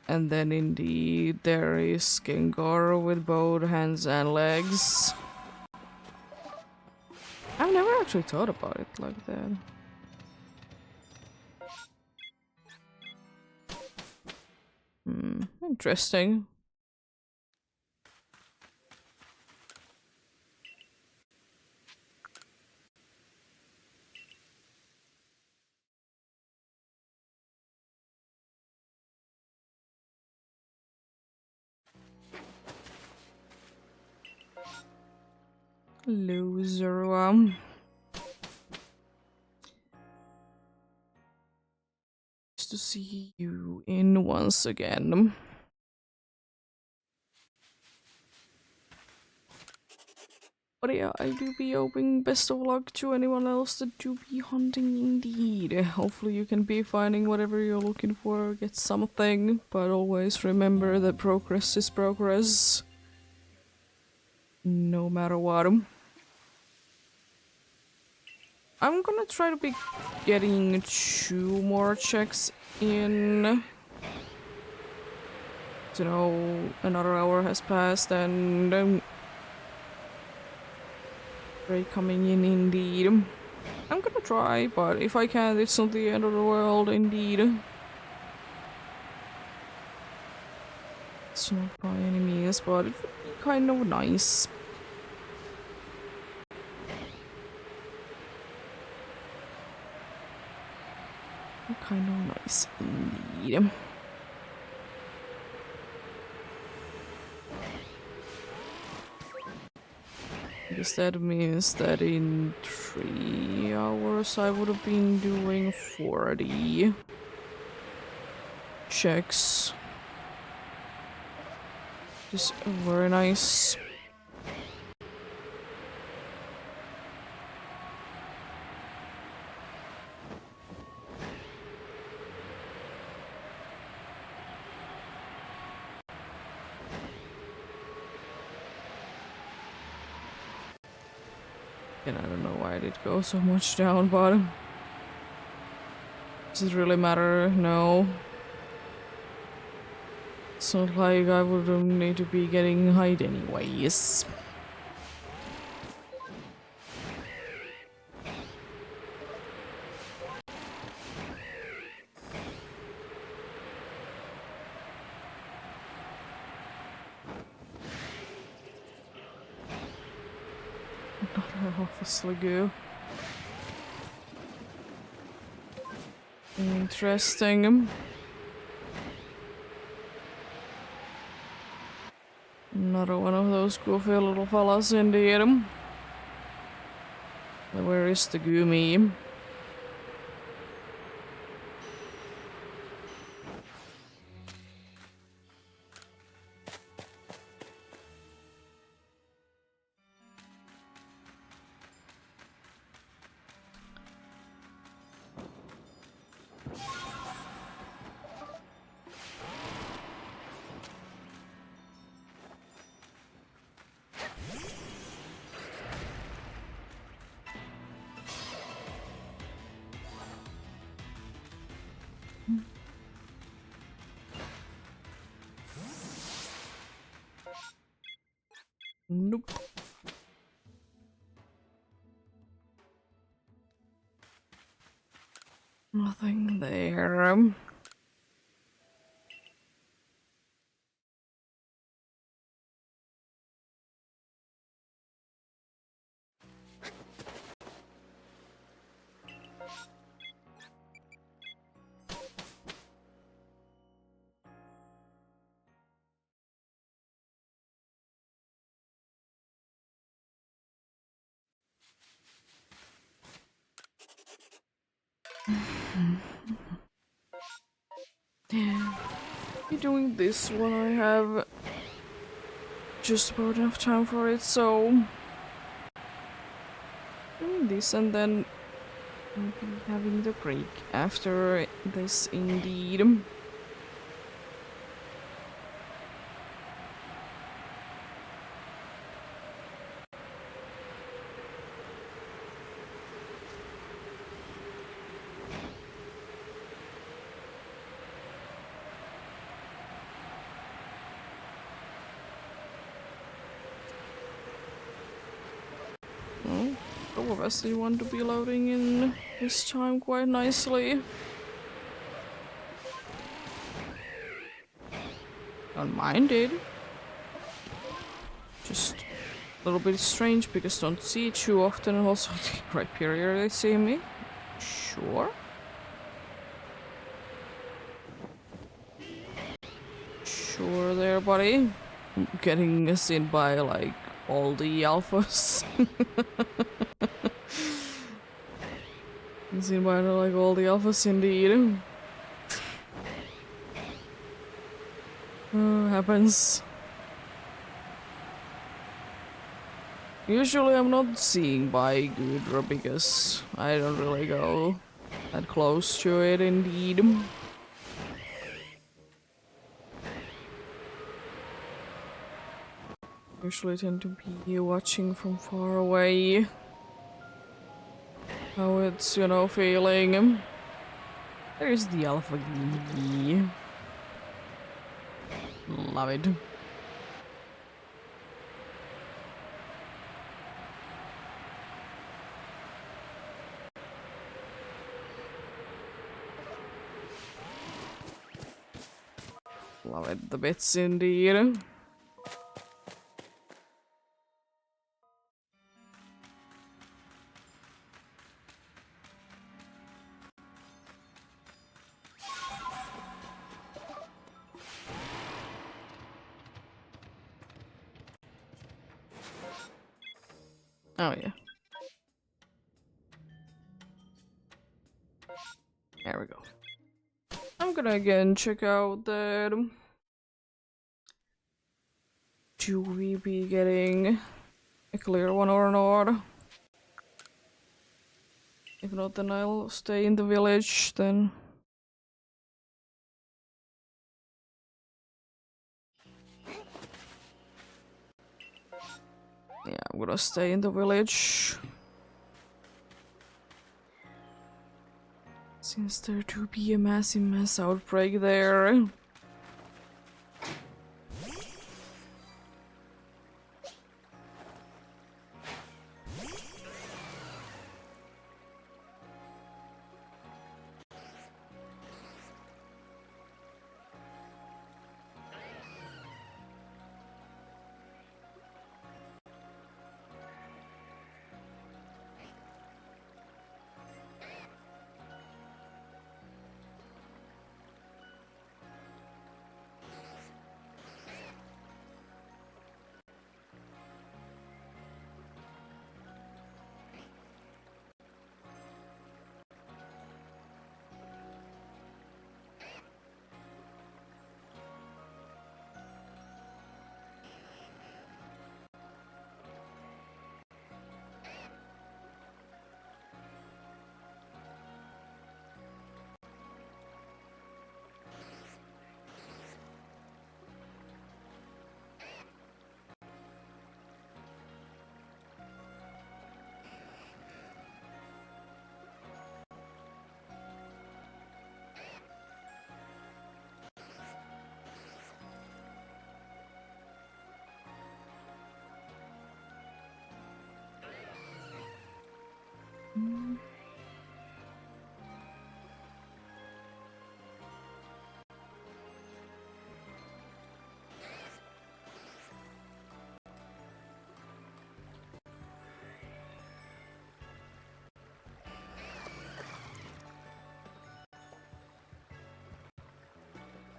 indeed there is Gengar with both hands and legs. I've never actually thought about it like that. Interesting. Loser. Just to see you in once again. But yeah, I do be hoping best of luck to anyone else that do be hunting indeed. Hopefully you can be finding whatever you're looking for, get something, but always remember that progress is progress. No matter what. I'm gonna try to be getting 2 more checks in. You know, another hour has passed and break coming in indeed. I'm gonna try, but if I can't, it's not the end of the world indeed. It's not by any means, but it would be kind of nice. Kind of nice indeed. Because that means that in 3 hours I would have been doing 40 checks. Just very nice. And I don't know why I did go so much down, but does it really matter? No. It's not like I would need to be getting height anyways. Obviously go. Interesting. Another one of those goofy little fellas indeed. Where is the Gumi? Nope. Nothing there. Be doing this when I have just about enough time for it, so doing this and then maybe having the break after this indeed. obviously want to be loading in this time quite nicely. Don't mind it. Just a little bit strange because don't see it too often and also the right period they see me. Sure. Sure there, buddy. Getting seen by like all the alphas. Seen by like all the alphas indeed. Happens. Usually I'm not seeing by Gudra because I don't really go that close to it indeed. Usually tend to be watching from far away. How it's, you know, feeling. There's the alpha gee. Love it. Love it, the bits indeed. Oh yeah. There we go. I'm gonna again check out that. Do we be getting a clear one or not? If not, then I'll stay in the village then. Yeah, I'm gonna stay in the village. Since there to be a massive mass outbreak there.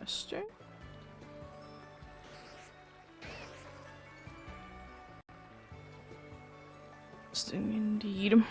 Esther? Interesting indeed.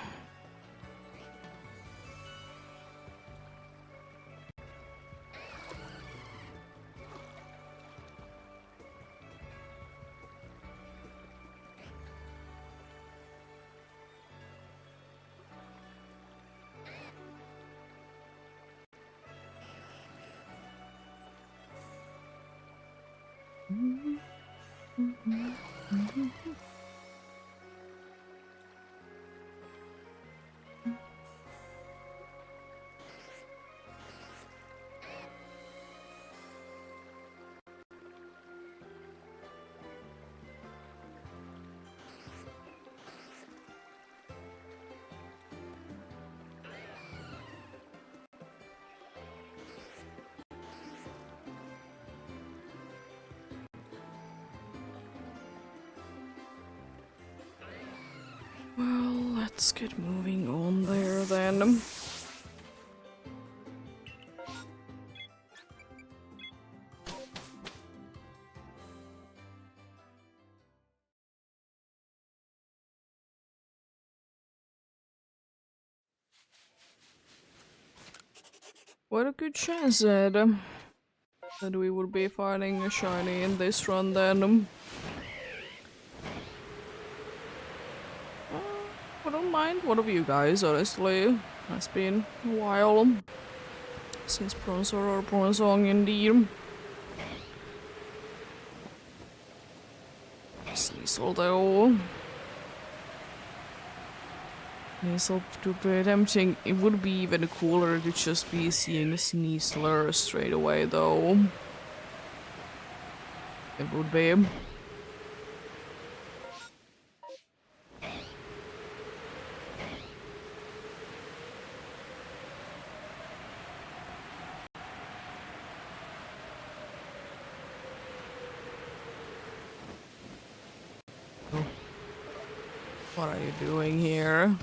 let's get moving on there then. What a good chance, Ed, that we would be finding a shiny in this run then. I don't mind one of you guys, honestly. It's been a while since Bronzor or Bronzong indeed. Sneasel though. Sneasel would be tempting. It would be even cooler to just be seeing Sneasler straight away though. It would be. What are you doing here?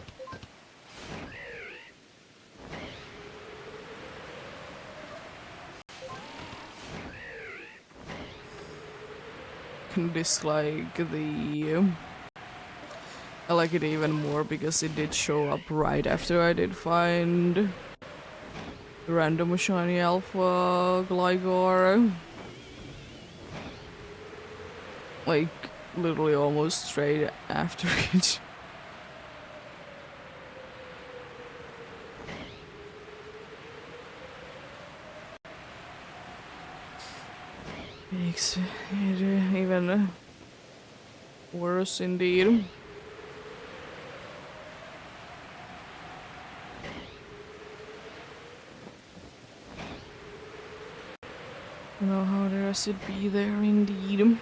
Dislike the... I like it even more because it did show up right after I did find the random shiny alpha Gligar. Like, literally almost straight after it. Makes it even worse indeed. I don't know how there should be there indeed.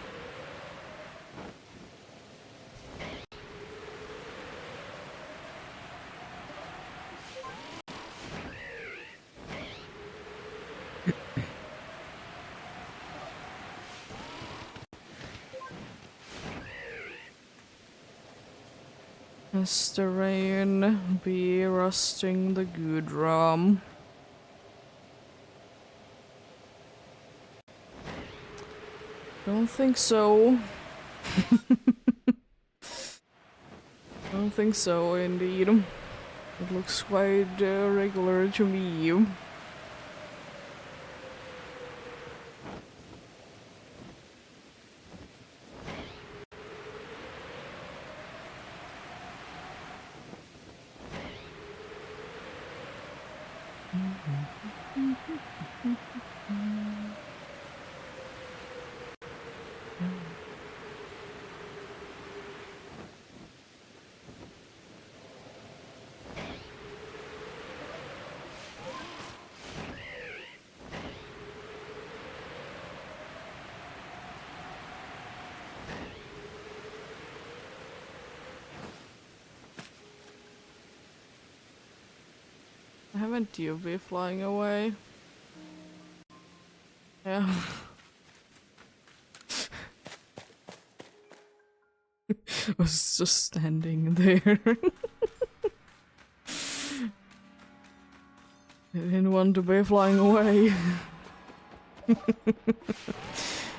As the rain be rusting the good rum. Don't think so. Don't think so, indeed. It looks quite regular to me. Haven't you been flying away? Yeah. I was just standing there. I didn't want to be flying away.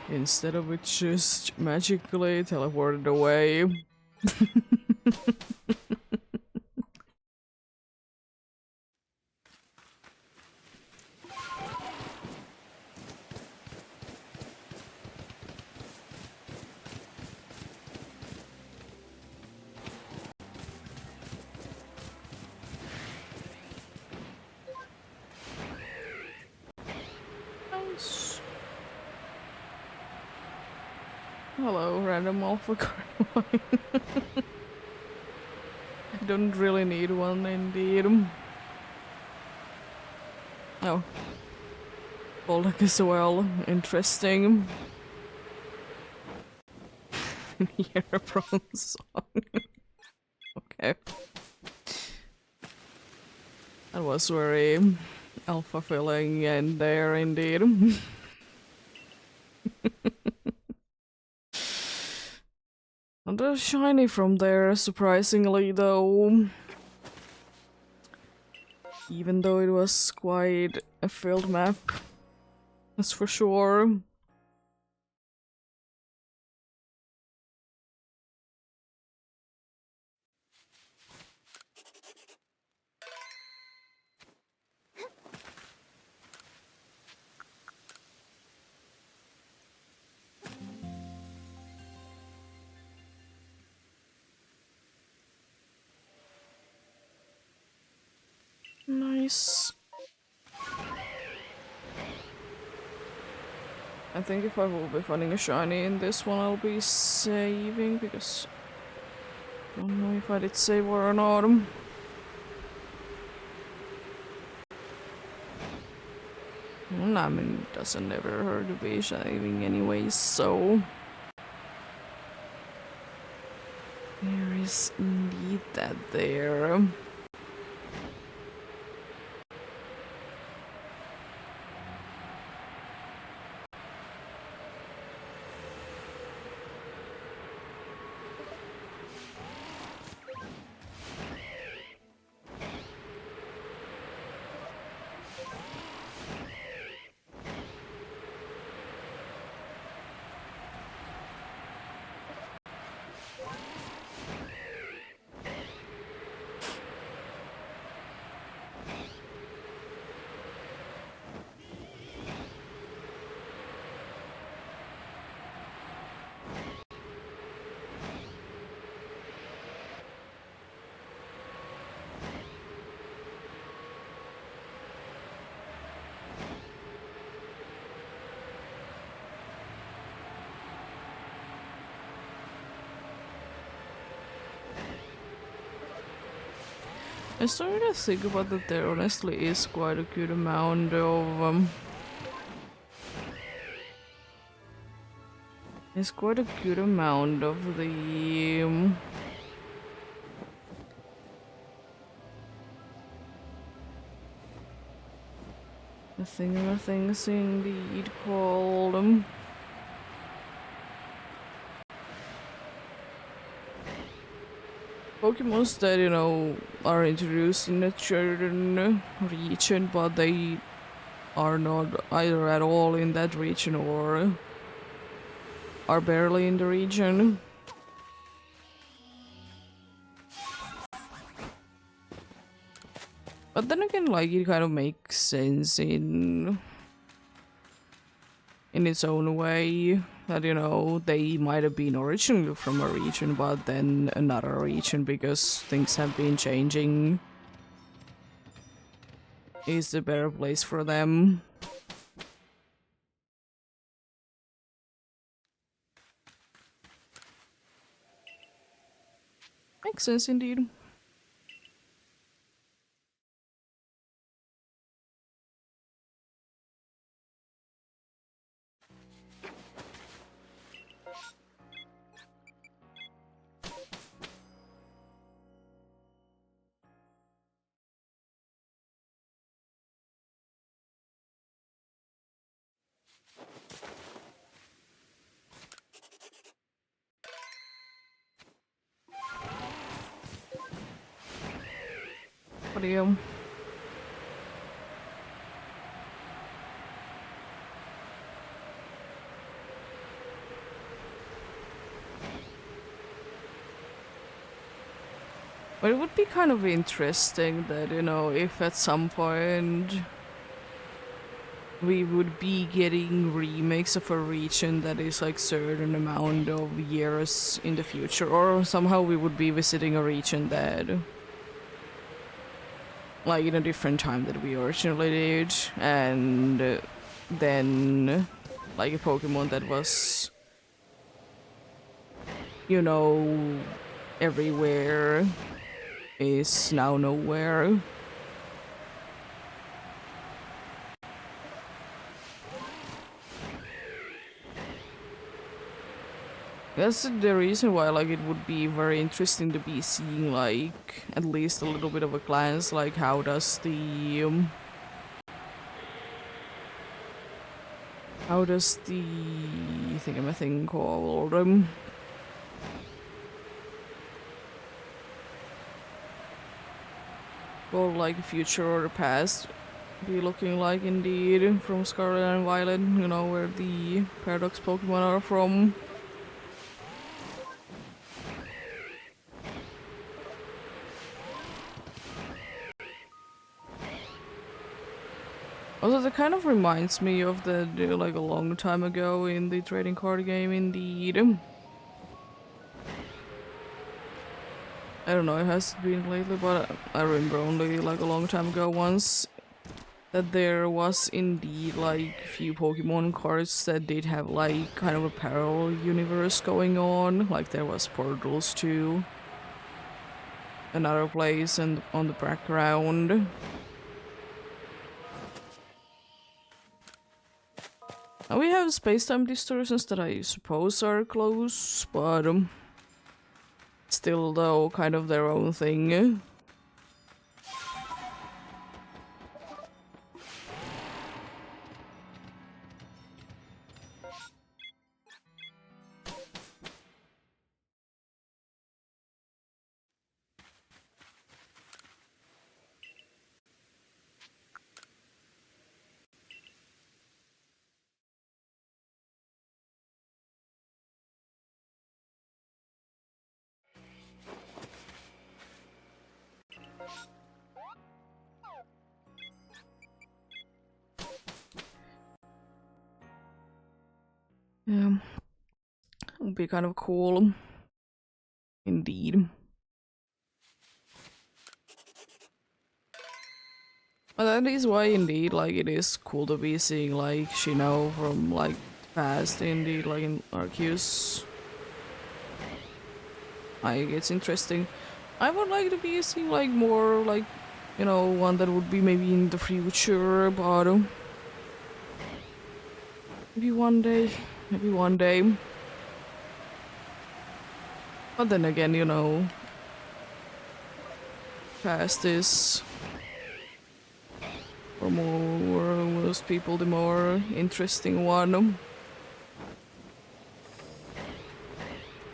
Instead of it just magically teleported away. Hello, random alpha card. I don't really need one indeed. Oh. Golduck as well. Interesting. Here, a bronze song. Okay. That was very alpha filling and there indeed. Not a shiny from there, surprisingly though. Even though it was quite a filled map, that's for sure. Nice. I think if I will be finding a shiny in this one, I'll be saving because I don't know if I did save or not. I mean, it doesn't ever hurt to be saving anyways, so there is indeed that there. I started to think about that there honestly is quite a good amount of there's quite a good amount of the things indeed called Pokemons that, you know, are introduced in a certain region, but they are not either at all in that region or are barely in the region. But then again, like, it kind of makes sense in its own way that, you know, they might have been originally from a region, but then another region because things have been changing is the better place for them. Makes sense indeed. What do you? But it would be kind of interesting that, you know, if at some point we would be getting remakes of a region that is like certain amount of years in the future, or somehow we would be visiting a region that like in a different time that we originally did, and then like a Pokemon that was, you know, everywhere is now nowhere. That's the reason why, like, it would be very interesting to be seeing, like, at least a little bit of a glance, like, how does the thing called Or like future or the past be looking like indeed from Scarlet and Violet, you know, where the Paradox Pokemon are from. Also, that kind of reminds me of like a long time ago in the trading card game indeed. I don't know, it hasn't been lately, but I remember only like a long time ago once that there was indeed like few Pokemon cards that did have like kind of a parallel universe going on. Like there was portals to another place and on the background. And we have space-time distortions that I suppose are close, but still though kind of their own thing. Yeah, would be kind of cool. Indeed. But that is why indeed like it is cool to be seeing like Shino from like the past indeed like in Arceus. Like it's interesting. I would like to be seeing like more like, you know, one that would be maybe in the future, but maybe one day. Maybe one day. But then again, you know, past is for most people the more interesting one.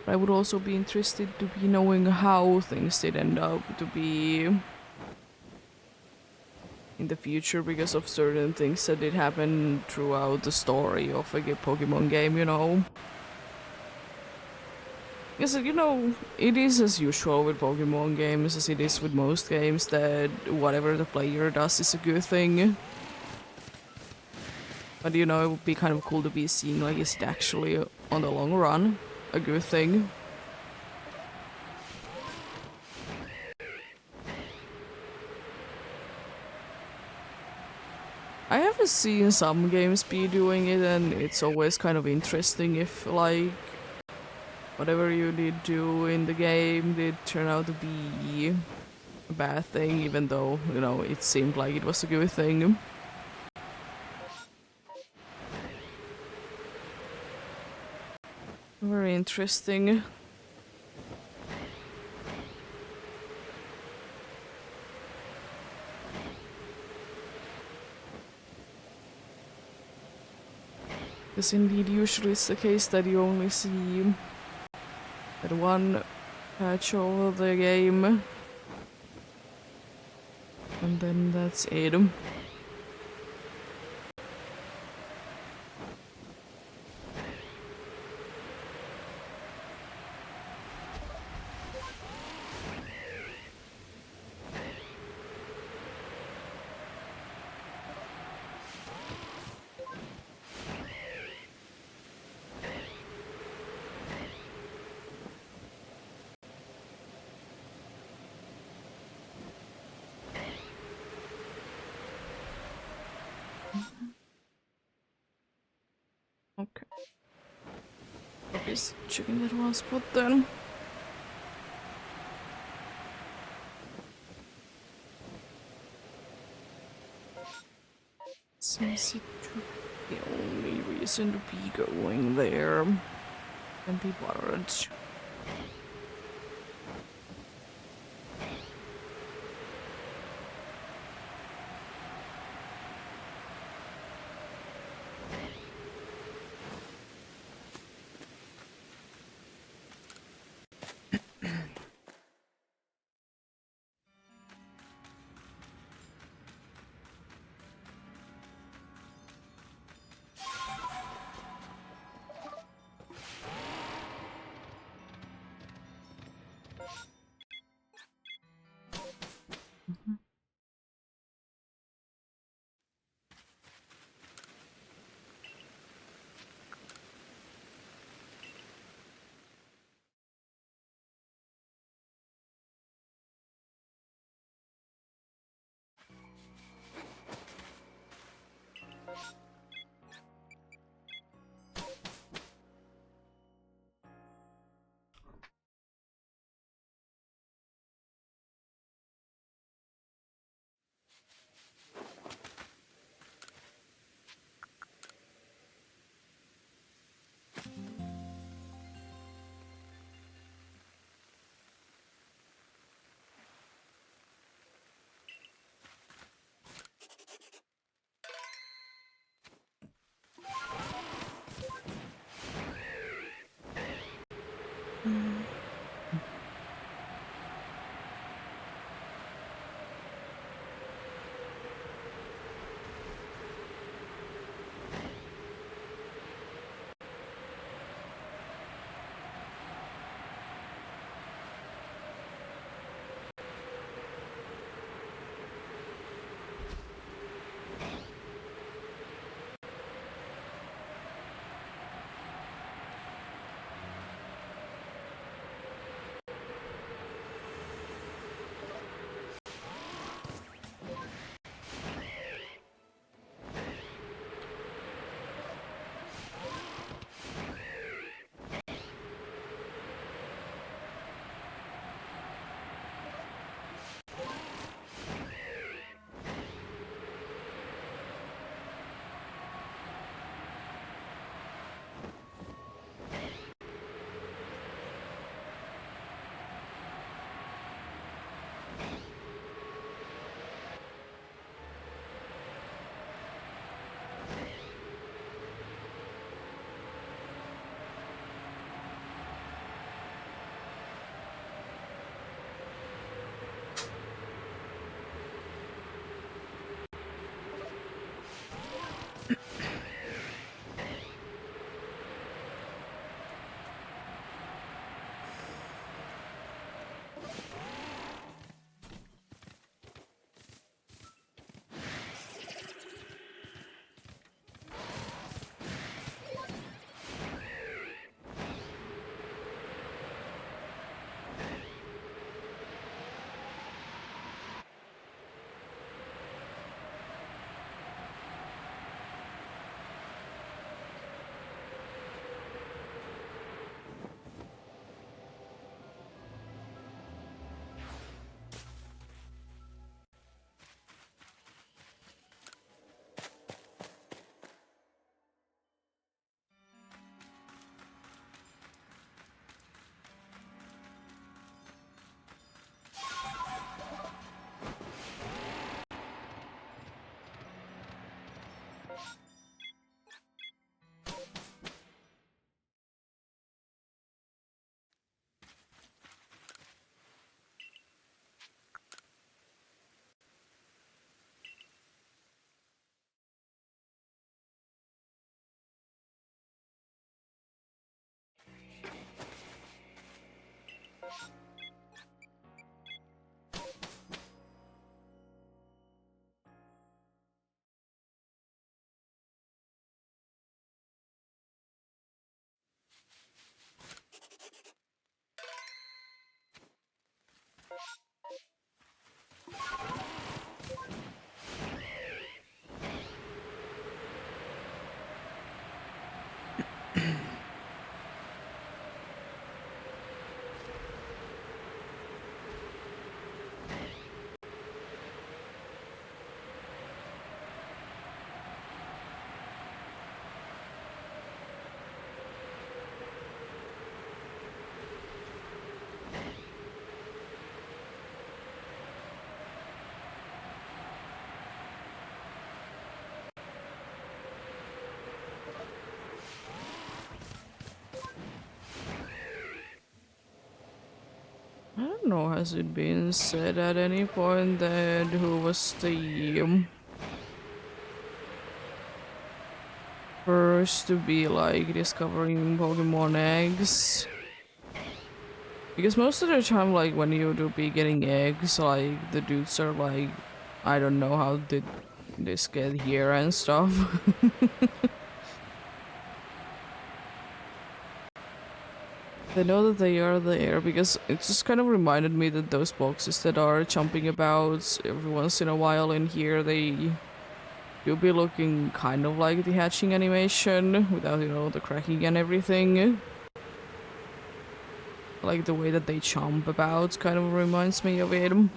I would also be interested to be knowing how things did end up to be in the future because of certain things that did happen throughout the story of a Pokemon game, you know. Because, you know, it is as usual with Pokemon games as it is with most games that whatever the player does is a good thing. But, you know, it would be kind of cool to be seeing, like, is it actually, on the long run, a good thing? I haven't seen some games be doing it, and it's always kind of interesting if, like, whatever you did do in the game did turn out to be a bad thing, even though, you know, it seemed like it was a good thing. Very interesting. Because indeed, usually it's the case that you only see that one patch of the game, and then that's it. Okay. Just checking that one spot then. Seems it the only reason to be going there. Can be bothered. I don't know, has it been said at any point that who was the first to be like discovering Pokemon eggs? Because most of the time, like when you do be getting eggs, like the dudes are like, I don't know how did this get here and stuff. They know that they are there because it just kind of reminded me that those boxes that are jumping about every once in a while in here, they do be looking kind of like the hatching animation without, you know, the cracking and everything. Like the way that they jump about kind of reminds me of it. And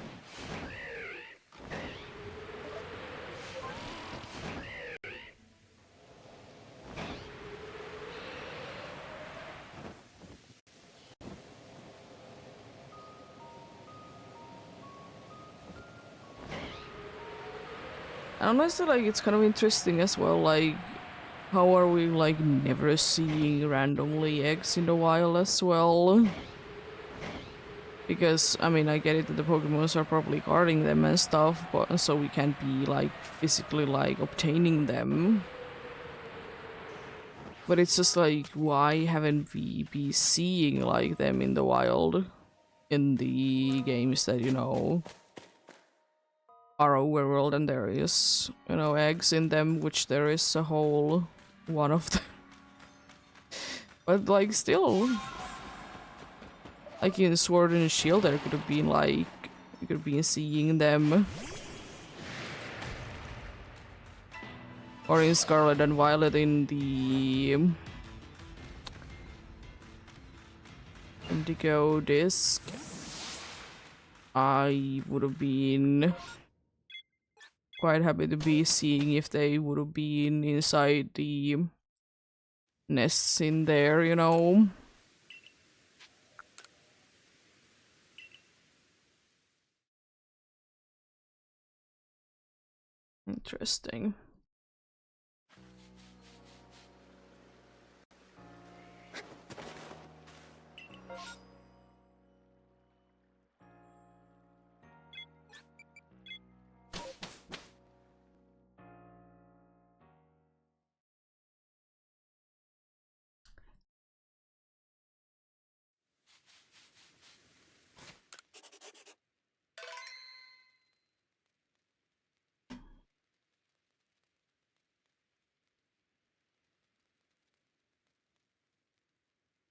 honestly, like, it's kind of interesting as well, like, How are we like never seeing randomly eggs in the wild as well? Because, I mean, I get it that the Pokemons are probably guarding them and stuff, but so we can't be like physically like obtaining them. But it's just like, why haven't we be seeing like them in the wild in the games that, you know, are overworld and there is, you know, eggs in them, which there is a whole one of them. But like still, like in Sword and Shield there could have been like, you could have been seeing them. Or in Scarlet and Violet in the Indigo disc, I would have been quite happy to be seeing if they would have been inside the nests in there, you know. Interesting.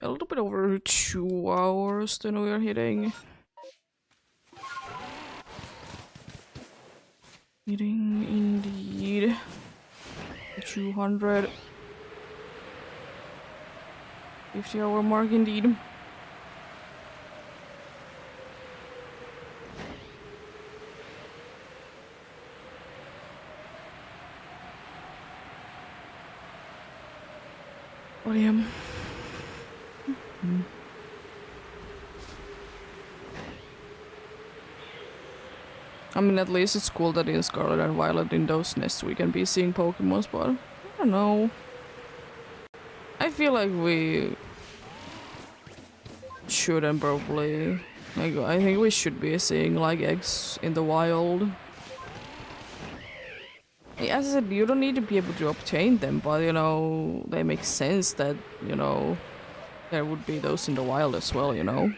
A little bit over 2 hours then we are hitting. Hitting indeed. 250-hour mark indeed. William. I mean, at least it's cool that in Scarlet and Violet in those nests we can be seeing Pokemons, but I don't know. I feel like we shouldn't probably. Like, I think we should be seeing like eggs in the wild. As I said, you don't need to be able to obtain them, but you know, they make sense that, you know, there would be those in the wild as well, you know?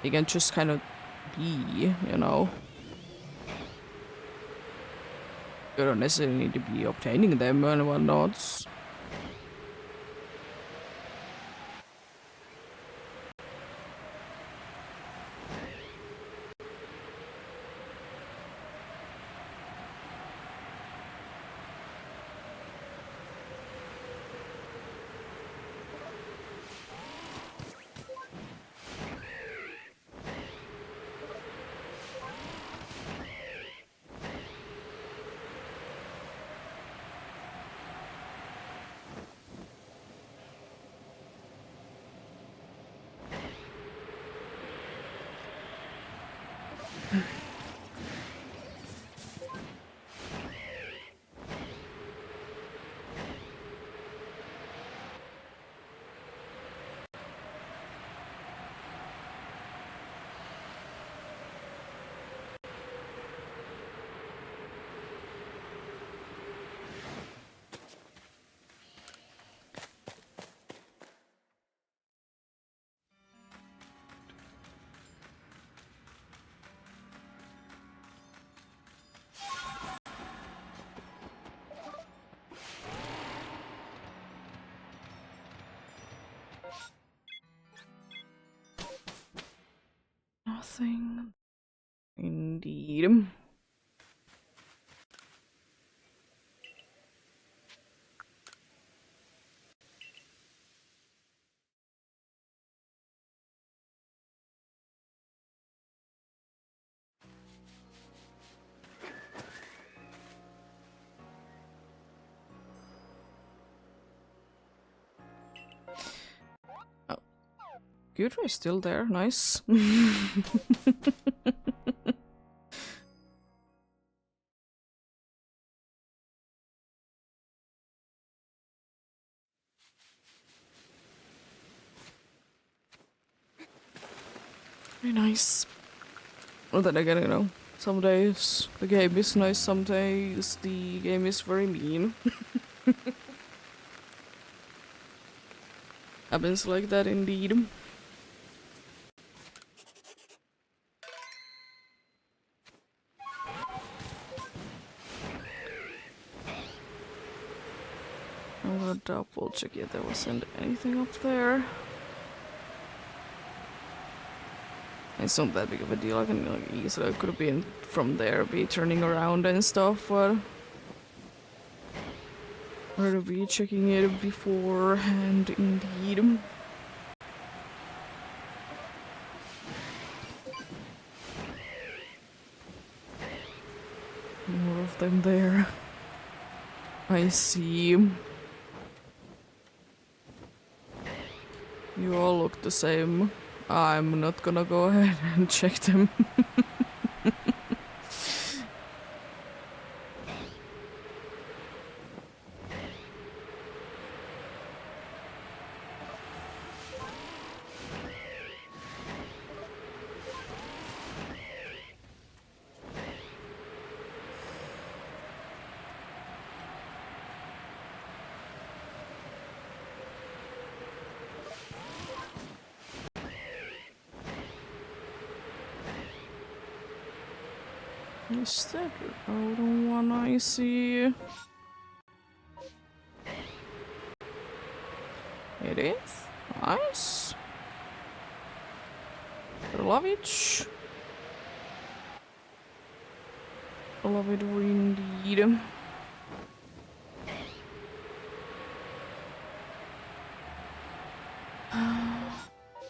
They can just kind of be, you know? You don't necessarily need to be obtaining them and whatnot. Nothing. Indeed. Oh, Gudra is still there. Nice. Very nice. Well, then again, you know, some days the game is nice, some days the game is very mean. Happens like that indeed. I'm gonna double check if there wasn't anything up there. It's not that big of a deal. I can like easily could have been from there, be turning around and stuff, but I'd rather be checking it beforehand indeed. More of them there. I see. You all look the same. I'm not gonna go ahead and check them. Is that the golden one I see? It is. Nice. Love it. Love it indeed.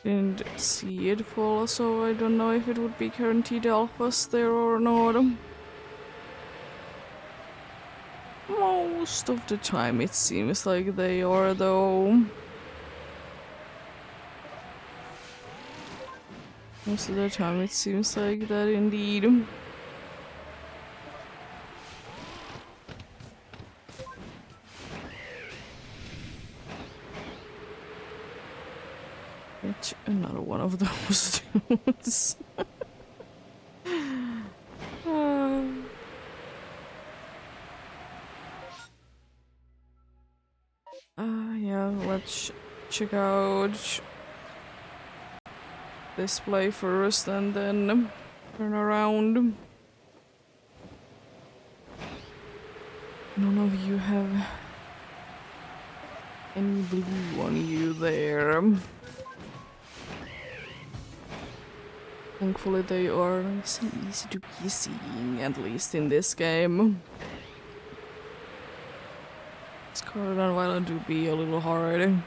Didn't see it fall, so I don't know if it would be guaranteed alphas there or not. Most of the time it seems like they are, though. Most of the time it seems like that indeed. It's another one of those dudes. Yeah, let's check out this play first and then turn around. None of you have any blue on you there. Thankfully they are nice and easy to be seeing, at least in this game. Scarlet and Violet do be a little hard.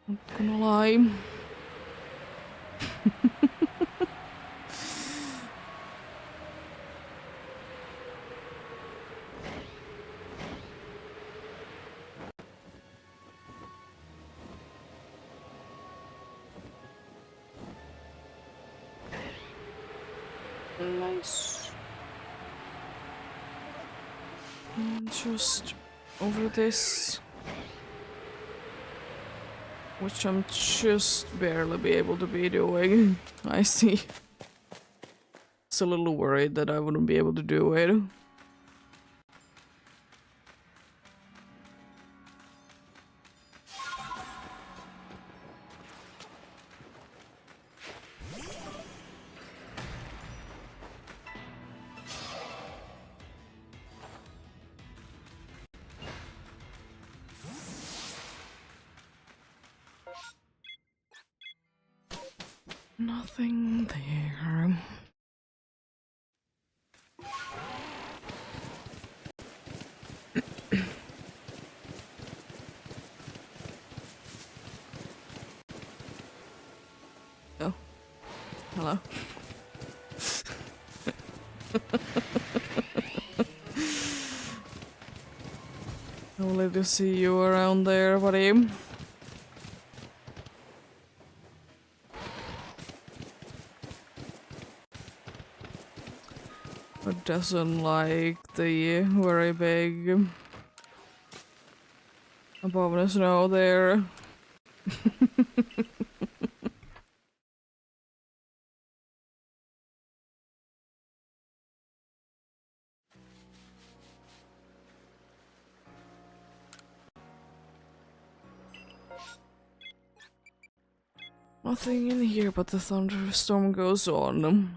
Not gonna lie. Nice. And just over this, which I'm just barely be able to be doing. I see. It's a little worried that I wouldn't be able to do it. Nothing there. Oh, hello. Lovely to see you around there, buddy. But doesn't like the very big above the snow there. Nothing in here, but the thunderstorm goes on.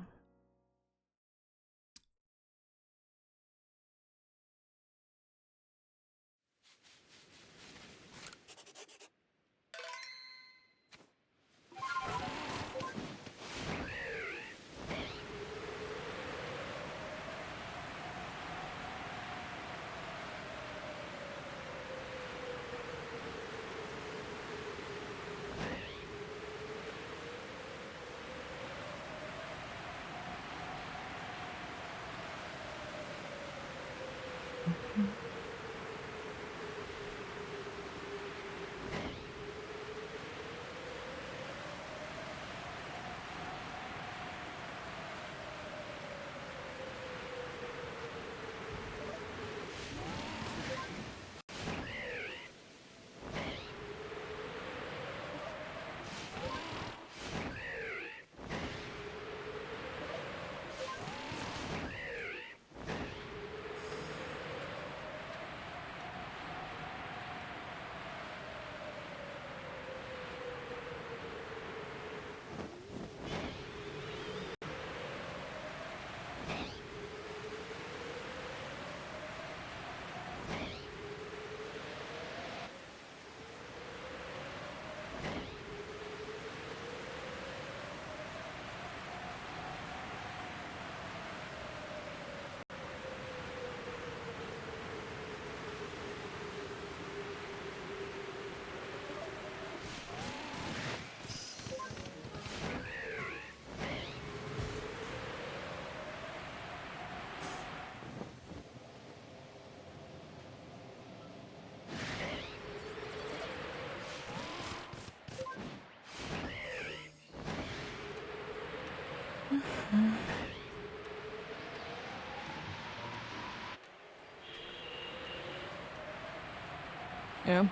Yeah.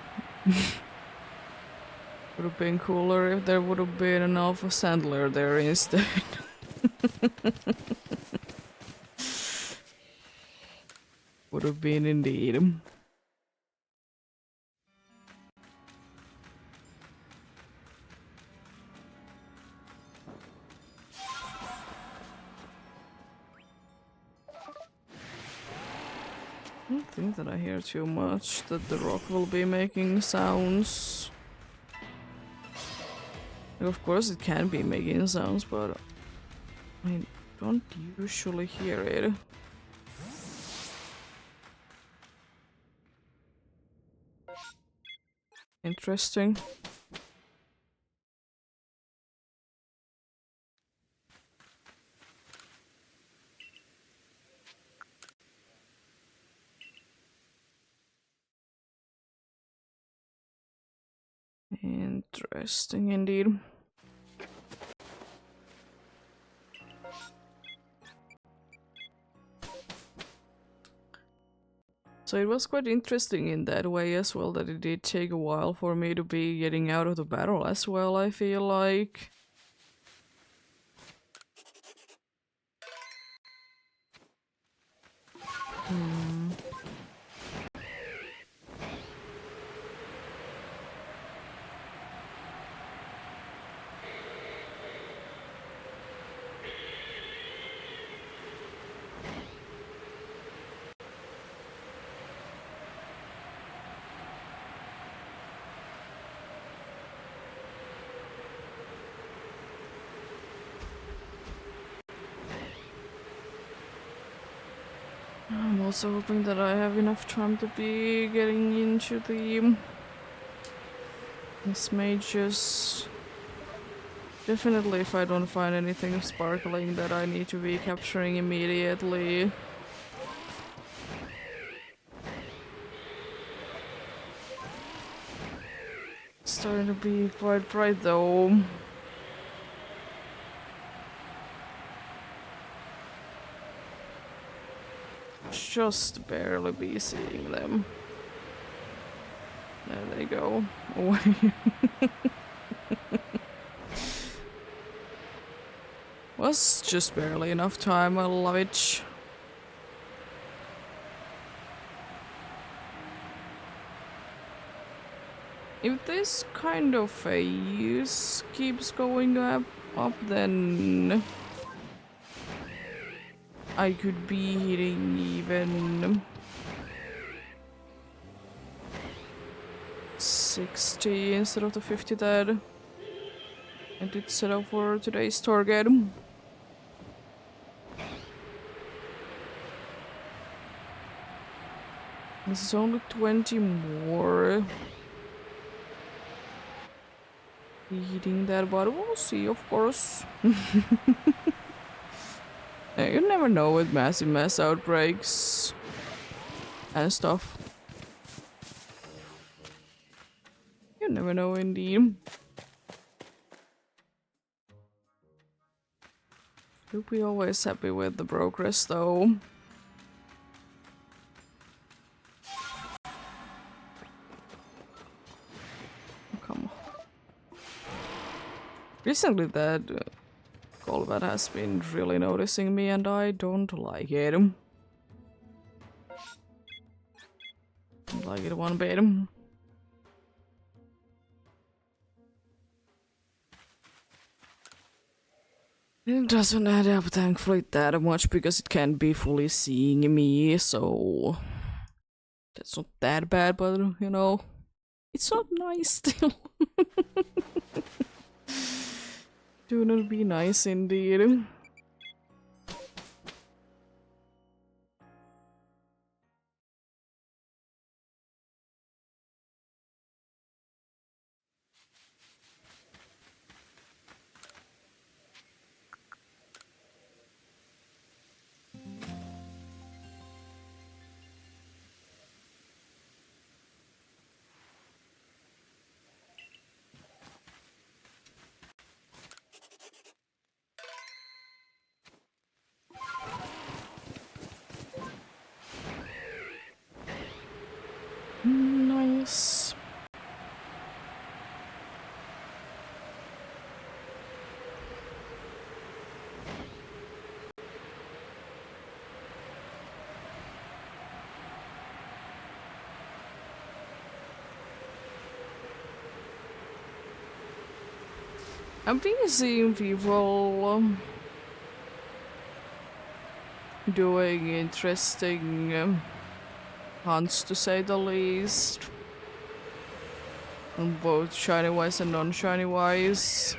Would have been cooler if there would have been an Alpha Sandler there instead. Would have been indeed. I don't think that I hear too much that the rock will be making sounds. Like, of course it can be making sounds, but I don't usually hear it. Interesting. Interesting indeed. So it was quite interesting in that way as well, that it did take a while for me to be getting out of the battle as well, I feel like. I'm also hoping that I have enough time to be getting into the this mages. Definitely if I don't find anything sparkling that I need to be capturing immediately. It's starting to be quite bright though. Just barely be seeing them. There they go. Away. Was just barely enough time, I love it. If this kind of phase keeps going up, then I could be hitting even 60 instead of the 50 that I did set up for today's target. This is only 20 more. Hitting that, but we'll see, of course. You never know with massive mass outbreaks and stuff. You never know, indeed. You'll be always happy with the progress, though. Come on. Recently, that Golbat has been really noticing me, and I don't like it. Don't like it one bit. It doesn't add up, thankfully, that much because it can't be fully seeing me, so that's not that bad, but you know, it's not nice still. Do not be nice indeed. Nice. I've been seeing people doing interesting hunts, to say the least, on both shiny wise and non-shiny wise.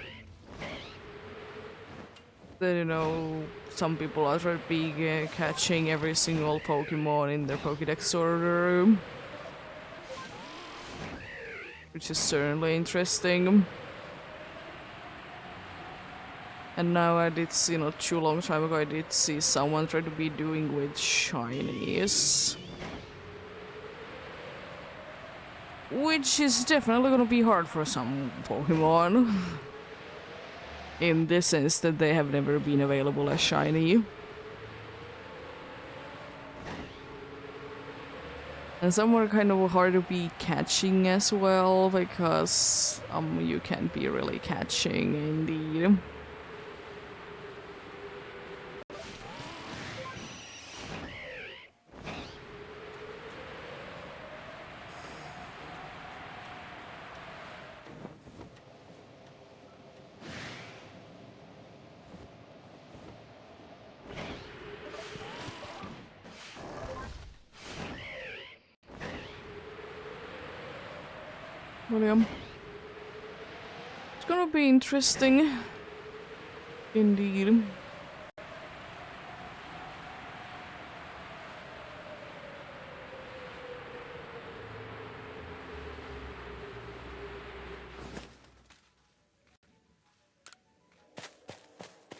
Then, you know, some people are big catching every single Pokemon in their Pokédex order, which is certainly interesting. And now I did see, not too long time ago, I did see someone try to be doing with shinies. Which is definitely gonna be hard for some Pokemon. In this sense that they have never been available as shiny. And some are kind of hard to be catching as well, because you can't be really catching indeed. William. It's gonna be interesting. Indeed.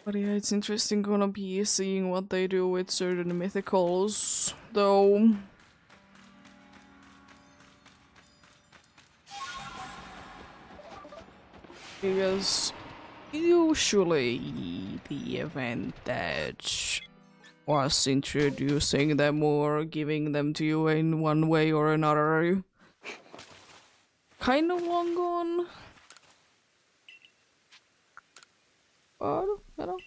But yeah, it's interesting gonna be seeing what they do with certain mythicals, though. Because usually the event that was introducing them or giving them to you in one way or another kind of long gone. But, you know.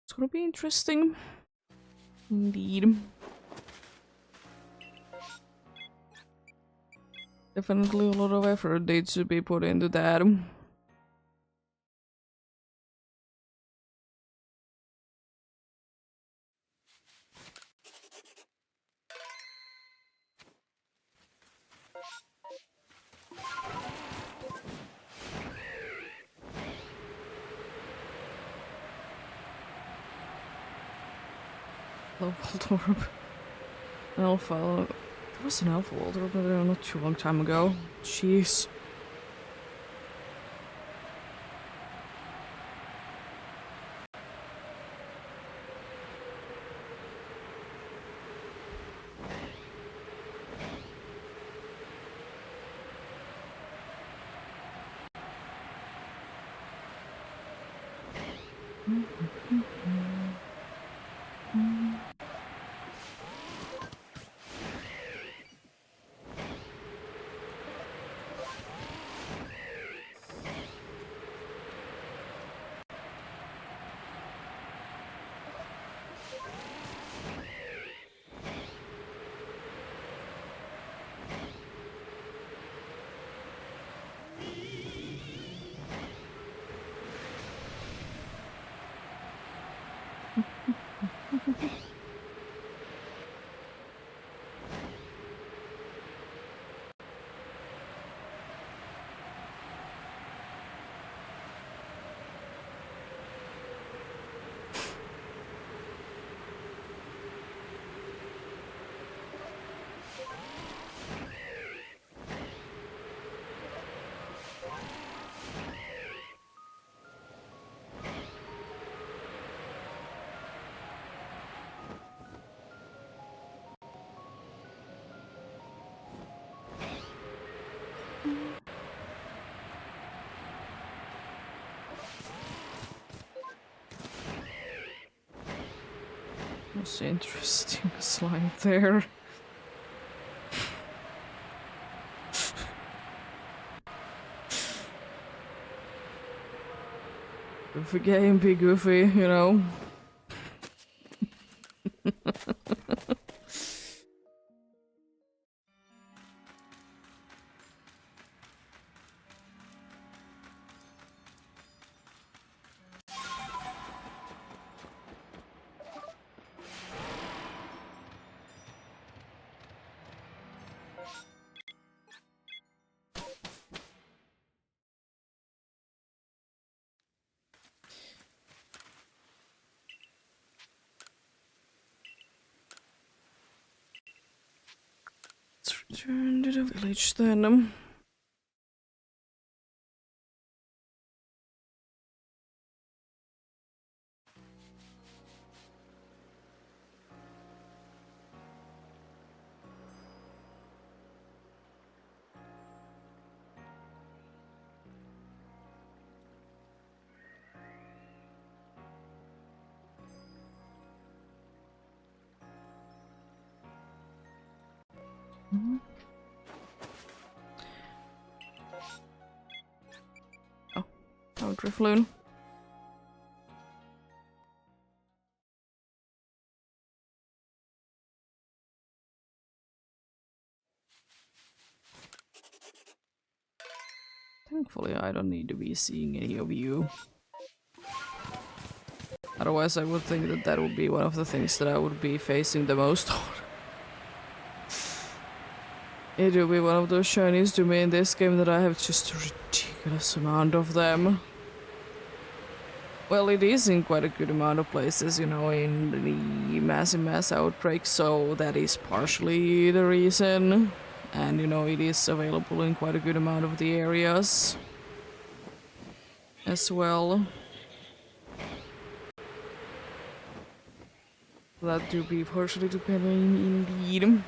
It's gonna be interesting. Indeed. Definitely a lot of effort needs to be put into that. Low volt orb. Alpha. There was an alpha volt orb there not too long time ago. Jeez. That's interesting slide there. Goofy game, be goofy, you know. Let's return to the village then. Oh, Drifloon. Thankfully, I don't need to be seeing any of you. Otherwise, I would think that that would be one of the things that I would be facing the most on. It will be one of those shinies to me in this game that I have just a ridiculous amount of them. Well, it is in quite a good amount of places, you know, in the mass outbreak, so that is partially the reason. And, you know, it is available in quite a good amount of the areas as well. That do be partially depending indeed.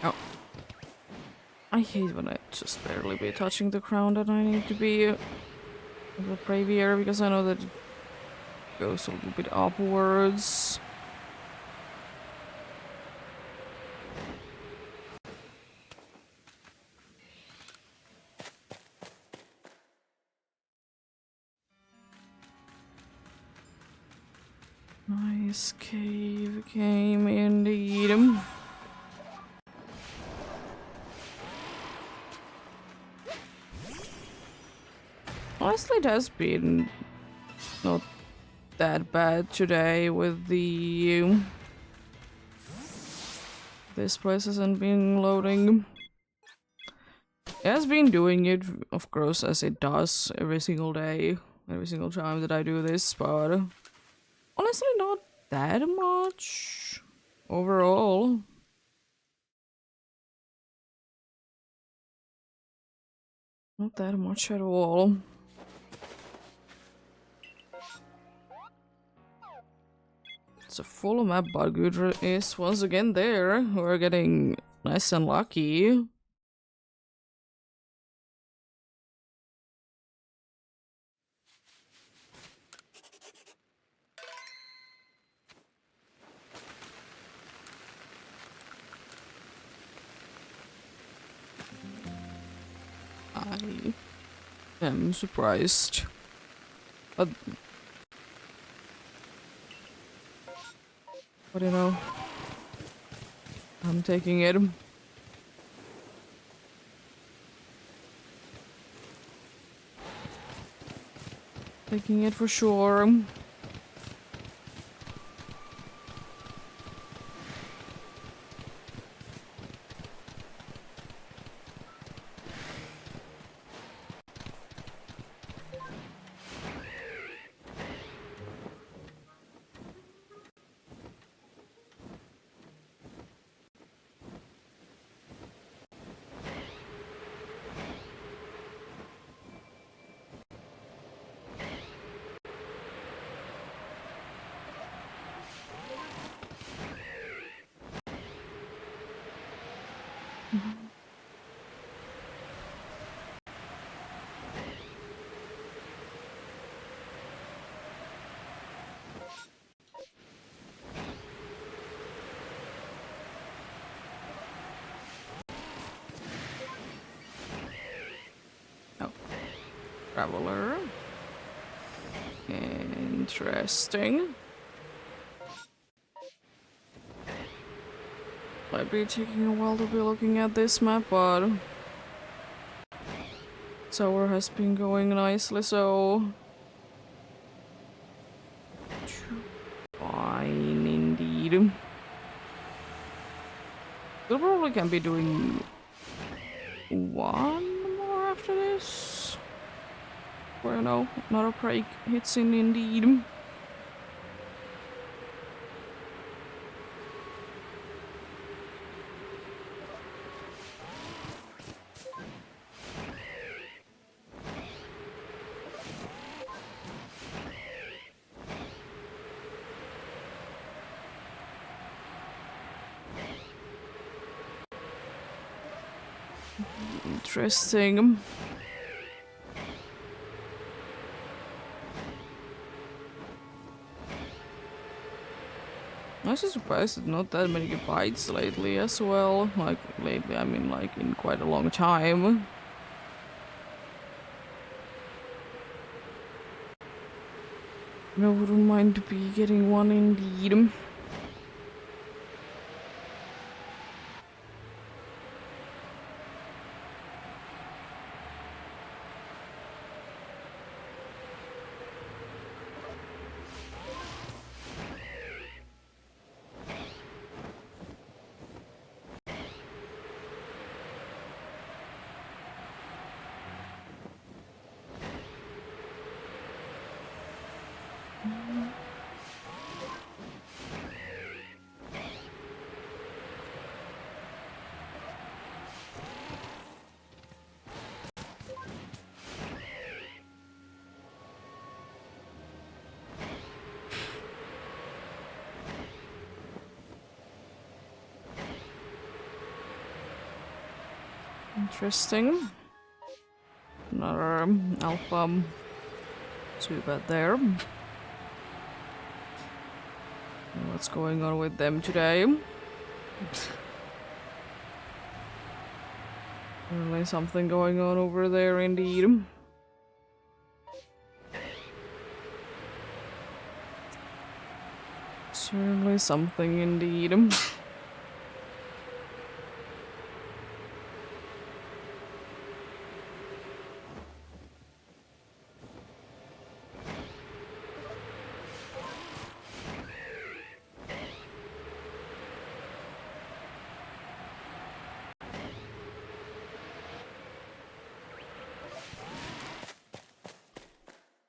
Oh. I hate when I just barely be touching the ground and I need to be a little bravier because I know that it goes a little bit upwards. Nice cave game indeed. Honestly, it has been not that bad today with the... This place hasn't been loading. It has been doing it, of course, as it does every single day, every single time that I do this, but honestly not that much overall. Not that much at all. It's a full map, but good is once again there. We're getting nice and lucky. I am surprised. But you know, I'm taking it. Taking it for sure. Oh, traveler. Interesting. Might be taking a while to be looking at this map, but tower has been going nicely, so fine indeed. We probably can be doing one more after this. Where no, not a break hits in indeed. Interesting. I'm actually surprised that not that many bites lately as well. Like, lately, I mean, like, in quite a long time. No, wouldn't mind to be getting one indeed. Interesting. Another alpha. Too bad there. What's going on with them today? Really something going on over there indeed. Certainly something indeed.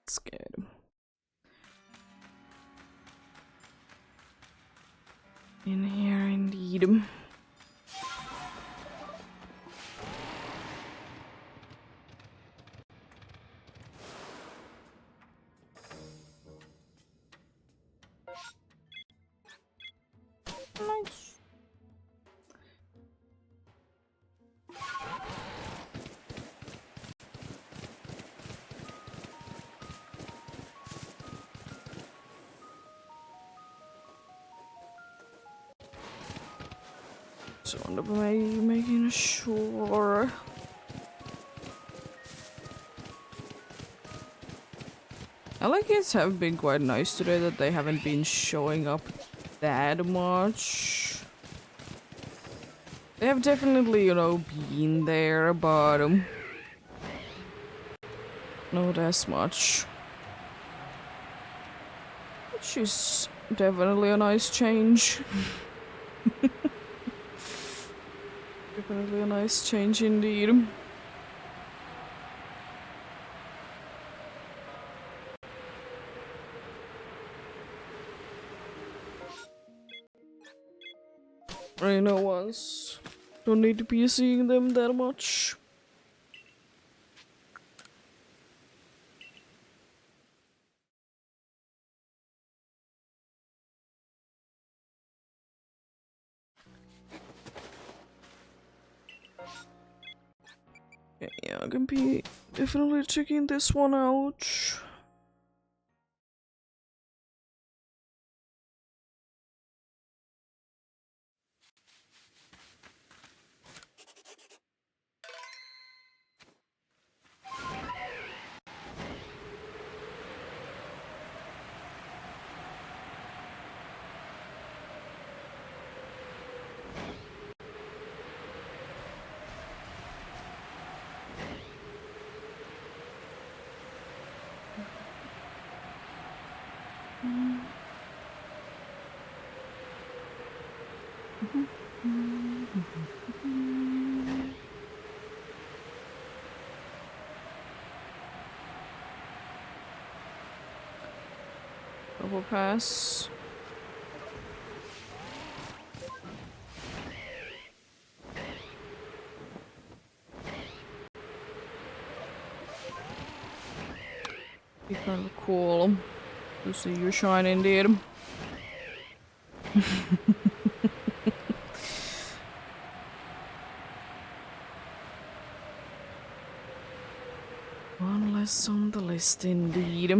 Scared. In here indeed. Nice. So I'm making sure. Alligators have been quite nice today that they haven't been showing up that much. They have definitely, you know, been there, but not as much. Which is definitely a nice change. Definitely a nice change indeed. I know once. Don't need to be seeing them that much. Yeah, I can be definitely checking this one out. Double pass. Be kind of cool to see you shine indeed. One less on the list indeed.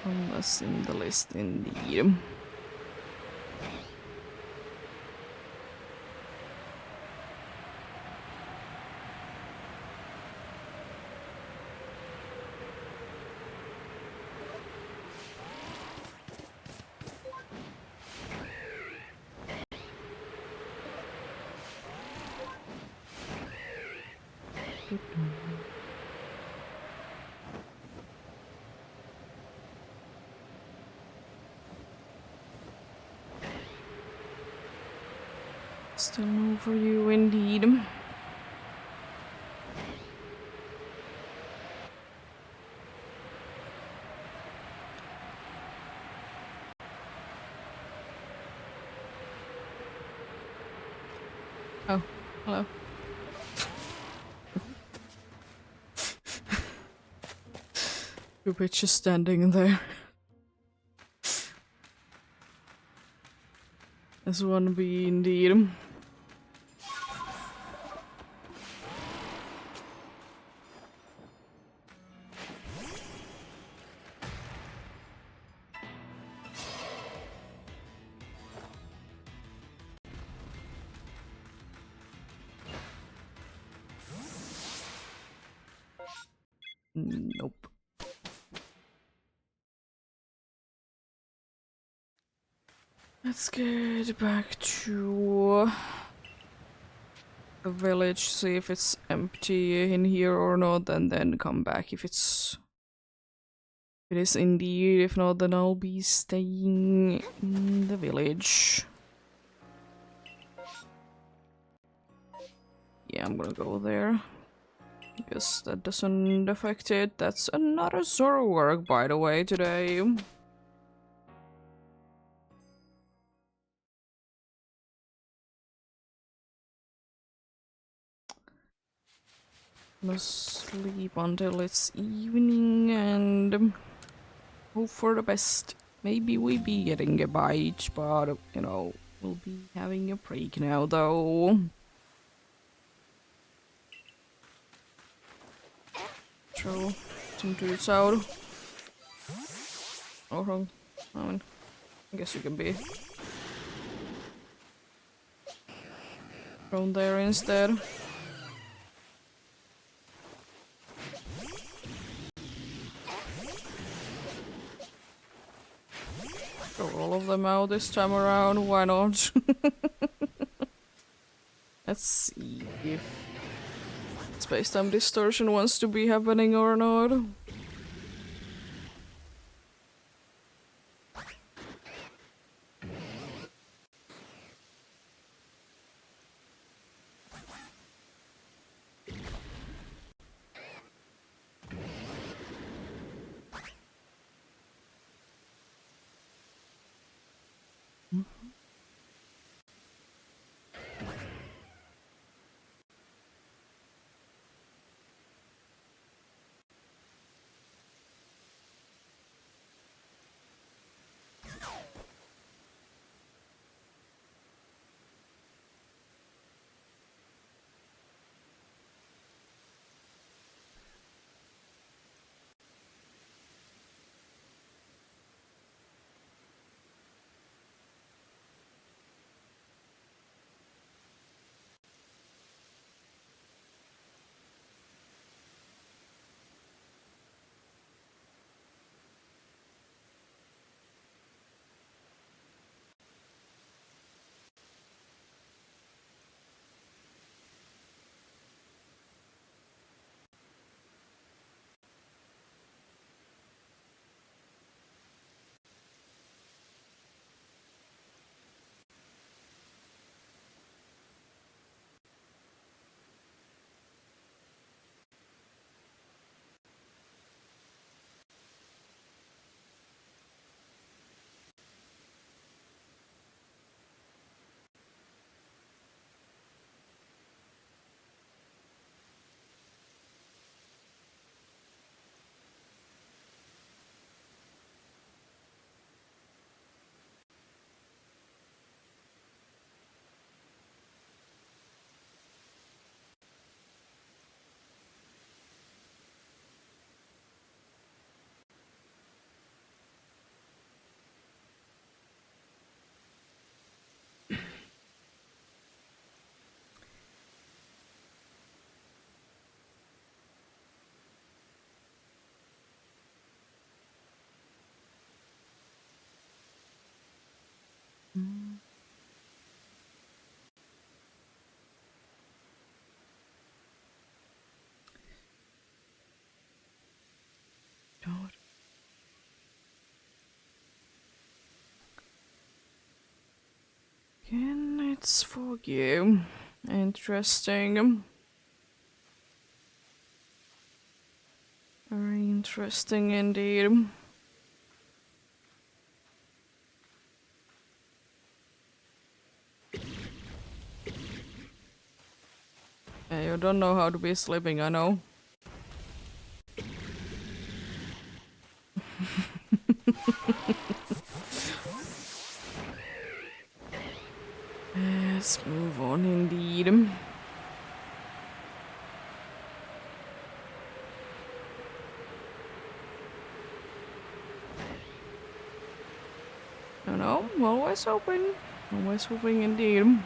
One less in the list indeed. Still no for you indeed. Oh, hello. Two bitches standing there. As one be indeed. Nope. Let's get back to the village, see if it's empty in here or not, and then come back if it is indeed. If not, then I'll be staying in the village. Yeah, I'm gonna go there. Guess that doesn't affect it. That's another Zoro work, by the way, today. Must sleep until it's evening and hope for the best. Maybe we be getting a bite, but you know, we'll be having a break now though. Throw some dudes out. Oh, I mean, I guess you can be thrown there instead. Throw all of them out this time around, why not? Let's see if space-time distortion wants to be happening or not. Again, it's foggy. Interesting. Very interesting indeed. don't know how to be sleeping, I know. Let's move on indeed. No, always hoping. Always hoping indeed.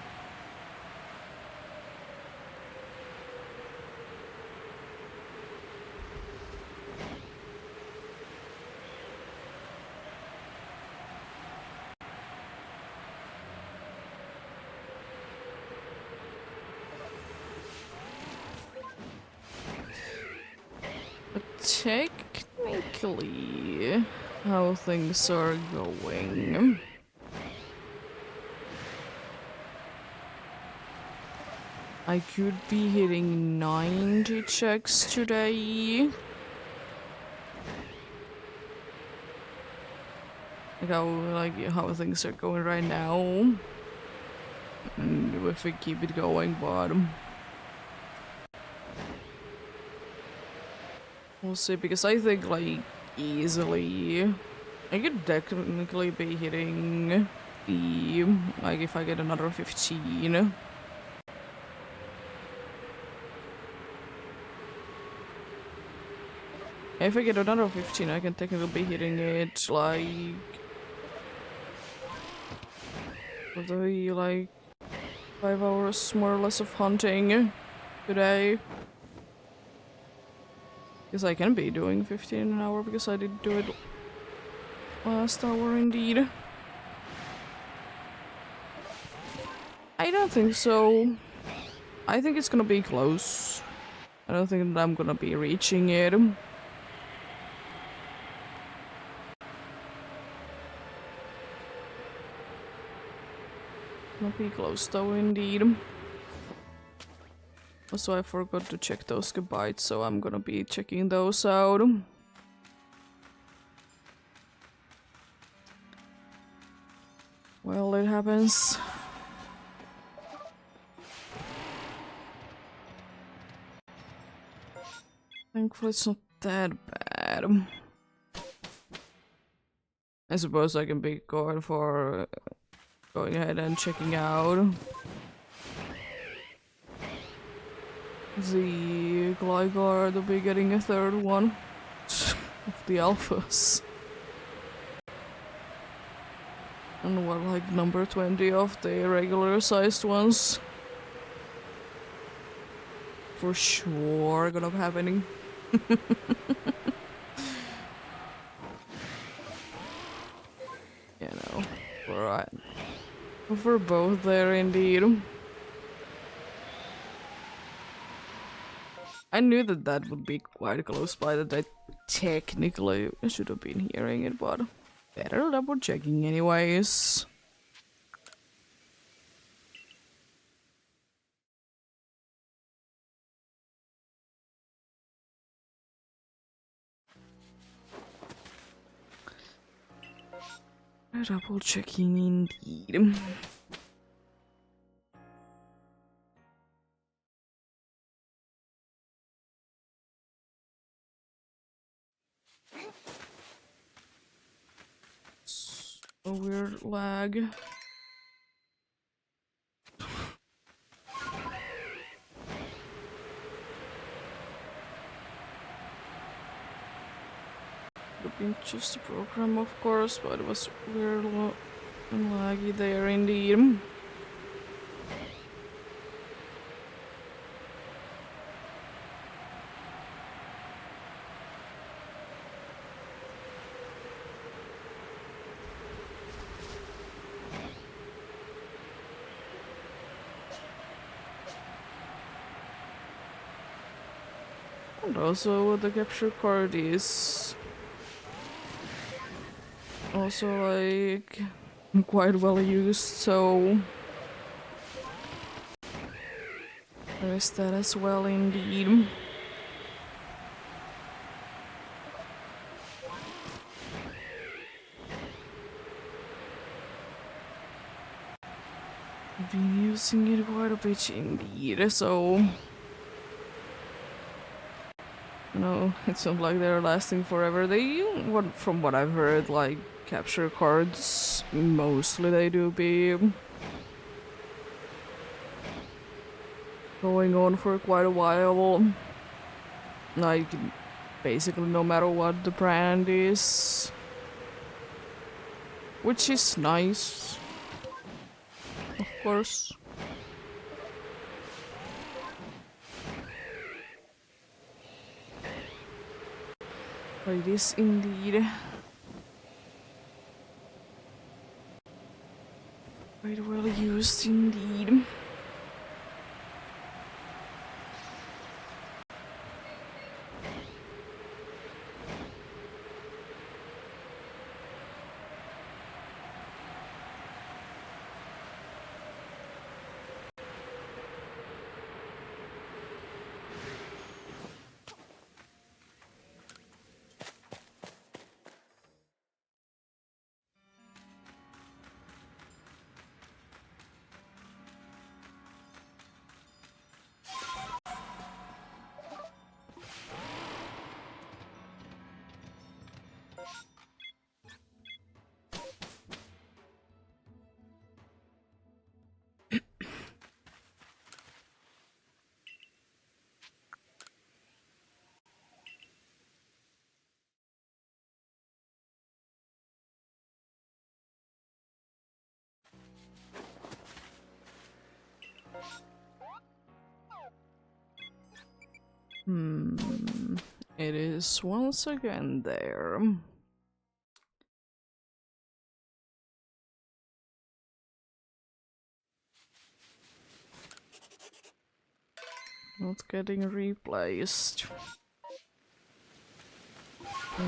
But technically, how things are going. I could be hitting 90 checks today. How things are going right now. And if we keep it going, but we'll see, because I think like easily I could technically be hitting the like if I get another 15. If I get another 15, I can technically be hitting it like probably like 5 hours more or less of hunting today. Because I can be doing 15 an hour because I did do it last hour indeed. I don't think so. I think it's gonna be close. I don't think that I'm gonna be reaching it. Not be close though, indeed. Also, I forgot to check those gigabytes, so I'm gonna be checking those out. Well, it happens. Thankfully, it's not that bad. I suppose I can be going for going ahead and checking out the Gligar to be getting a third one of the alphas. And what, like number 20 of the regular sized ones? For sure gonna be happening. You know, right. For both there indeed. I knew that that would be quite close by, that I technically should have been hearing it, but better double checking anyways. Double checking indeed. A weird lag. Could have been just a program, of course, but it was weird and laggy there indeed. And also the capture card is also like quite well used, so there is that as well indeed. I've been using it quite a bit indeed, so No, it's not like they're lasting forever. From what I've heard, like capture cards, mostly they do be going on for quite a while. Like, basically no matter what the brand is. Which is nice, of course. But it is indeed quite well used indeed. It is once again there. Not getting replaced.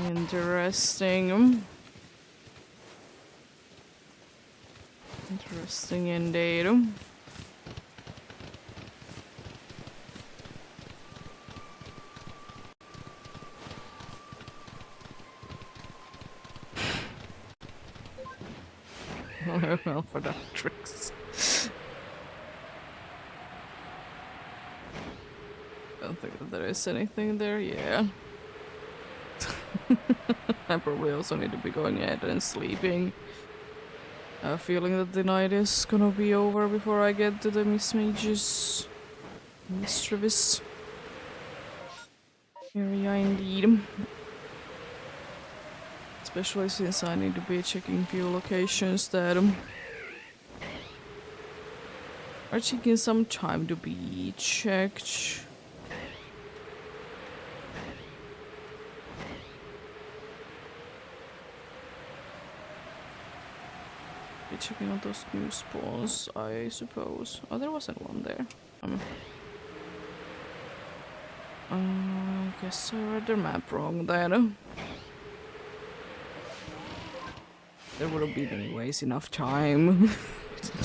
Interesting. Interesting indeed. Well, for that tricks. Don't think that there is anything there, yeah. I probably also need to be going ahead and sleeping. I have a feeling that the night is gonna be over before I get to the mischievous area indeed. Especially since I need to be checking few locations that are taking some time to be checked. Be checking out those new spawns, I suppose. Oh, there wasn't one there. I guess I read the map wrong then. There would have been anyways enough time.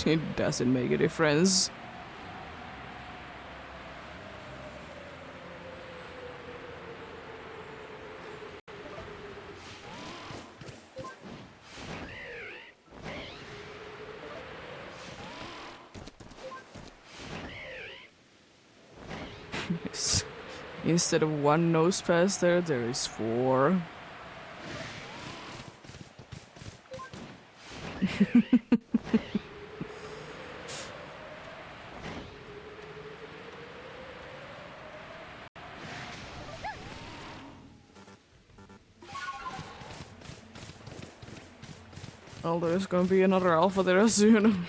It doesn't make a difference. Instead of one nose pass there is 4. Well, there's gonna be another alpha there soon.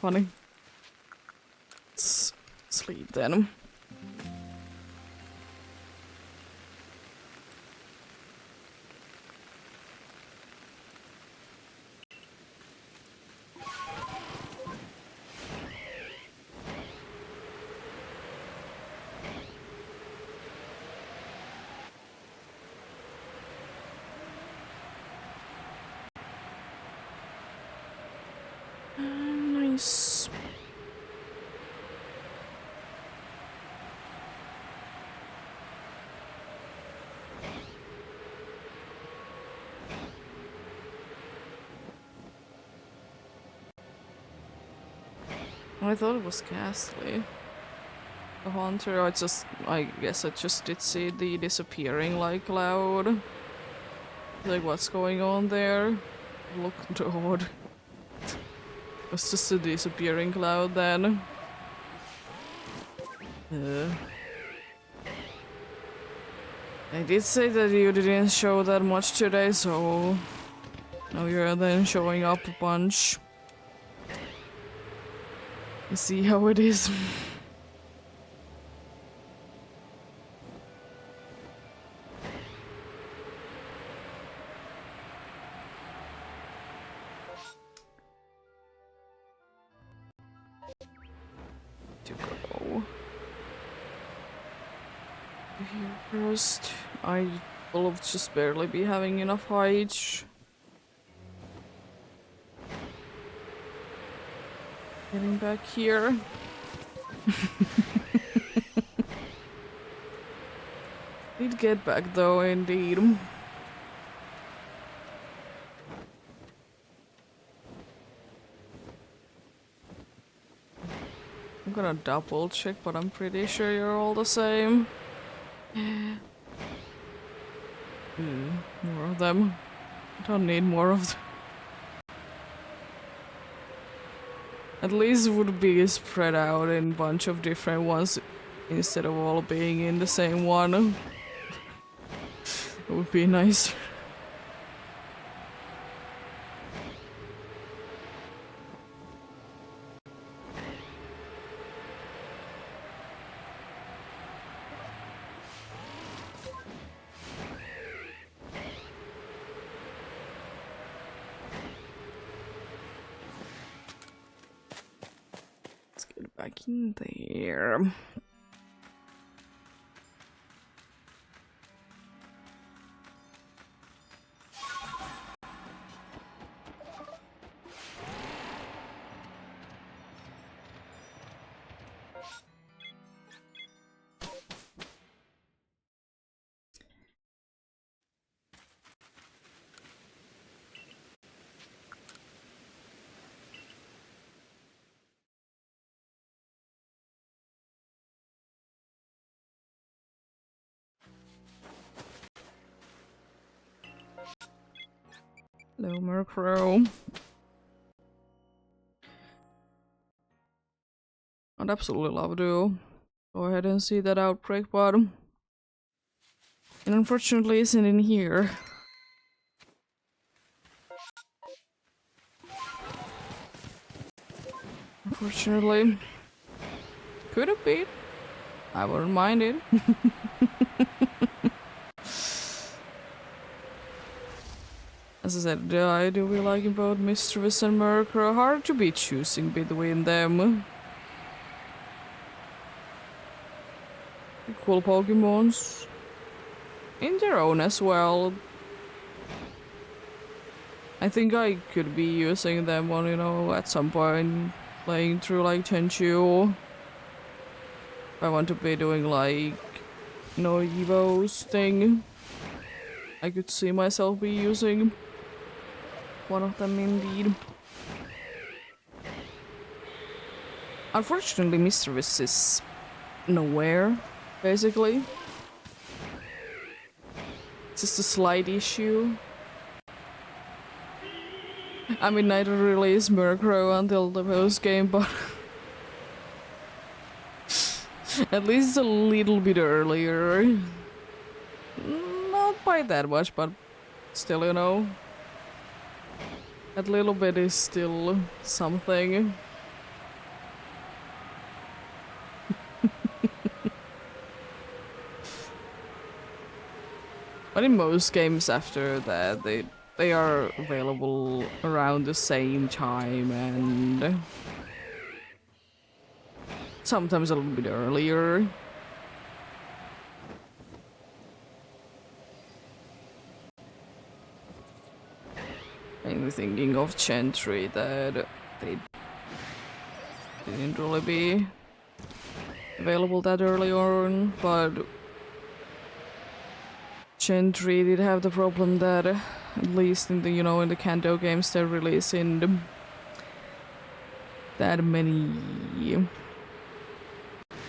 Funny. Let's sleep then. Nice. I thought it was Ghastly. the hunter. I guess I just did see the disappearing like cloud. Like what's going on there? Looked odd. It's just a disappearing cloud then. I did say that you didn't show that much today, so now you're then showing up a bunch. You see how it is. To go here first. I will just barely be having enough height. Getting back here. Need get back though, indeed. I'm gonna double check, but I'm pretty sure you're all the same. More of them. Don't need more of them. At least it would be spread out in a bunch of different ones instead of all being in the same one. It would be nice. Let's get back in there. Hello, Murkrow. I'd absolutely love to go ahead and see that outbreak, but it unfortunately isn't in here. Unfortunately. Could have been. I wouldn't mind it. As I said, I do be liking both Mischievous and Murkrow. Hard to be choosing between them. Cool Pokemons. In their own as well. I think I could be using them on, you know, at some point playing through like Tenchu. If I want to be doing like no Evos thing. I could see myself be using one of them indeed. Unfortunately, Mischievous is nowhere, basically. It's just a slight issue. I mean, neither really is Murkrow until the post game, but at least a little bit earlier. Not by that much, but still, you know. That little bit is still something. But in most games after that, they are available around the same time and sometimes a little bit earlier. I'm thinking of Gentry that they didn't really be available that early on, but Gentry did have the problem that at least in the, you know, in the Kanto games they're releasing that many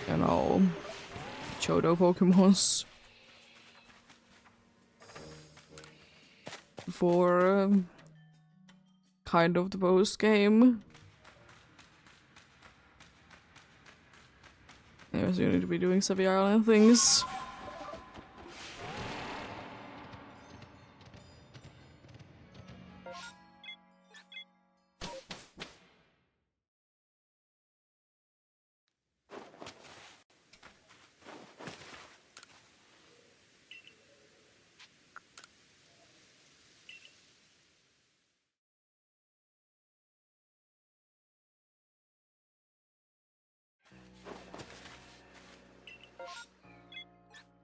you know, Chodo Pokemons for kind of the post game. Anyways, you need to be doing Seville Island things.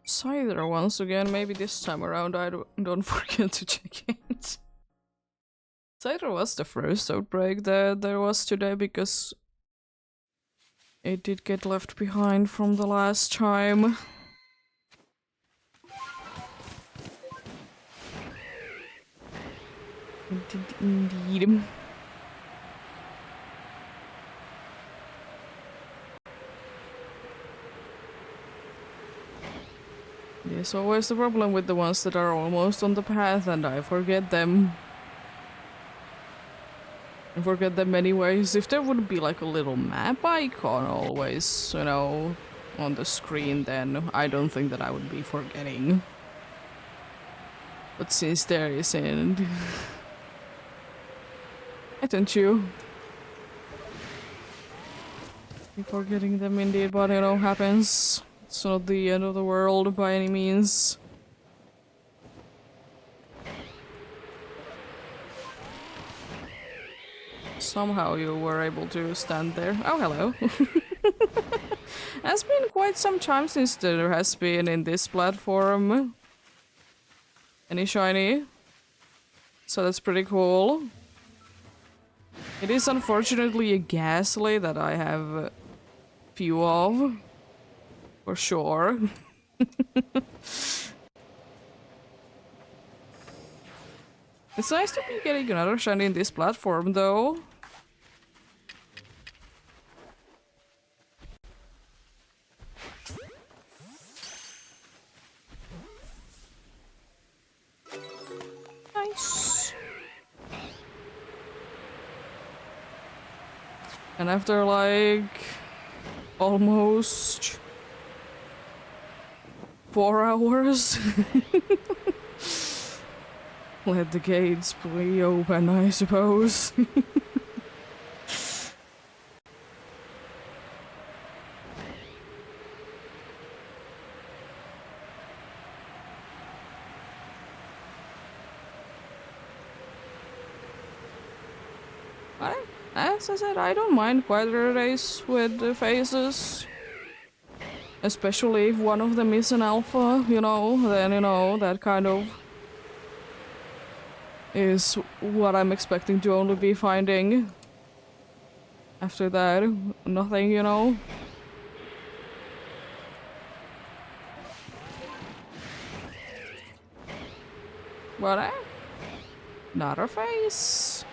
Cider once again, maybe this time around I don't forget to check it. Cider was the first outbreak that there was today because it did get left behind from the last time. It did indeed. There's always the problem with the ones that are almost on the path and I forget them. I forget them anyways. If there would be like a little map icon always, you know, on the screen, then I don't think that I would be forgetting. But since there isn't... I don't you? Be forgetting them indeed, but you know, happens. It's not the end of the world by any means. Somehow you were able to stand there. Oh, hello. It's been quite some time since there has been in this platform any shiny. So that's pretty cool. It is unfortunately a ghastly that I have few of. For sure. It's nice to be getting another shiny in this platform though. Nice. And after like almost 4 hours, let the gates be open, I suppose. As I said, I don't mind quieter days with the faces. Especially if one of them is an alpha, you know, then, you know, that kind of is what I'm expecting to only be finding. After that, nothing, you know. But not a face.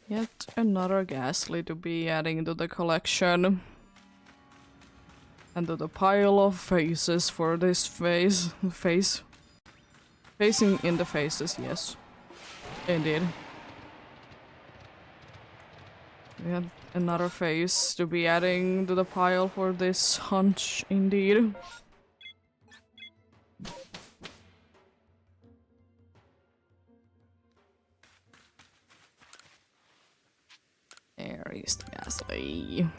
Yet another ghastly to be adding to the collection. And to the pile of faces for this face. Facing in the faces, yes. Indeed. Yet another face to be adding to the pile for this hunch, indeed. There is the ghastly.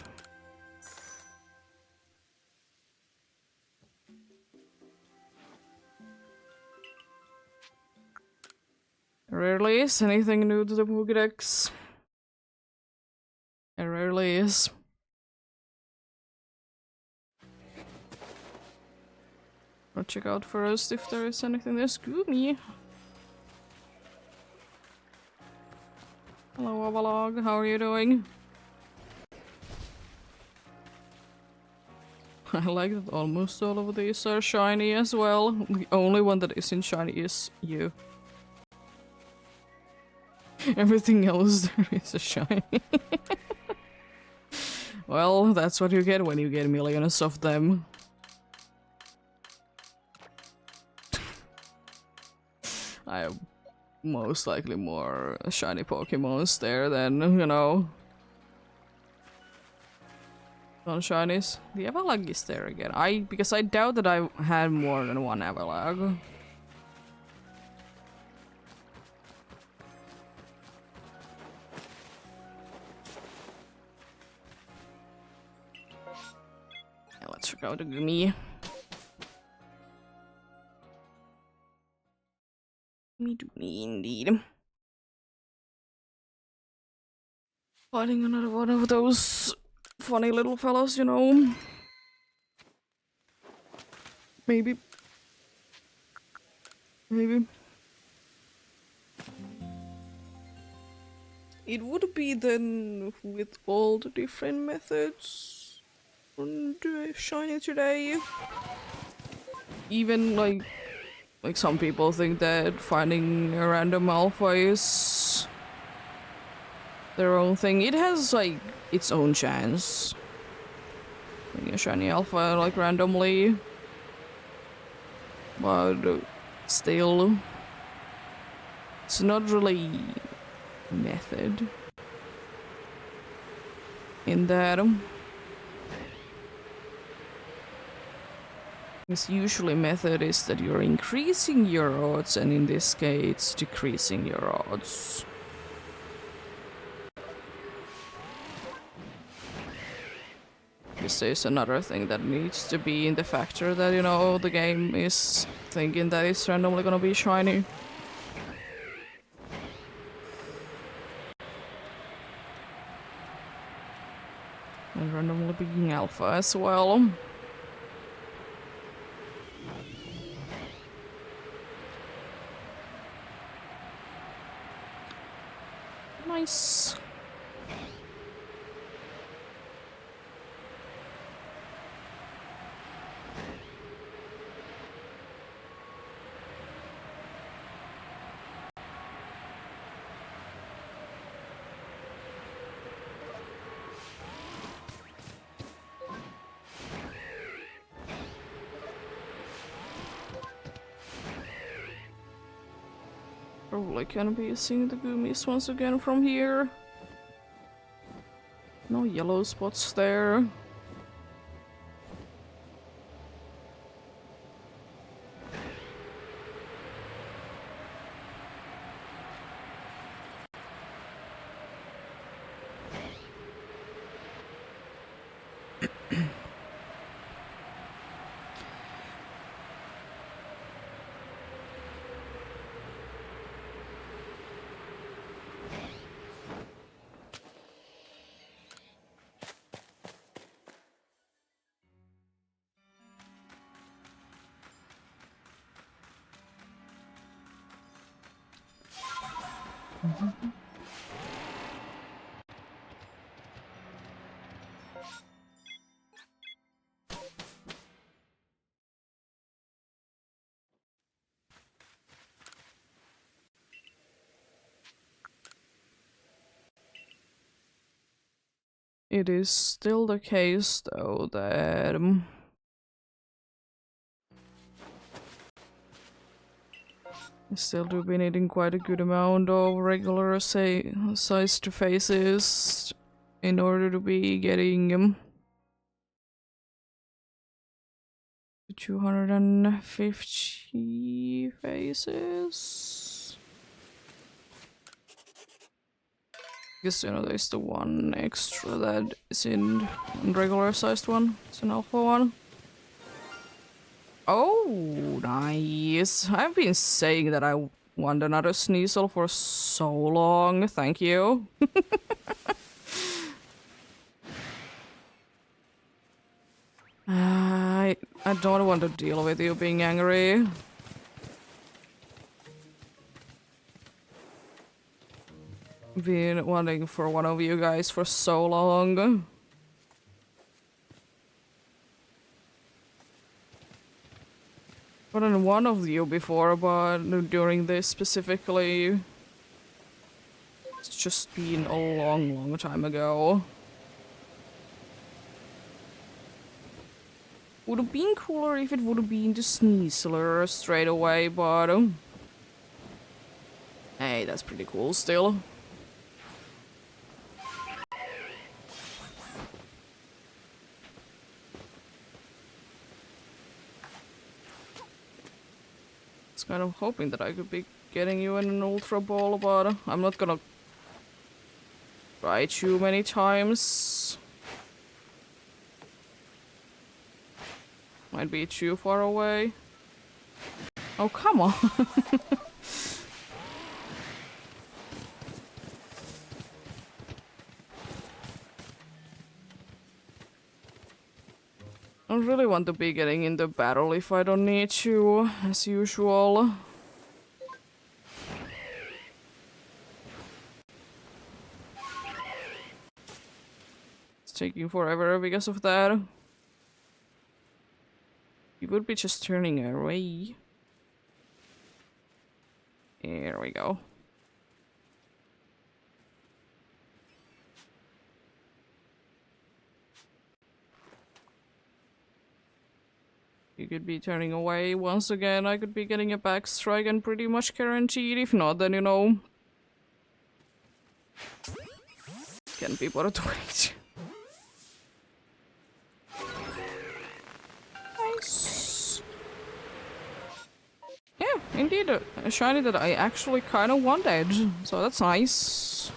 Rarely is anything new to the Pokédex. It rarely is. I'll check out first if there is anything there. Scooby. Hello, Avalog. How are you doing? I like that almost all of these are shiny as well. The only one that isn't shiny is you. Everything else there is a shiny. Well, that's what you get when you get millions of them. I have most likely more shiny Pokemons there than, you know, non-shinies. The Avalag is there again. Because I doubt that I had more than one Avalag. Yeah, let's check out the Gumi. Me do me indeed. Fighting another one of those funny little fellows, you know. Maybe. Maybe. It would be then with all the different methods on the shiny today. Even like some people think that finding a random alpha is their own thing. It has like its own chance. Finding a shiny alpha like randomly. But still, it's not really method in that. Because usually method is that you're increasing your odds, and in this case decreasing your odds. This is another thing that needs to be in the factor that, you know, the game is thinking that it's randomly gonna be shiny. And randomly being alpha as well. Nice. Probably can be seeing the Goomies once again from here. No yellow spots there. It is still the case, though, that I still do be needing quite a good amount of regular sized faces in order to be getting 250 faces. Guess, you know, there's the one extra that is in regular sized one. It's an alpha one. Oh, nice. I've been saying that I want another Sneasel for so long. Thank you. I don't want to deal with you being angry. Been wanting for one of you guys for so long. gotten one of you before, but during this specifically, it's just been a long, long time ago. Would have been cooler if it would have been the Sneasler straight away, but hey, that's pretty cool still. I was kind of hoping that I could be getting you in an Ultra Ball, but I'm not gonna try too many times. Might be too far away. Oh, come on. I don't really want to be getting in the battle if I don't need to, as usual. It's taking forever because of that. You would be just turning away. There we go. You could be turning away once again. I could be getting a back strike and pretty much guaranteed. If not, then you know. Can't be bothered to wait. Nice. Yeah, indeed. A shiny that I actually kind of wanted. So that's nice.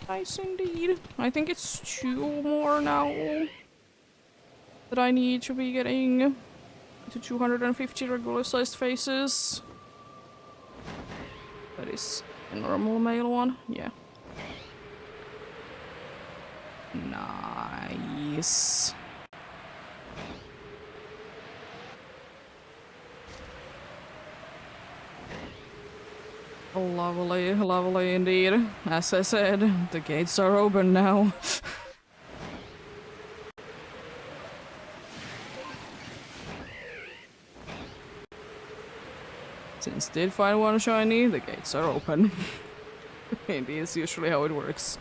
Nice indeed. I think it's 2 more now that I need to be getting to 250 regular sized faces. That is a normal male one, yeah. Nice. Lovely, lovely indeed. As I said, the gates are open now. Since did find one shiny, the gates are open. It is usually how it works.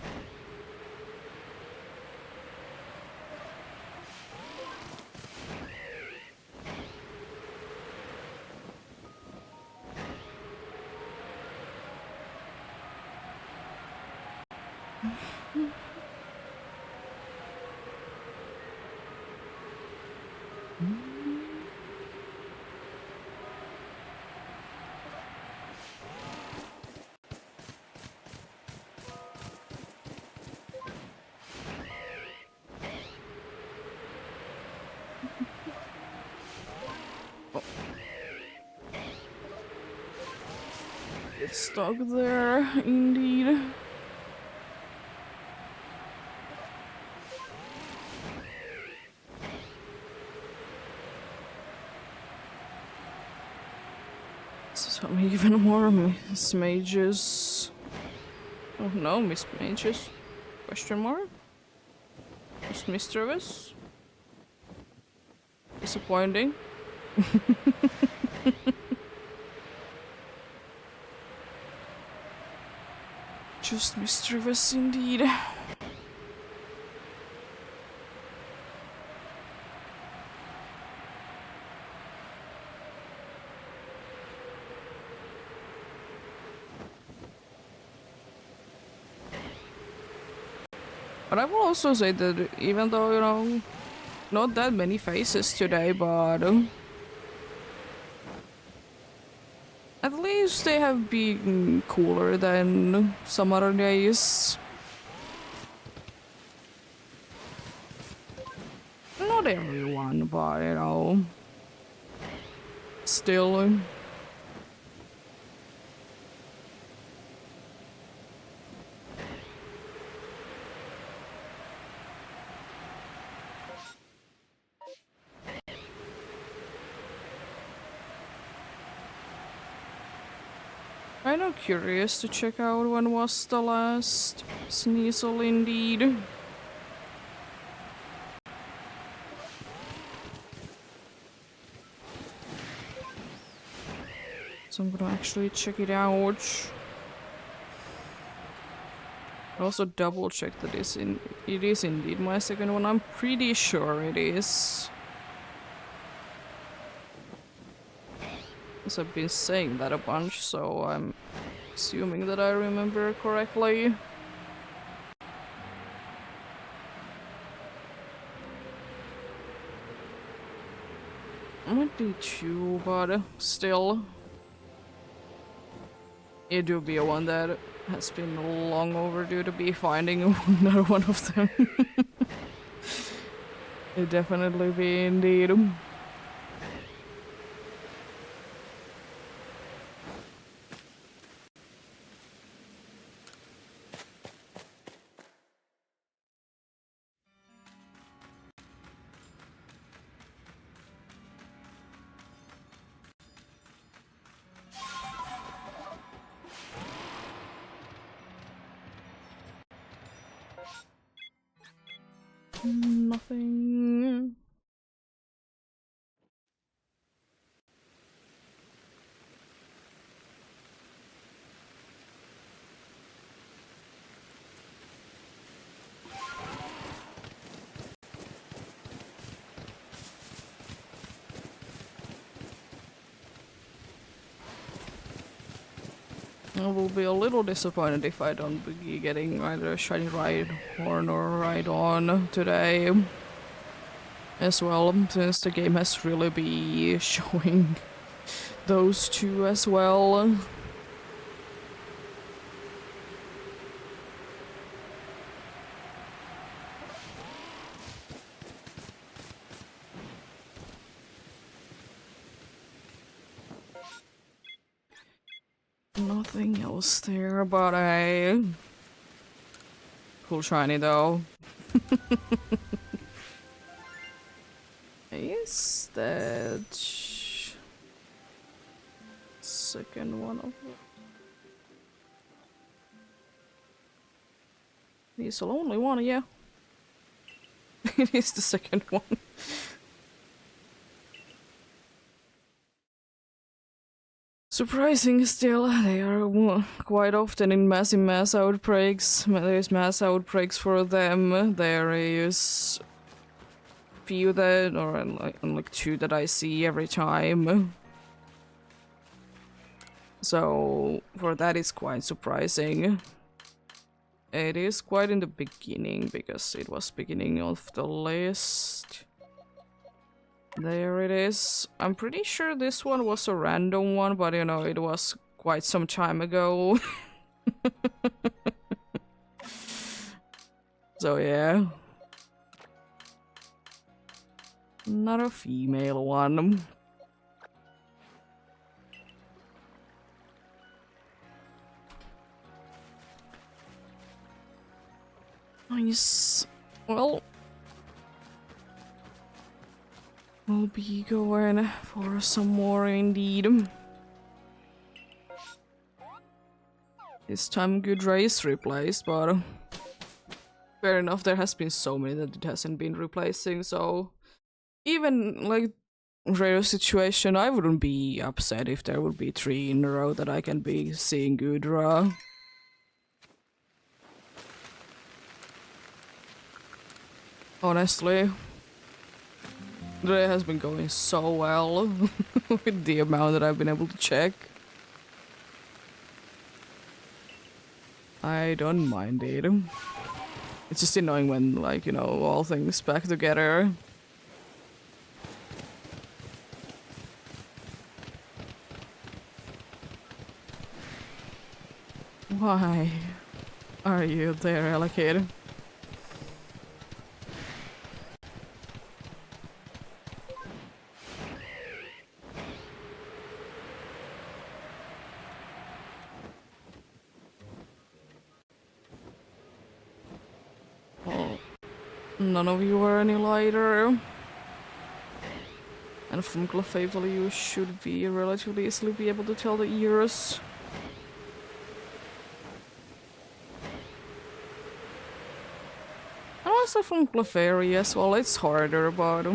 It's stuck there, indeed. Some even more Miss Mages. Oh no, Miss Mages? Question mark? Just Mistress? Disappointing. Just Mistress indeed. But I will also say that even though, you know, not that many faces today, but at least they have been cooler than some other days. Not everyone, but you know, still. kind of curious to check out when was the last Sneasel indeed. So I'm gonna actually check it out. Also double check that it is indeed my second one. I'm pretty sure it is. Because I've been saying that a bunch, so I'm assuming that I remember correctly. Might be two, but still. It do be one that has been long overdue to be finding another one of them. It definitely be indeed. Nothing. I will be a little disappointed if I don't be getting either a shiny ride horn or ride on today as well, since the game has really been showing those two as well. Nothing else there, but a cool shiny though. Is that second one of it? He's the only one, yeah. It is the second one. Surprising still, they are quite often in mass outbreaks. There's mass outbreaks for them. There is few that, or like two that I see every time. So for that it's quite surprising. It is quite in the beginning because it was beginning of the list. There it is. I'm pretty sure this one was a random one, but you know, it was quite some time ago. So yeah. Not a female one. Nice. Well, we'll be going for some more indeed. This time Gudra is replaced, but fair enough, there has been so many that it hasn't been replacing, so even like rare situation, I wouldn't be upset if there would be 3 in a row that I can be seeing Gudra. Honestly, the day has been going so well with the amount that I've been able to check. I don't mind it. It's just annoying when, like, you know, all things back together. Why are you there, alligator? Well, none of you are any lighter. And from Clefable you should be relatively easily be able to tell the ears. mostly from Clefairy as well. It's harder, but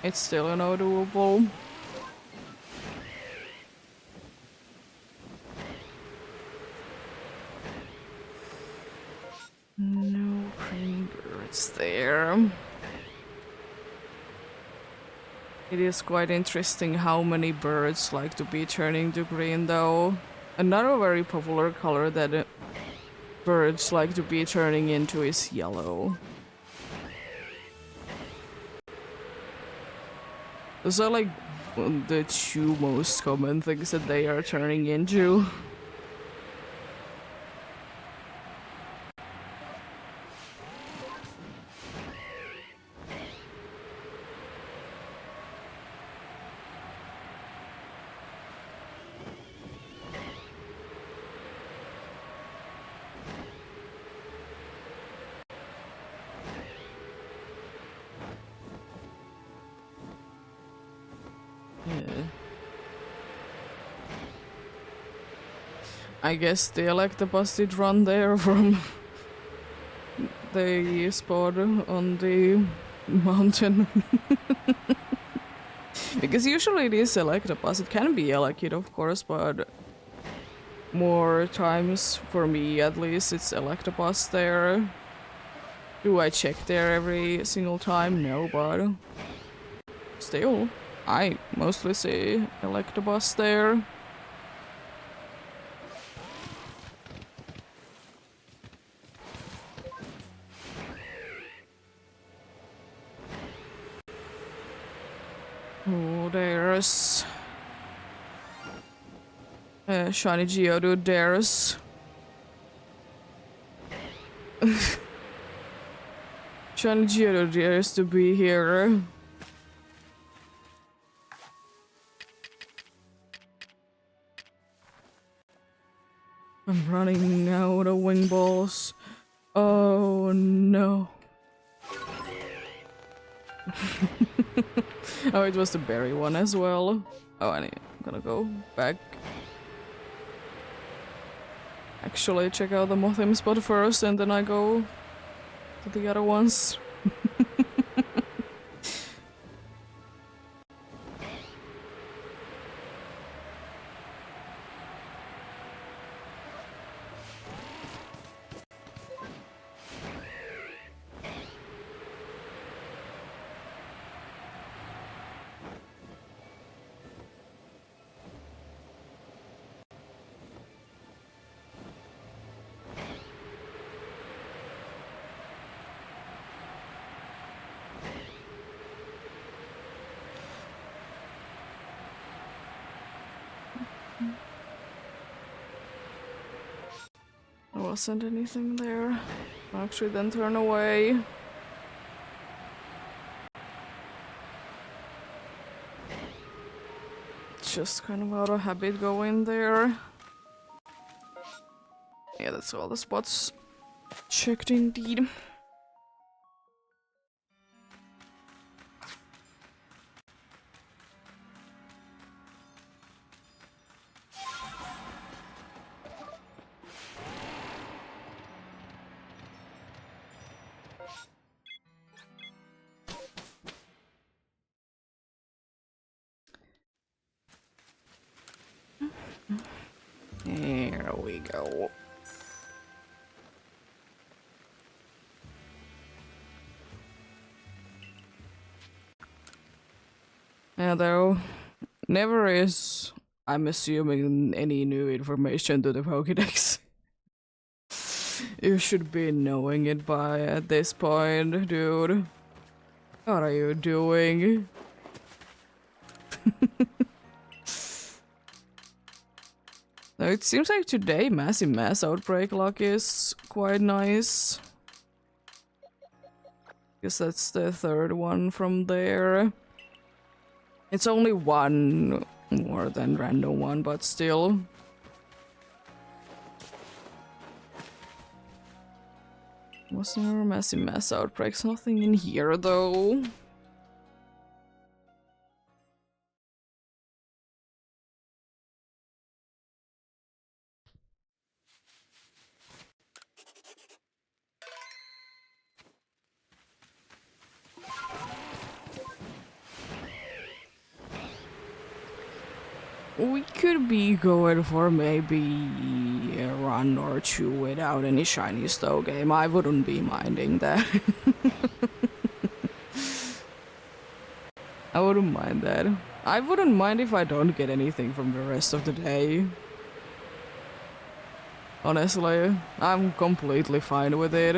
it's still, you know, doable. No green birds there. It is quite interesting how many birds like to be turning to green though. Another very popular color that birds like to be turning into is yellow. Those are like the two most common things that they are turning into. Yeah. I guess the Electabuzz did run there from the spot on the mountain. Because usually it is Electabuzz. It can be Elekid, of course, but more times, for me at least, it's Electabuzz there. Do I check there every single time? No, but still, I mostly see Electabuzz there. Oh, there's Shiny Geodude, there's Shiny Geodude dares to be here. I'm running out of wing balls. Oh no. Oh, it was the berry one as well. Oh, I'm gonna go back. Actually, check out the Mothim spot first, and then I go to the other ones. There wasn't anything there. Actually, then turn away. Just kind of out of habit going there. Yeah, that's all the spots checked indeed. There we go. Yeah, though, never is, I'm assuming, any new information to the Pokédex. You should be knowing it by at this point, dude. What are you doing? Now, it seems like today Massive Mass Outbreak luck is quite nice. Guess that's the third one from there. It's only one more than random one, but still. Was there Massive Mass Outbreaks? Nothing in here though. We could be going for maybe a run or two without any shinies though, game. I wouldn't be minding that. I wouldn't mind that. I wouldn't mind if I don't get anything from the rest of the day. Honestly, I'm completely fine with it.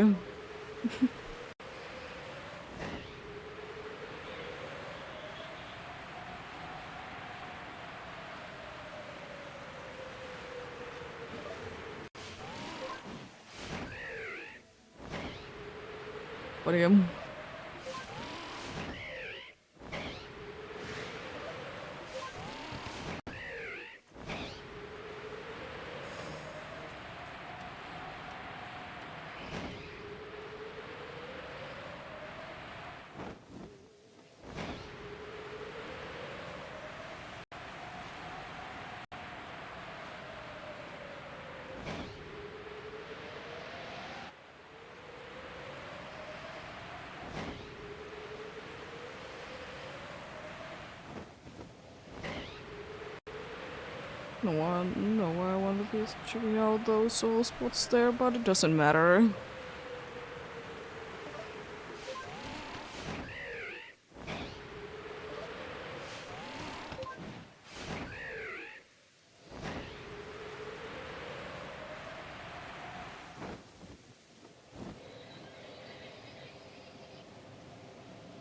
But no, I want to be checking out those soul spots there, but it doesn't matter.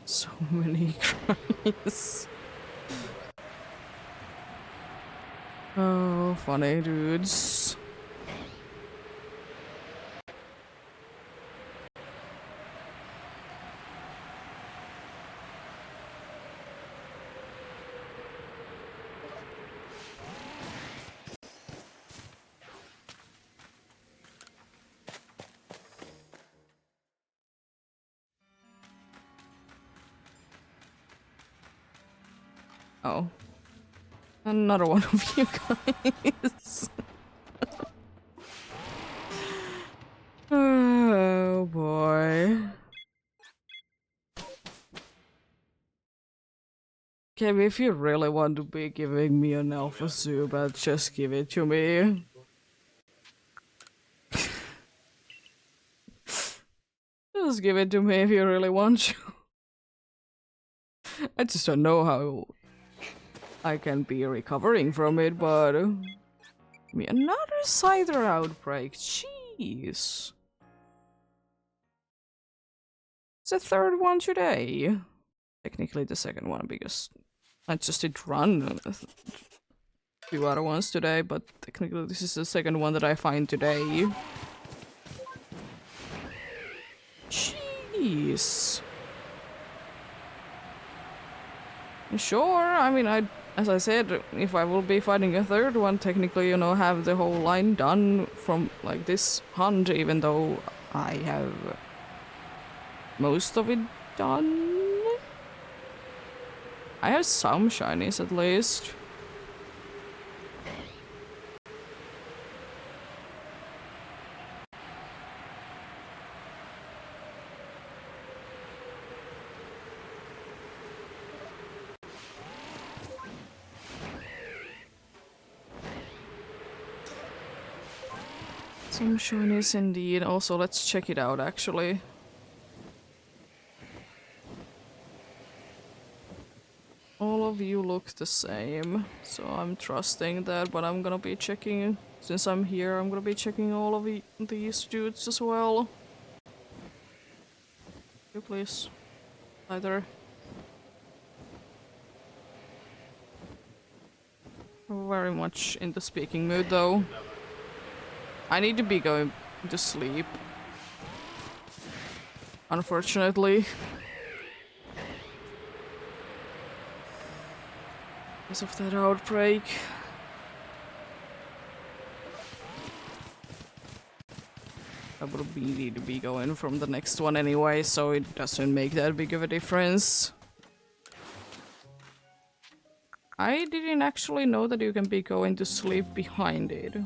So many cries. Oh, funny dudes. Oh. Another one of you guys. Oh boy. Okay, if you really want to be giving me an alpha Zubat, just give it to me. Just give it to me if you really want to. I just don't know how I can be recovering from it, but... me another cider outbreak, jeez. It's the third one today. Technically the second one, because I just did run a few other ones today, but technically this is the second one that I find today. Jeez. Sure, I mean, as I said, if I will be fighting a third one, technically, you know, have the whole line done from, like, this hunt, even though I have most of it done. I have some shinies, at least. Some shinies indeed. Also, let's check it out, actually. All of you look the same, so I'm trusting that, but I'm gonna be checking, since I'm here, I'm gonna be checking all of these dudes as well. You please. Either. Very much in the speaking mood, though. I need to be going to sleep. Unfortunately. Because of that outbreak. I would need to be going from the next one anyway, so it doesn't make that big of a difference. I didn't actually know that you can be going to sleep behind it.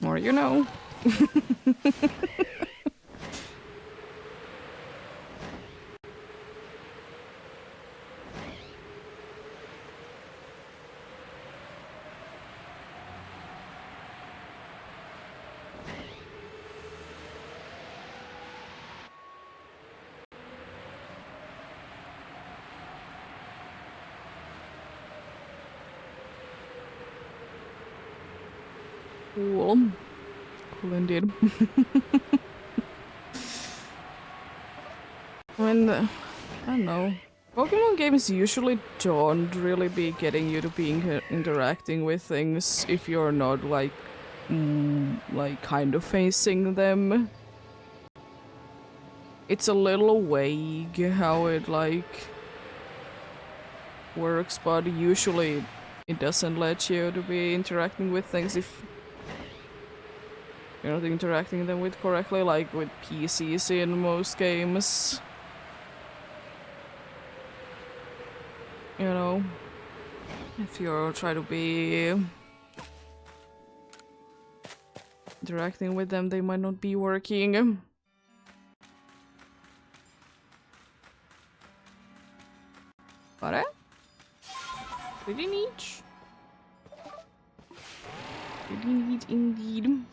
Or you know. Cool. Cool indeed. I mean, I don't know. Pokemon games usually don't really be getting you to be interacting with things if you're not like kind of facing them. It's a little vague how it like works, but usually it doesn't let you to be interacting with things if you're not interacting them with correctly, like with PCs in most games. You know, if you try to be interacting with them, they might not be working. But pretty neat. Pretty neat indeed.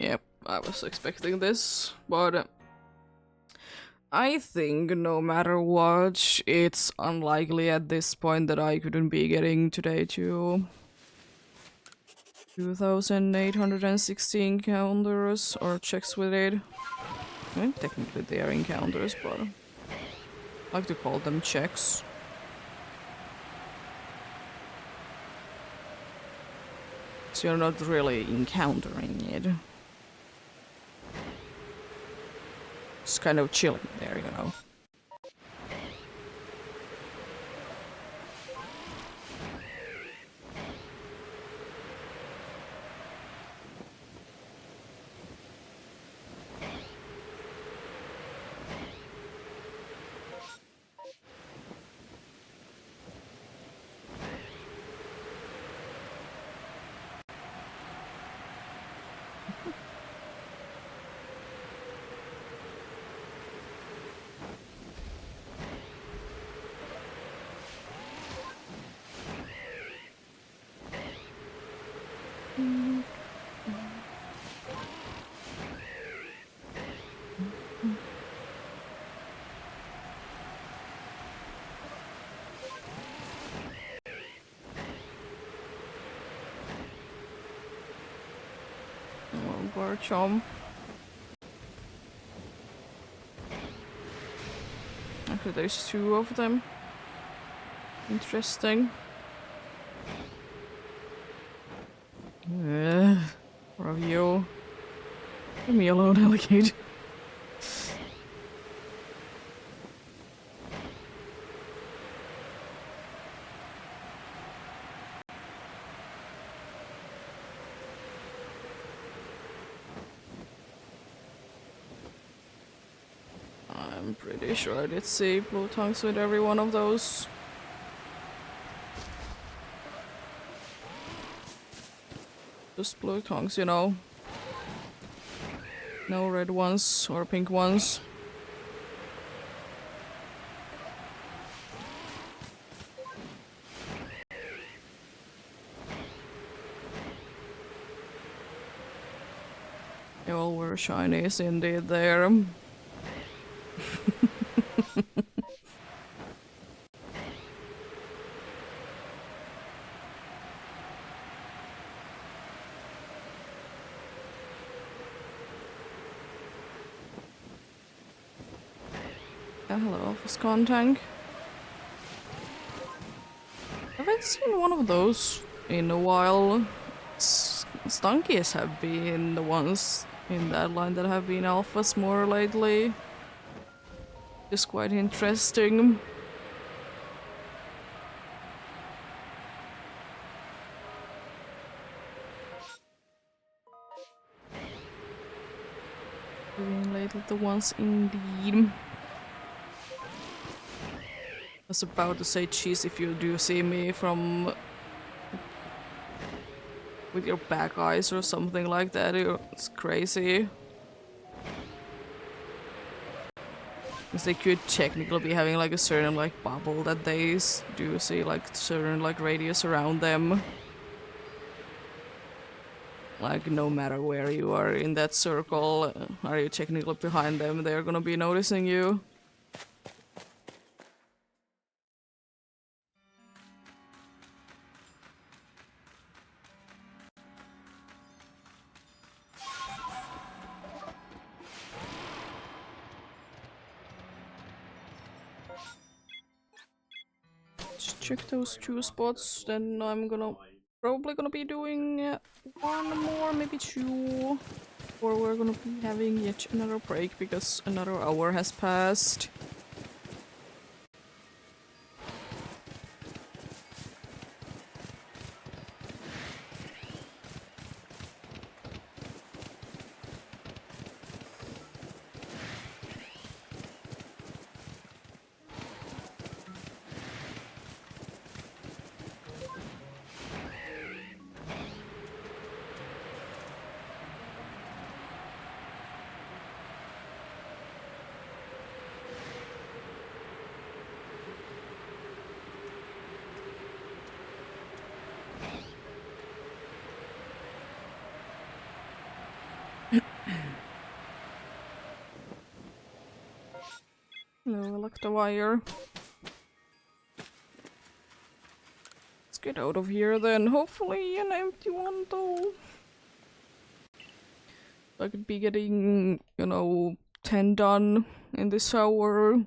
Yep, I was expecting this, but I think no matter what, it's unlikely at this point that I couldn't be getting today to 2,816 encounters or checks with it. I mean, technically they are encounters, but I like to call them checks. So you're not really encountering it. It's kind of chilling there, you know. Chomp. Actually, there's two of them. Interesting. More of you. Leave me alone, alligator. I'm pretty sure I did see blue tongues with every one of those. Just blue tongues, you know. No red ones or pink ones. They all were shinies indeed there. Hello, Office Contank. Haven't seen one of those in a while. Stunkies have been the ones in that line that have been alphas more lately. It's quite interesting. Been lately the ones indeed. I was about to say cheese if you do see me from with your back eyes or something like that. It's crazy. Because they could technically be having like a certain like bubble that they do see like certain like radius around them. Like no matter where you are in that circle, are you technically behind them, they're gonna be noticing you. Just check those 2 spots, then I'm probably gonna be doing 1 more, maybe 2. Or we're gonna be having yet another break because another hour has passed. No, electro wire. Let's get out of here then. Hopefully an empty one though. I could be getting, 10 done in this hour.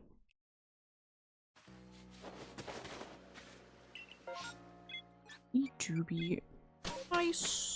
Need to be nice.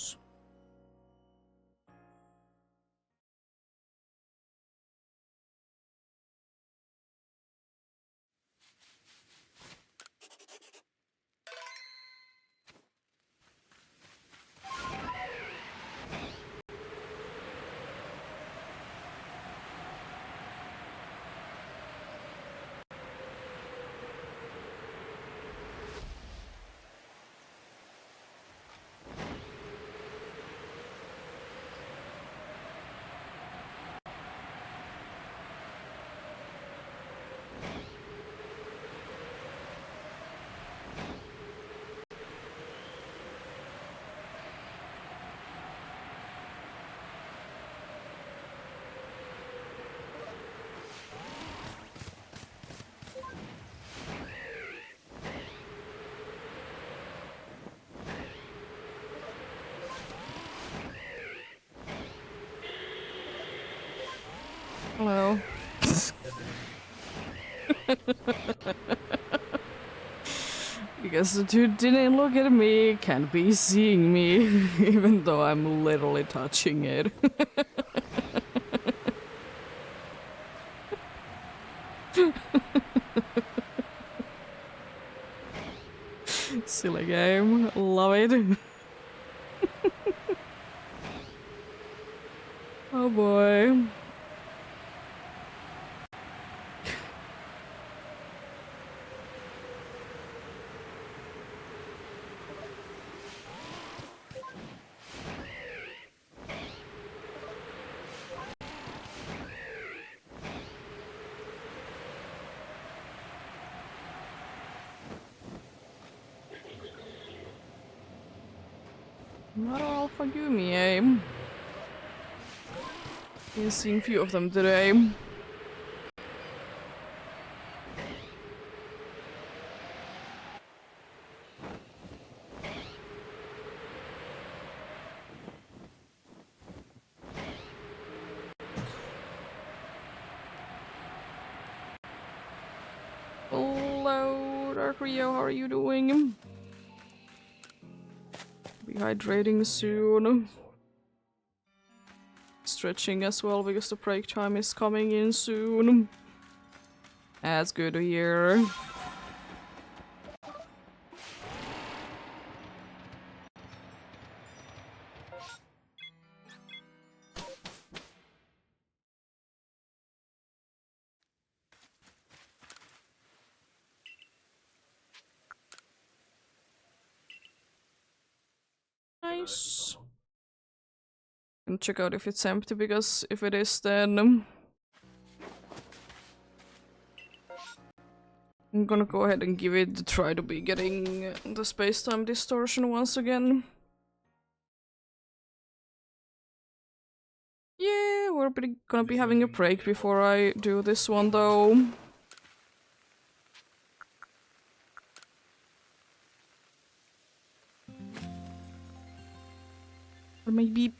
Hello. Because the dude didn't look at me, can't be seeing me, even though I'm literally touching it. Silly game, love it. Oh boy. Not all for Yumi, eh? You've seen a few of them today. Hello, Dark Rio, how are you doing? Be hydrating soon. Stretching as well because the break time is coming in soon. That's good to hear. Nice. And check out if it's empty, because if it is, then I'm gonna go ahead and give it a try to be getting the space-time distortion once again. Yeah, we're gonna be having a break before I do this one though. Or maybe...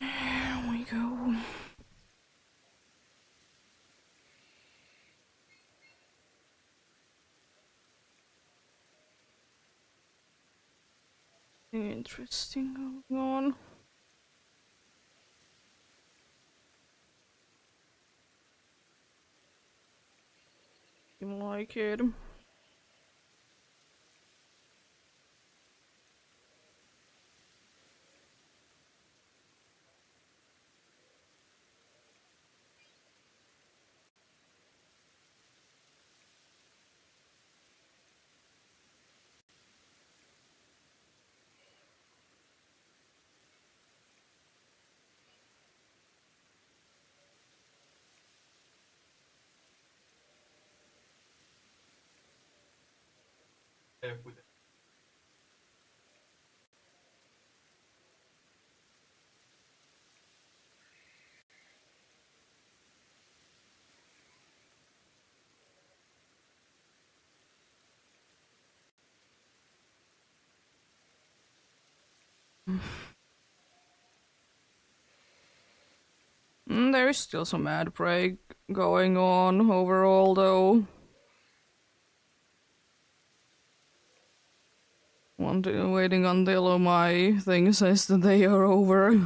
There we go. Interesting going on. You like it? There is still some ad break going on overall though. Waiting until my thing says that they are over.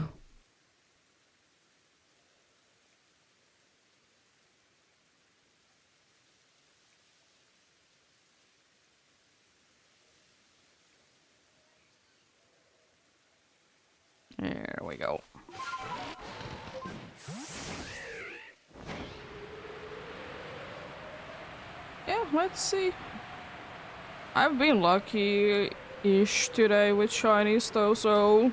There we go. Yeah, let's see. I've been lucky-ish today with shinies though, so...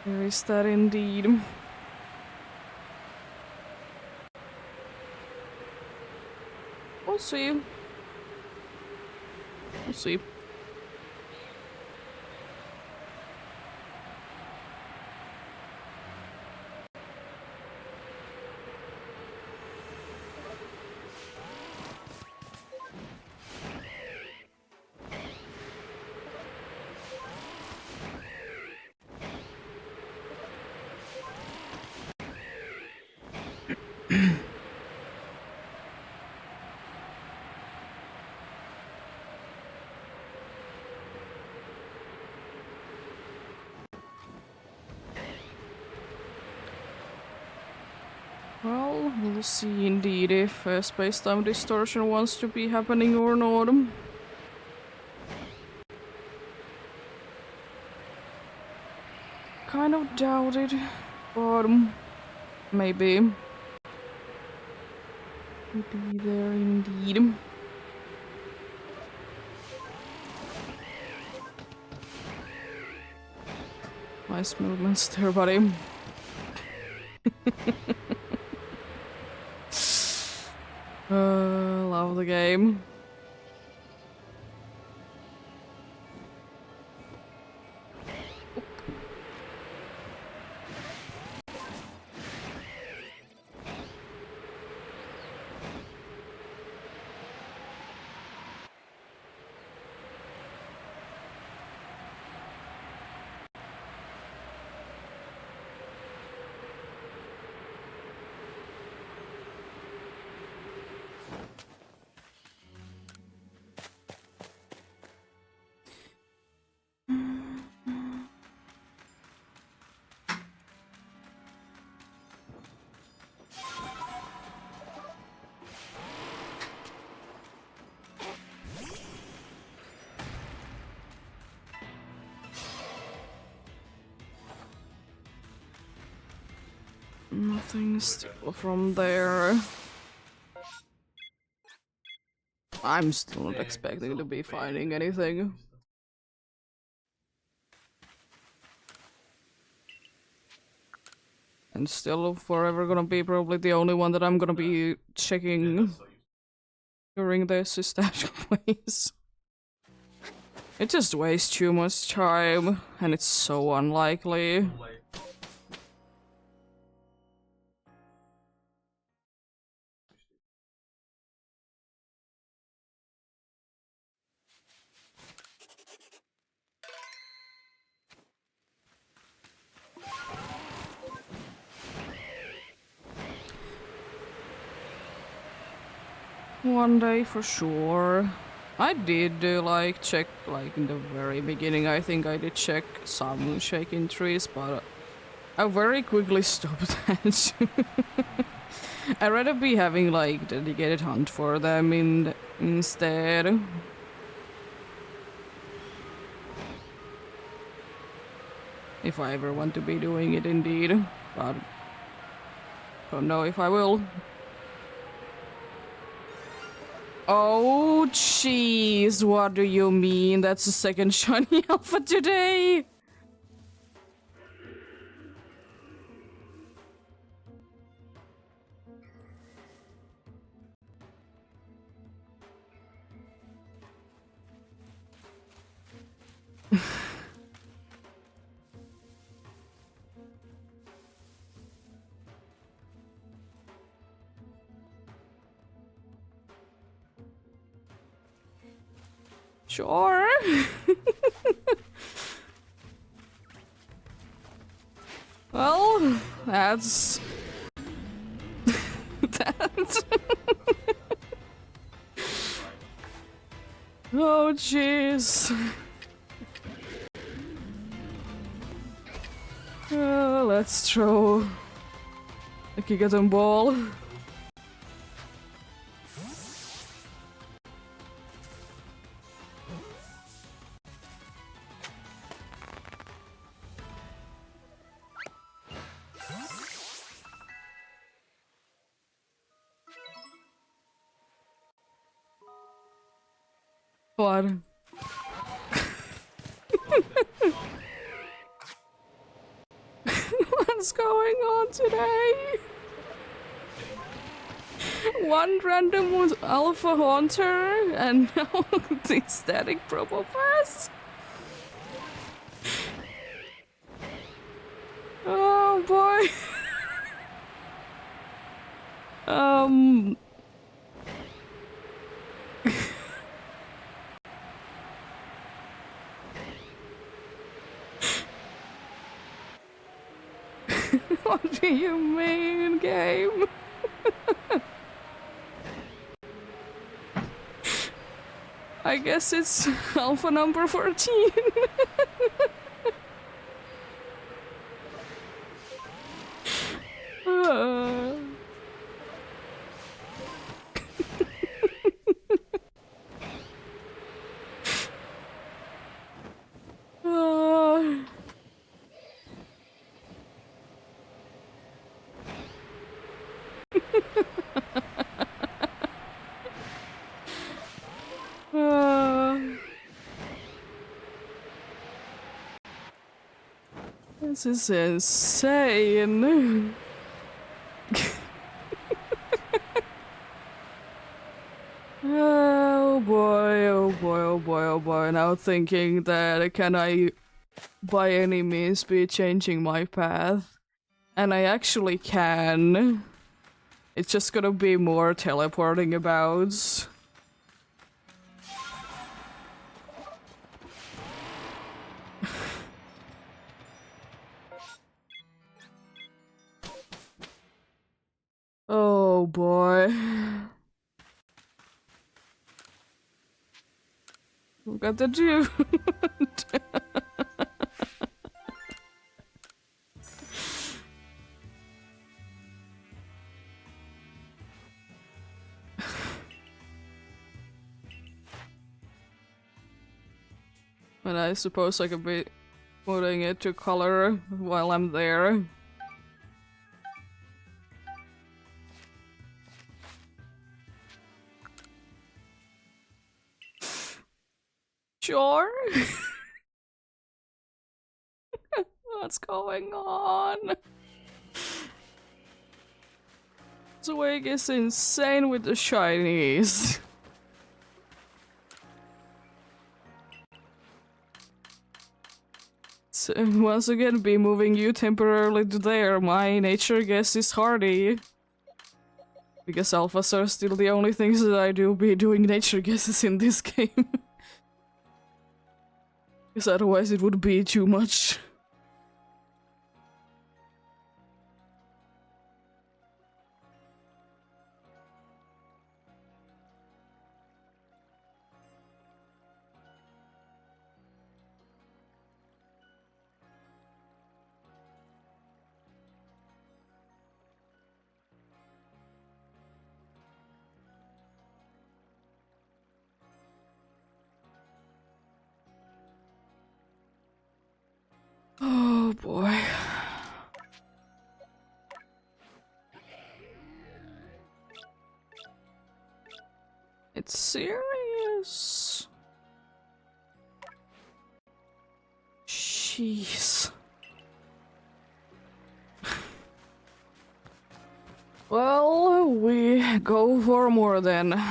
There is that indeed. We'll see. We'll see. Well, we'll see indeed if space-time distortion wants to be happening or not. Kind of doubt it, but maybe. Maybe there indeed. Nice movements there, buddy. Love the game. Nothing still from there. I'm still not expecting to be finding anything. And still forever gonna be probably the only one that I'm gonna be checking during this is that place. It just wastes too much time, and it's so unlikely. One day for sure. I did like check like in the very beginning. I think I did check some shaking trees, but I very quickly stopped that. I'd rather be having like dedicated hunt for them instead. If I ever want to be doing it indeed, but don't know if I will. Oh jeez, what do you mean? That's the second shiny alpha today? Sure. Well, that's... that's... Oh, jeez. Let's throw a Gigaton ball. What? What's going on today? One random was Alpha Haunter, and now the Static Probopass? Oh boy. What do you mean, game? I guess it's alpha number 14. This is insane. Oh boy, oh boy, oh boy, oh boy. Now thinking that can I by any means be changing my path? And I actually can. It's just gonna be more teleporting about. Oh boy. We've got the dude. And I suppose I could be putting it to color while I'm there. Sure. What's going on? Zwig is insane with the shinies. So once again, be moving you temporarily to there. My nature guess is hardy. Because alphas are still the only things that I do be doing nature guesses in this game. Because otherwise it would be too much. Oh boy. It's serious. Jeez. Well, we go for more then.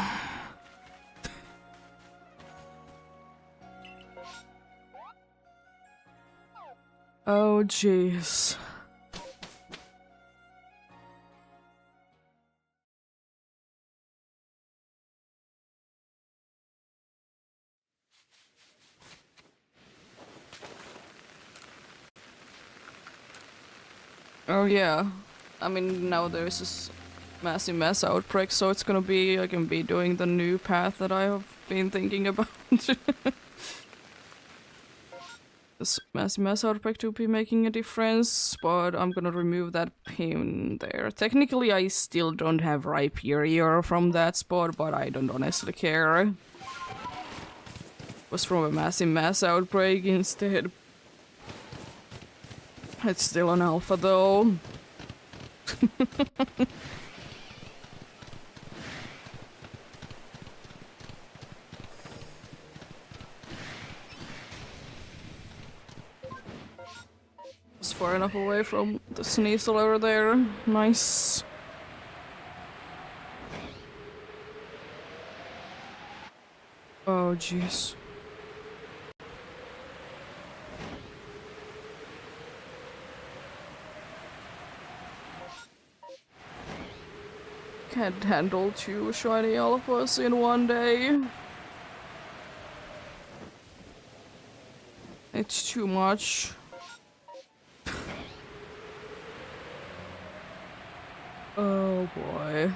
Oh jeez. Oh yeah. I mean, now there's this massive mass outbreak, so it's gonna be, I can be doing the new path that I have been thinking about. This massive mass outbreak to be making a difference, but I'm gonna remove that pin there. Technically, I still don't have Rhyperior from that spot, but I don't honestly care. It was from a massive mass outbreak instead. It's still an alpha though. It's far enough away from the Sneasel over there. Nice. Oh jeez. Can't handle 2 shiny alphas in one day. It's too much. Oh boy.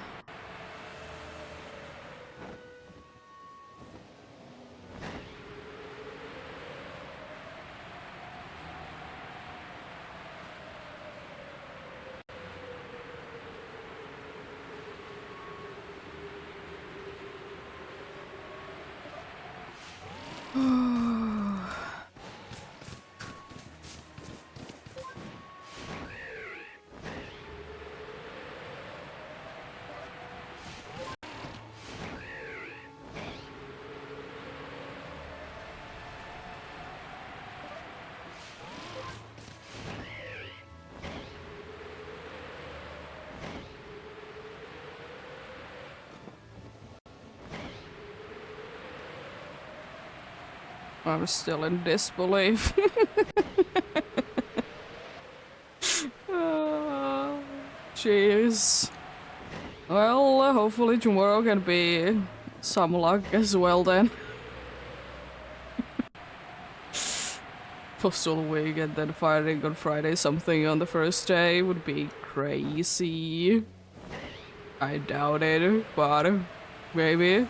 I'm still in disbelief. Ah, jeez. Well, hopefully tomorrow can be some luck as well then. Postal week and then firing on Friday something on the first day would be crazy. I doubt it, but maybe.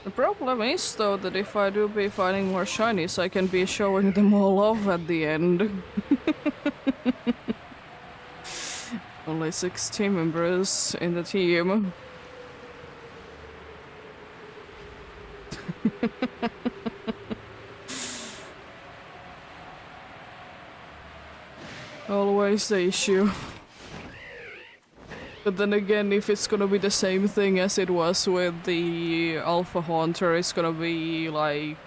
The problem is, though, that if I do be finding more shinies, I can be showing them all off at the end. Only 6 team members in the team. Always the issue. But then again, if it's gonna be the same thing as it was with the Alpha Haunter, it's gonna be like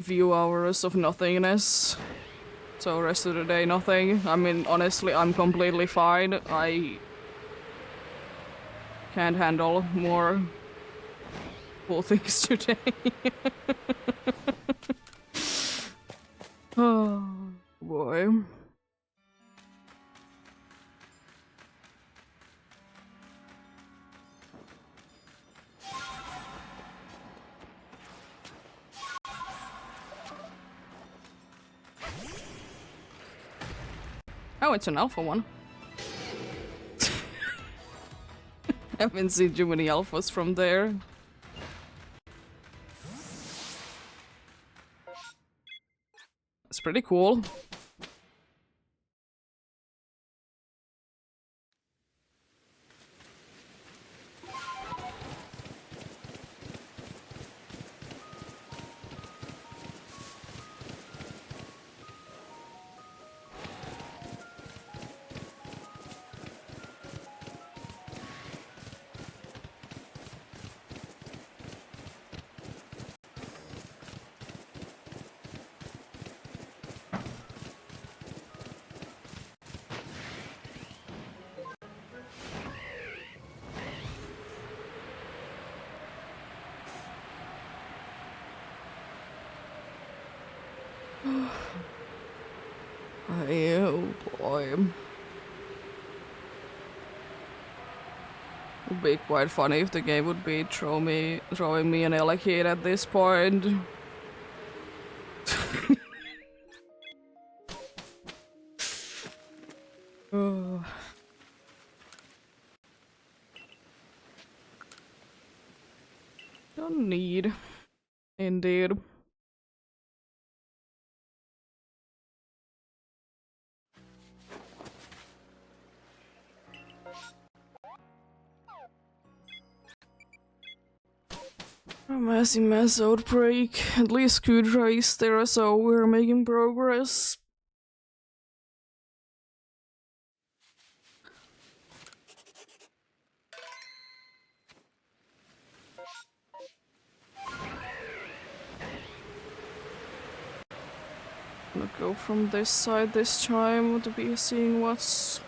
few hours of nothingness. So rest of the day nothing. I mean, honestly, I'm completely fine. I can't handle more cool things today. Oh boy. Oh, it's an alpha one. I haven't seen too many alphas from there. It's pretty cool. Oh boy. Would be quite funny if the game would be throwing me an Elekid at this point. Oh. Don't need. Indeed. A mass outbreak. At least Kudra is there, so we're making progress. Gonna go from this side this time to be seeing what's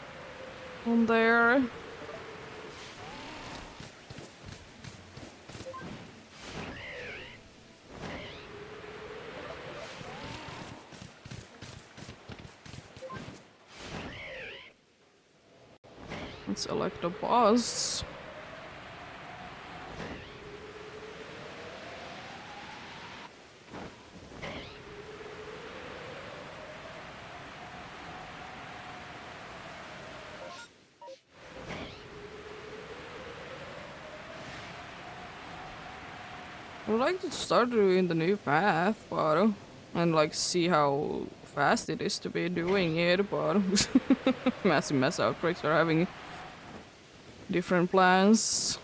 on there. Let's elect a boss. I would like to start doing the new path, but and like see how fast it is to be doing it, but massive mass outbreaks are having different plans.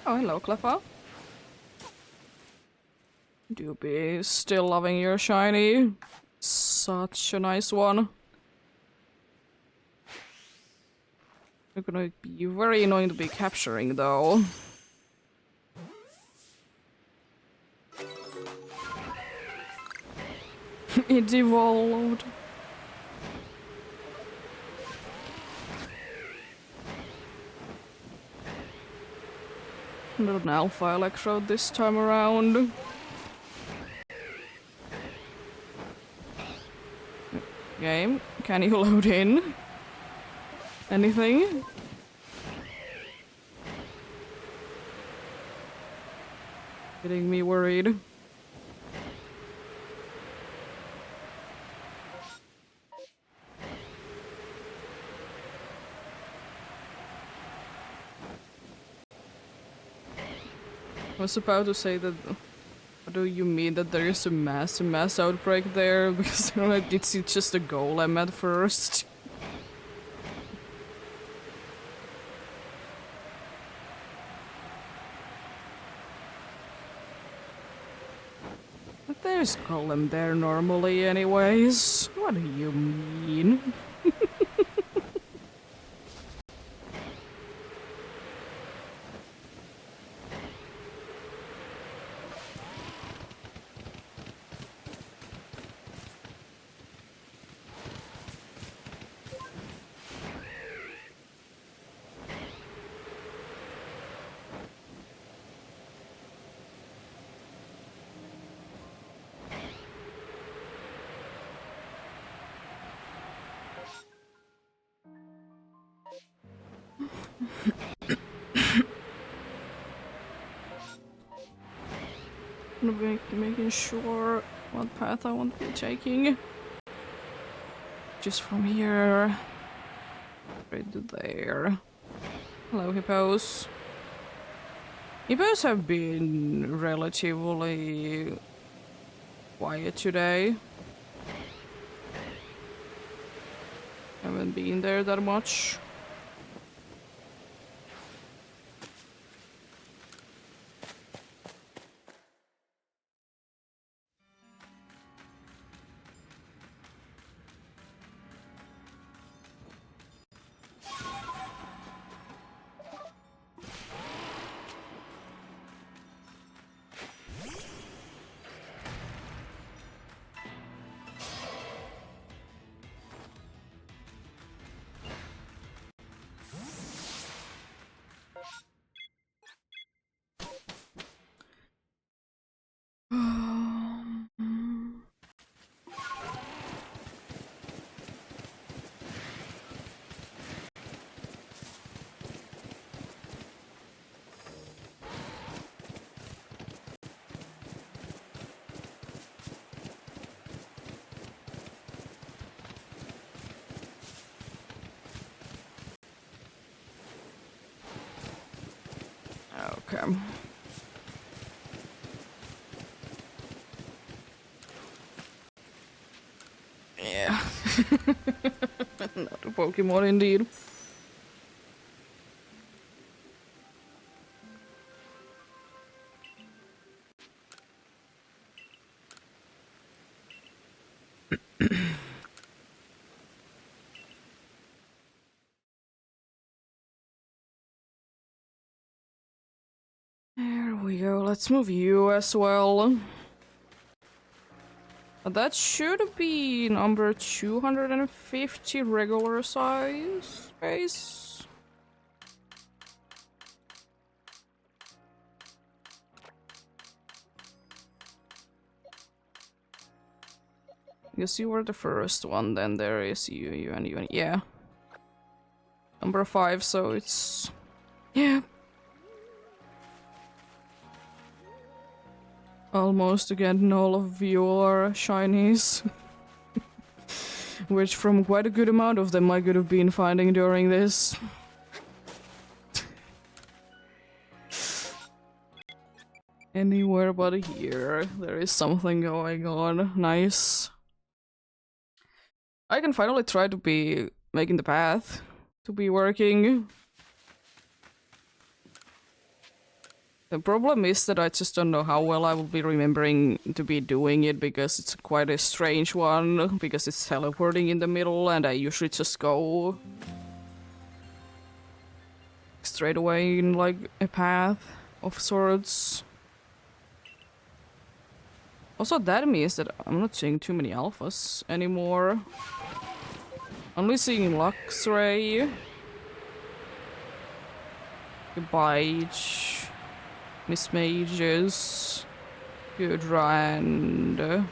Oh, hello, Cleffa. Do you be still loving your shiny? Such a nice one. You're gonna be very annoying to be capturing, though. It evolved. Not an alpha electrode this time around. Game, can you load in? Anything? Getting me worried. I was about to say that. What do you mean that there is a mass outbreak there? Because it's just a golem at first. But there's golem there normally anyways. What do you mean? I'm making sure what path I want to be taking. Just from here. Right to there. Hello, hippos. Hippos have been relatively quiet today. Haven't been there that much. Okay. Yeah. Not a Pokemon indeed. There we go, let's move you as well. That should be number 250 regular size space. Guess you were the first one, then there is you, and you, and yeah. Number 5, so it's... yeah. almost again all of your shinies. Which from quite a good amount of them I could have been finding during this. Anywhere but here, there is something going on. Nice. I can finally try to be making the path to be working. The problem is that I just don't know how well I will be remembering to be doing it, because it's quite a strange one, because it's teleporting in the middle and I usually just go straight away in like a path of sorts. Also, that means that I'm not seeing too many alphas anymore. Only seeing Luxray, Bite, Miss Mages, Gudra, and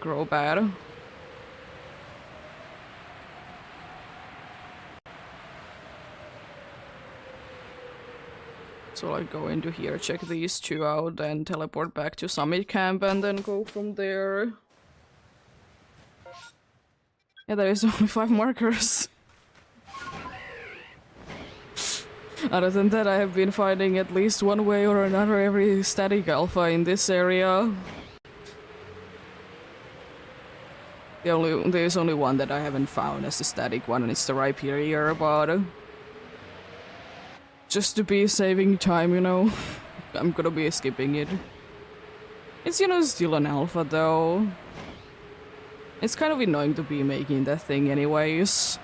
Growbad. So I go into here, check these two out, and teleport back to Summit Camp, and then go from there. Yeah, there is only 5 markers. Other than that, I have been finding at least one way or another every static alpha in this area. There's only one that I haven't found as the static one, and it's the Rhyperior, but just to be saving time, you know, I'm gonna be skipping it. It's, you know, still an alpha though. It's kind of annoying to be making that thing anyways.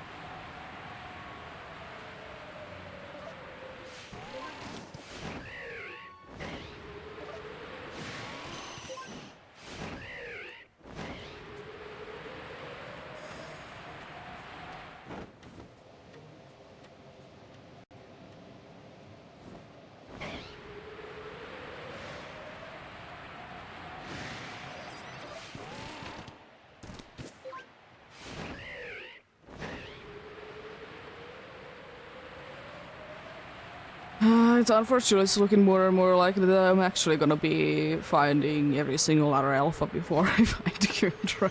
It's unfortunate, it's looking more and more likely that I'm actually gonna be finding every single other alpha before I find Kudra.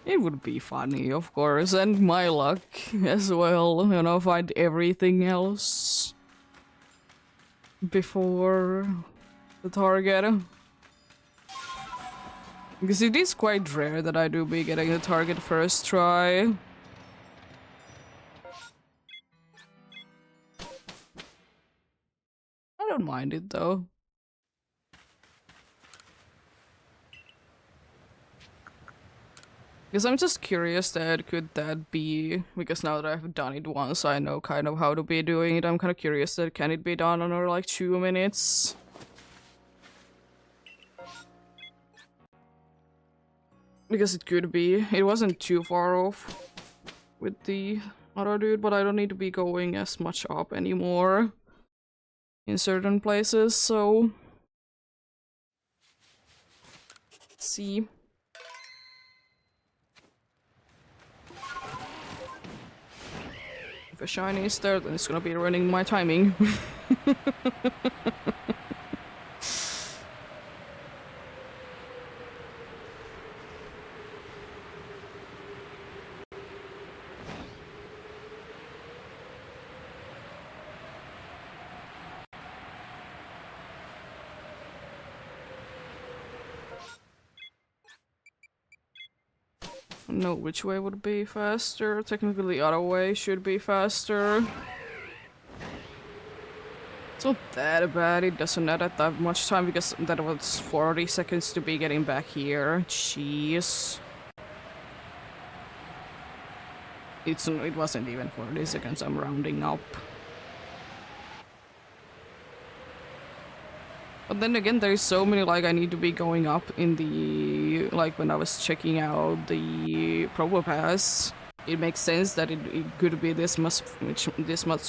It would be funny, of course, and my luck as well, you know, find everything else before the target. Because it is quite rare that I do be getting the target first try. I don't mind it though. Because I'm just curious that could that be, because now that I've done it once, I know kind of how to be doing it. I'm kind of curious that can it be done under like 2 minutes? Because it could be. It wasn't too far off with the other dude, but I don't need to be going as much up anymore in certain places, so let's see. If a shiny is there, then it's gonna be ruining my timing. No, which way would be faster? Technically the other way should be faster. It's not that bad, it doesn't add that much time because that was 40 seconds to be getting back here. Jeez. It wasn't even 40 seconds, I'm rounding up. But then again, there's so many, like, I need to be going up in the, like, when I was checking out the Probo Pass, it makes sense that it could be this much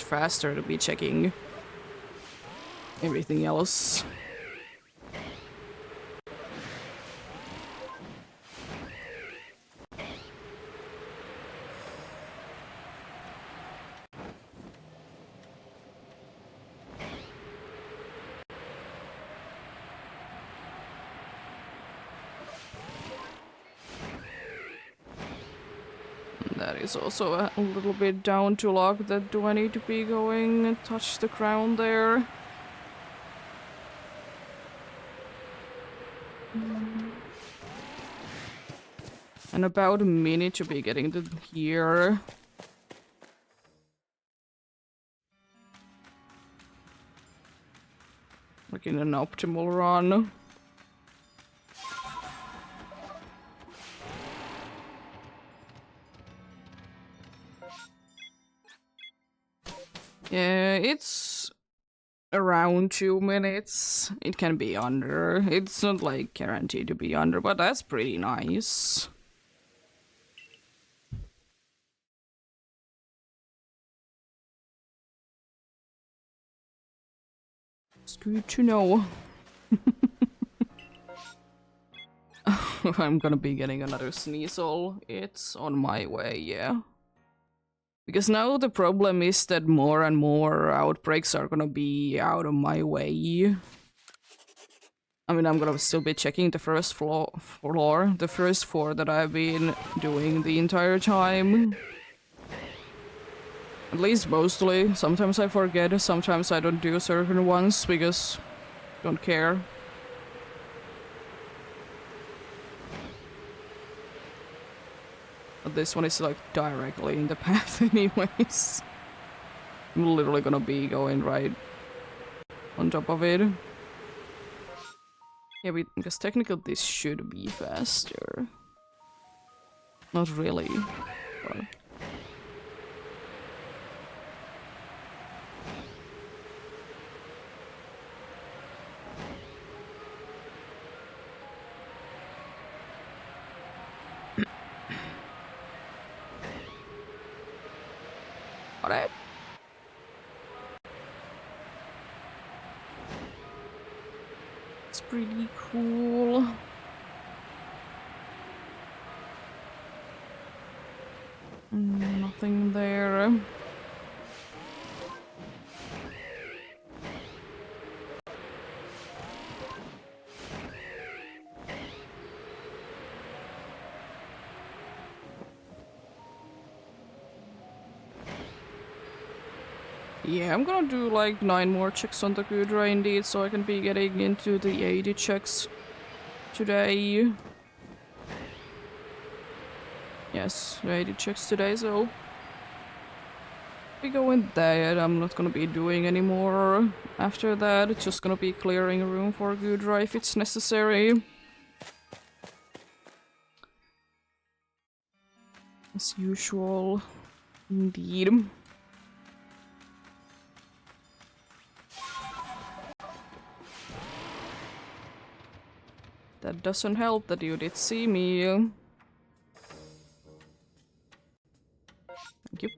faster to be checking everything else. That is also a little bit down to luck. That do I need to be going and touch the ground there? And about a minute to be getting to here. Like in an optimal run. Yeah, it's around 2 minutes. It can be under. It's not like guaranteed to be under, but that's pretty nice. It's good to know. I'm gonna be getting another Sneasel. It's on my way, yeah. Because now the problem is that more and more outbreaks are gonna be out of my way. I mean, I'm gonna still be checking the first floor, the first 4 that I've been doing the entire time. At least mostly. Sometimes I forget, sometimes I don't do certain ones because I don't care. But this one is like directly in the path anyways. I'm literally gonna be going right on top of it. Yeah, because technically this should be faster. Not really, but... Alright. It's pretty cool. Nothing there. Yeah, I'm gonna do like 9 more checks on the Gudra indeed, so I can be getting into the 80 checks today. Yes, 80 checks today, so... be going there. I'm not gonna be doing any more after that. It's just gonna be clearing a room for Gudra if it's necessary. As usual. Indeed. That doesn't help that you did see me. Thank you.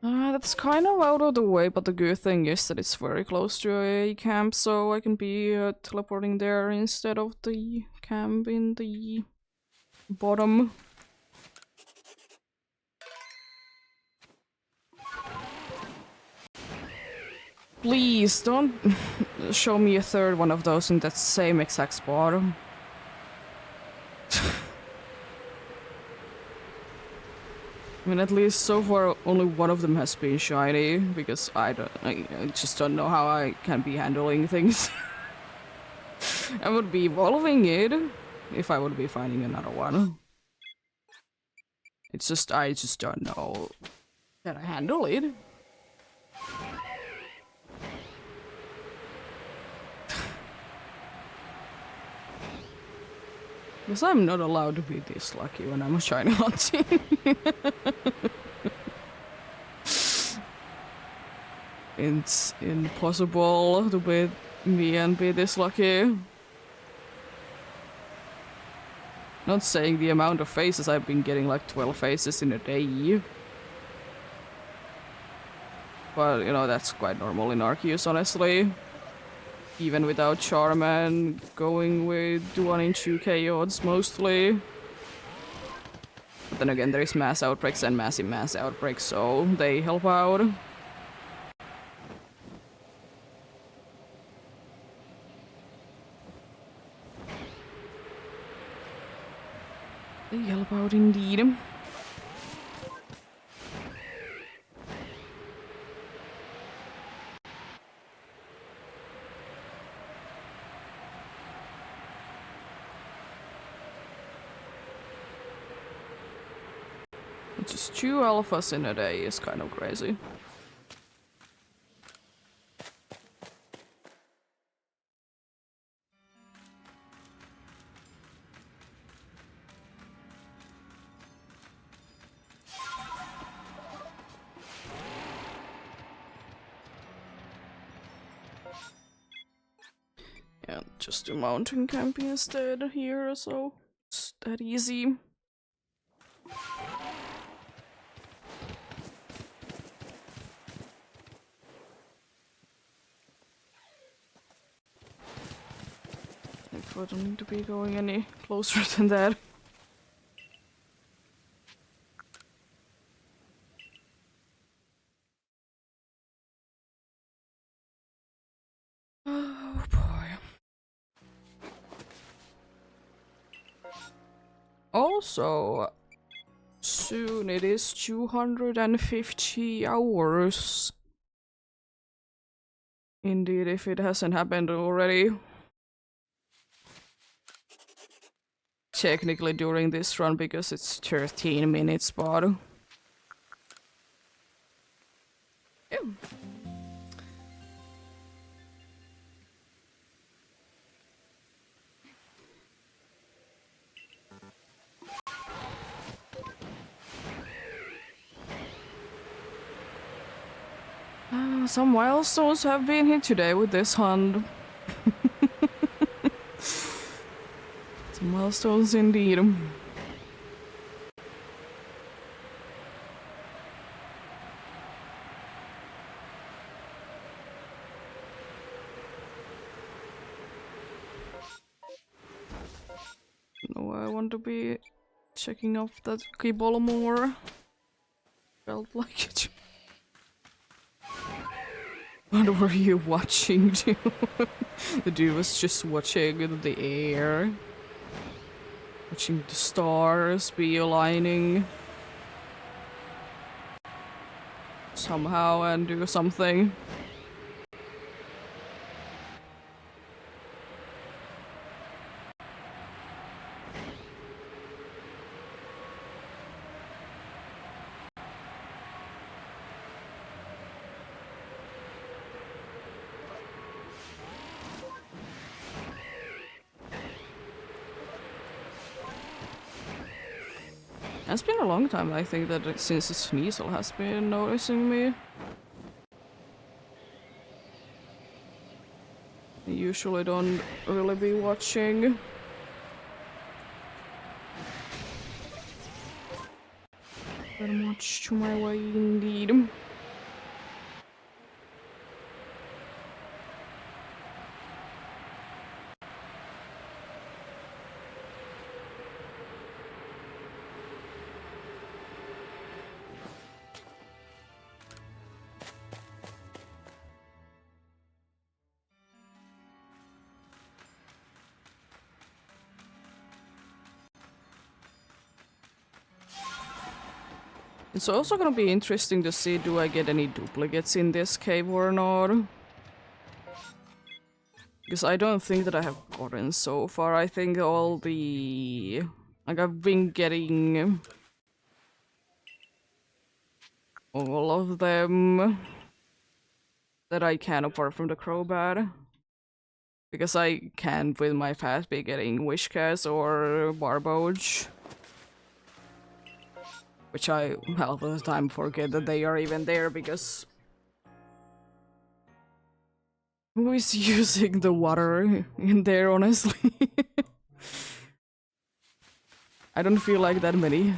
That's kind of out of the way, but the good thing is that it's very close to a camp, so I can be teleporting there instead of the camp in the bottom. Please don't show me a third one of those in that same exact spot. I mean, at least so far, only one of them has been shiny, because I just don't know how I can be handling things. I would be evolving it, if I would be finding another one. It's just, I just don't know that I handle it. Because I'm not allowed to be this lucky when I'm shiny hunting. It's impossible to be me and be this lucky. Not saying the amount of faces I've been getting, like 12 faces in a day. But, you know, that's quite normal in Arceus, honestly. even without charm and going with 1 in 2k odds mostly. But then again, there is mass outbreaks and massive mass outbreaks, so they help out. They help out indeed. Just 2 alphas in a day is kind of crazy. Yeah, just do mountain camping instead here, so it's that easy. I don't need to be going any closer than that. Oh boy. Also, soon it is 250 hours. Indeed, if it hasn't happened already. Technically during this run because it's 13 minutes, but... Yeah. Some milestones have been hit today with this hunt. Some milestones indeed. No, I want to be checking off that keyboard more. Felt like it. What were you watching, dude? The dude was just watching the air. Watching the stars be aligning. Somehow and do something. It's been a long time, I think, that since Sneasel has been noticing me. I usually don't really be watching. Very much to my way indeed. It's also gonna be interesting to see, do I get any duplicates in this cave or not? Because I don't think that I have gotten so far. I think all the... Like, I've been getting... all of them that I can, apart from the crowbat. Because I can't, with my fast, be getting Wishcast or Barboge. Which I half of the time forget that they are even there, because... Who is using the water in there, honestly? I don't feel like that many.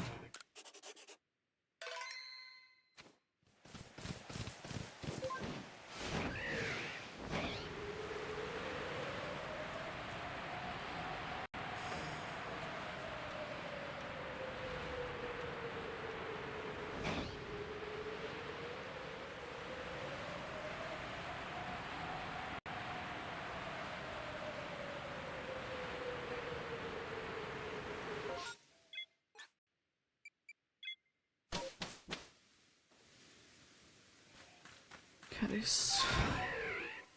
Cat is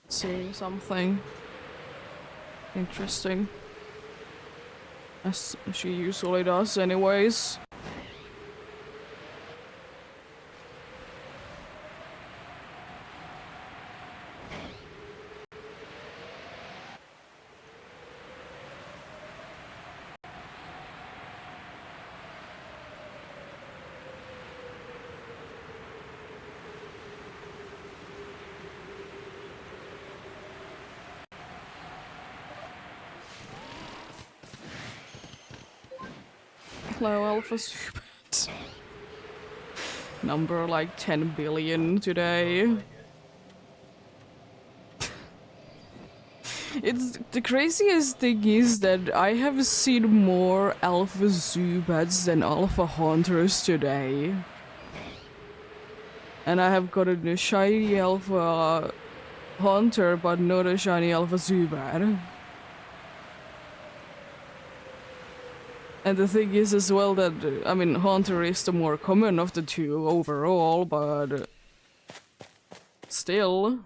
seeing something interesting. As she usually does anyways. Hello, Alpha Super. Number like 10 billion today. It's the craziest thing is that I have seen more Alpha Zubats than Alpha Hunters today. And I have gotten a shiny Alpha Hunter, but not a shiny Alpha Zubat. And the thing is as well that, I mean, Hunter is the more common of the two overall, but still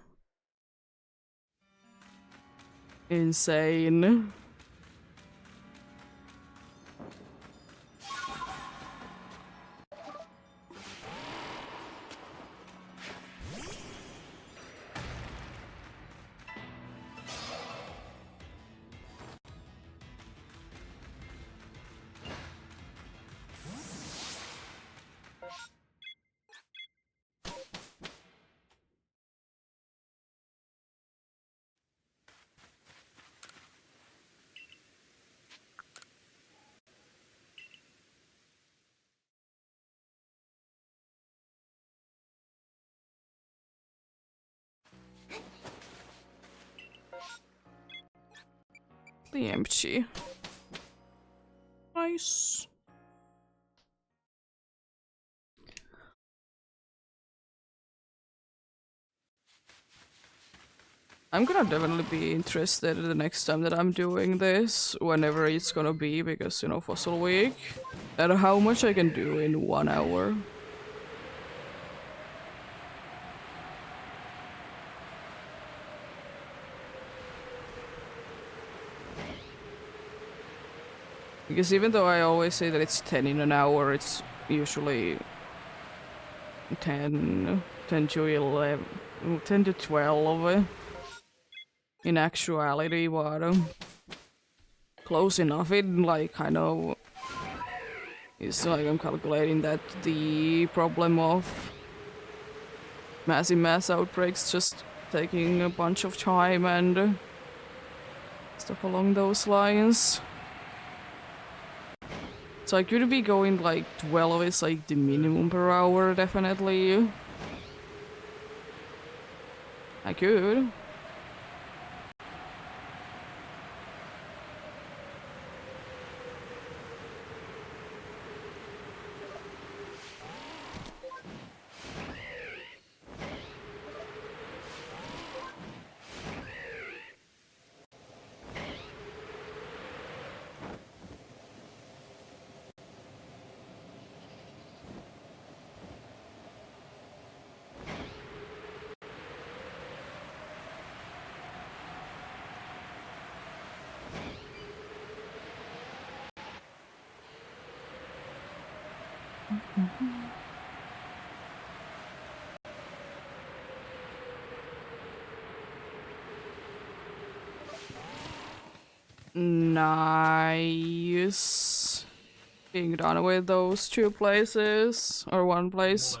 insane. The empty. Nice. I'm gonna definitely be interested the next time that I'm doing this, whenever it's gonna be, because, you know, Fossil Week, and how much I can do in 1 hour. Because even though I always say that it's 10 in an hour, it's usually 10 to 11, 10 to 12 in actuality, but close enough. It like kind of is like I'm calculating that the problem of massive mass outbreaks just taking a bunch of time and stuff along those lines. So I could be going like 12 is like the minimum per hour, definitely. I could. Nice. Being done with those 2 places, or 1 place.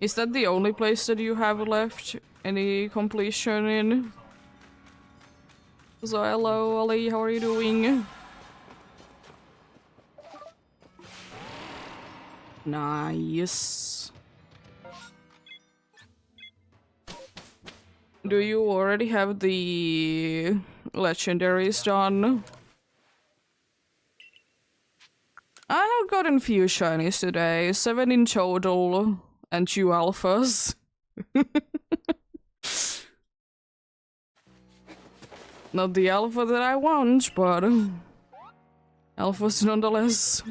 Is that the only place that you have left any completion in? So hello, Ollie, how are you doing? Nice. Do you already have the legendaries done? I have gotten few shinies today, 7 in total, and 2 alphas. Not the alpha that I want, but alphas nonetheless.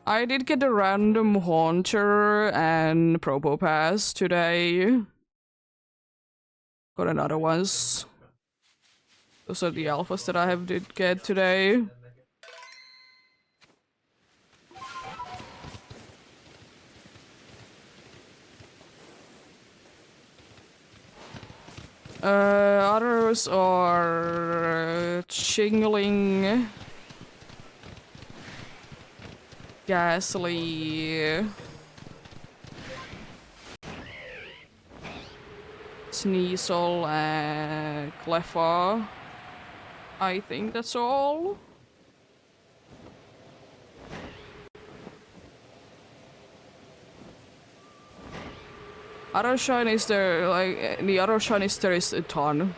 I did get a random Haunter and Propo Pass today. Got another ones. Those are the alphas that I did get today. Others are Chingling, Ghastly, Sneasel, and Cleffa. I think that's all. Other shinies there, like, the other shinies there is a ton.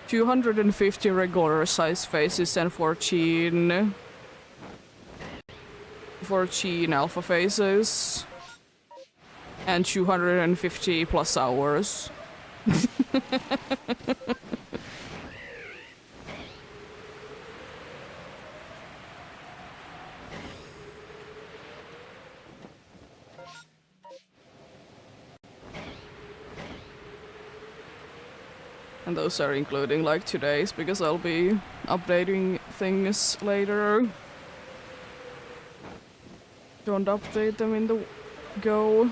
250 regular size faces and 14 alpha faces. And 250 plus hours. And those are including like today's, because I'll be updating things later. Don't update them in the go.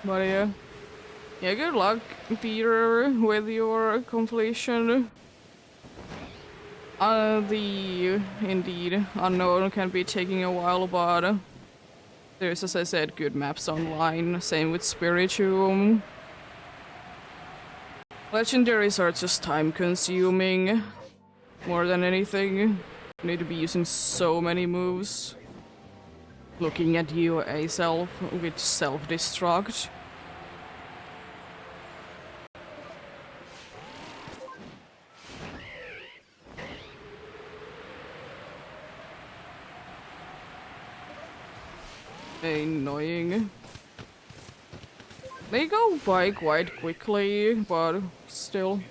But yeah. Yeah, good luck, Peter, with your completion. The indeed unknown can be taking a while, but there's, as I said, good maps online. Same with Spirituum. Legendaries are just time consuming more than anything. You need to be using so many moves. Looking at you, A-Self, with self-destruct. Annoying. They go by quite quickly, but still.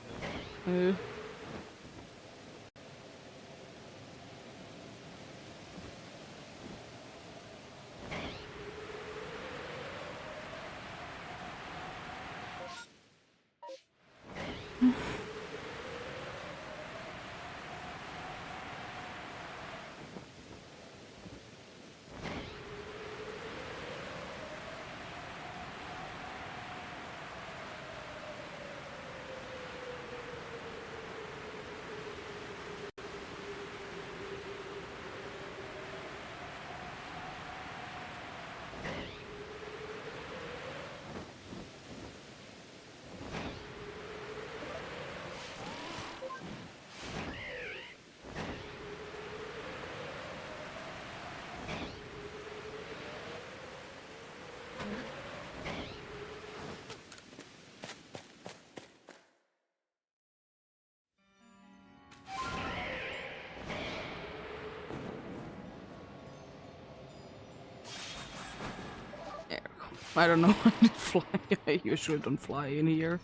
I don't know how to fly. I usually don't fly in here.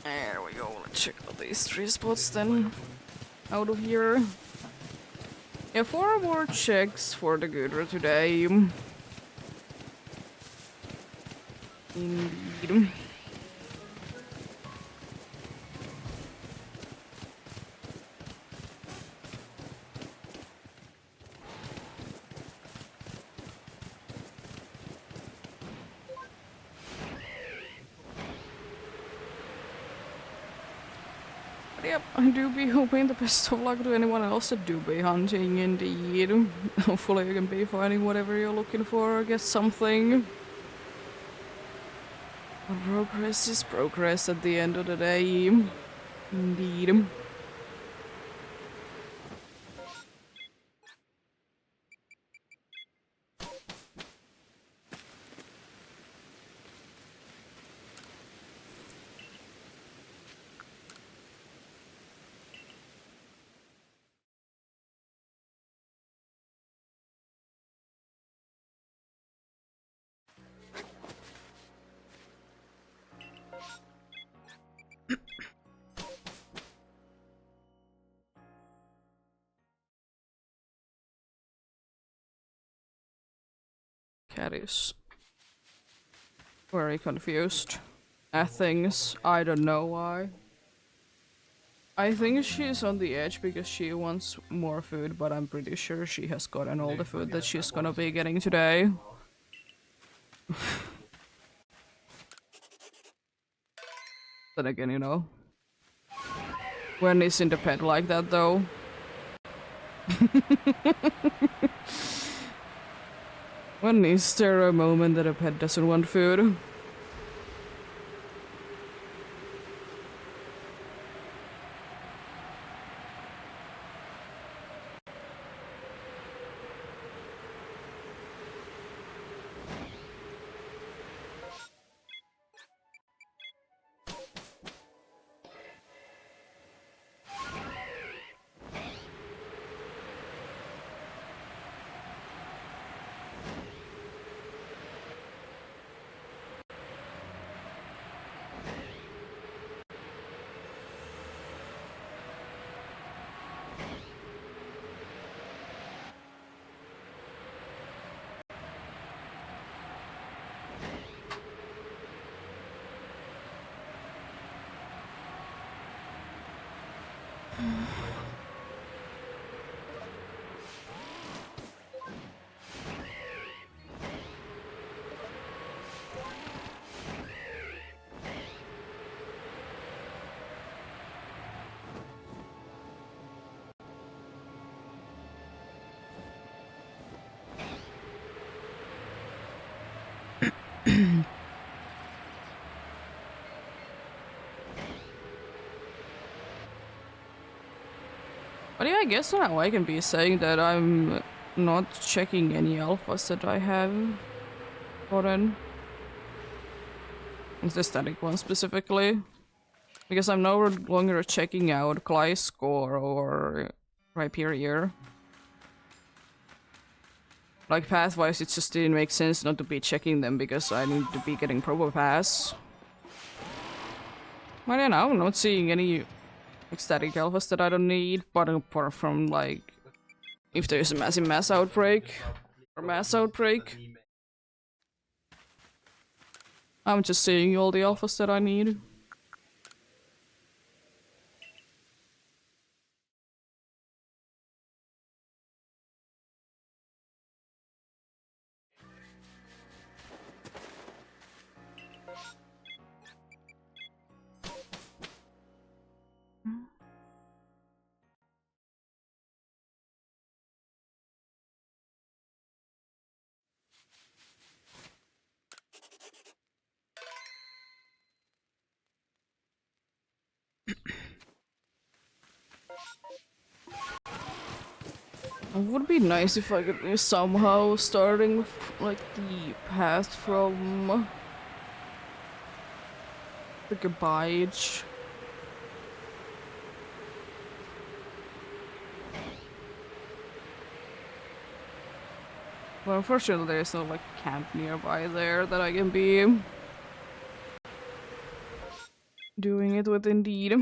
There we go. Let's check out these 3 spots then. Out of here. Yeah, 4 more checks for the Gudra today. Indeed. Yep, I do be hoping the best of luck to anyone else that do be hunting, indeed. Hopefully you can be finding whatever you're looking for or get something. Progress is progress at the end of the day. Indeed. Cat is very confused at things. I don't know why. I think she's on the edge because she wants more food, but I'm pretty sure she has gotten all the food that she's gonna be getting today. Then again, you know. When is in the pet like that though? When is there a moment that a pet doesn't want food? But yeah, I guess now I can be saying that I'm not checking any alphas that I have gotten. It's the static one specifically. Because I'm no longer checking out Gliscor or Rhyperior. Like path-wise, it just didn't make sense not to be checking them because I need to be getting Probo Pass. Well, yeah, now I'm not seeing any static alphas that I don't need, but apart from like if there's a massive mass outbreak or mass outbreak, I'm just seeing all the alphas that I need. It would be nice if I could somehow starting like the path from the Gabbage. But unfortunately there's no like camp nearby there that I can be doing it with indeed.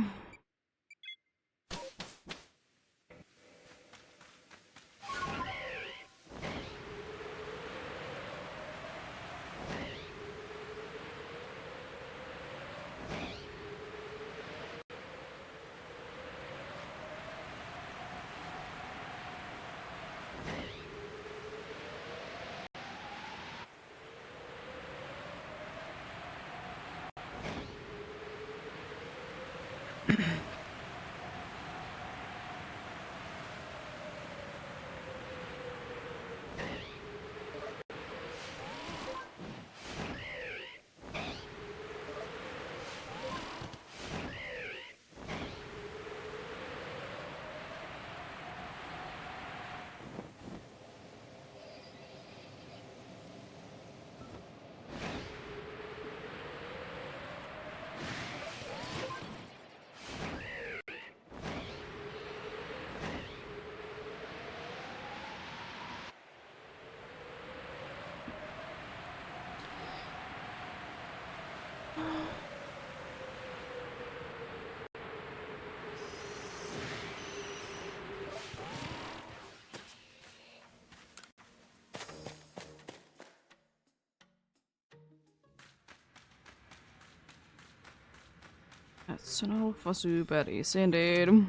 That's an alpha super, is indeed.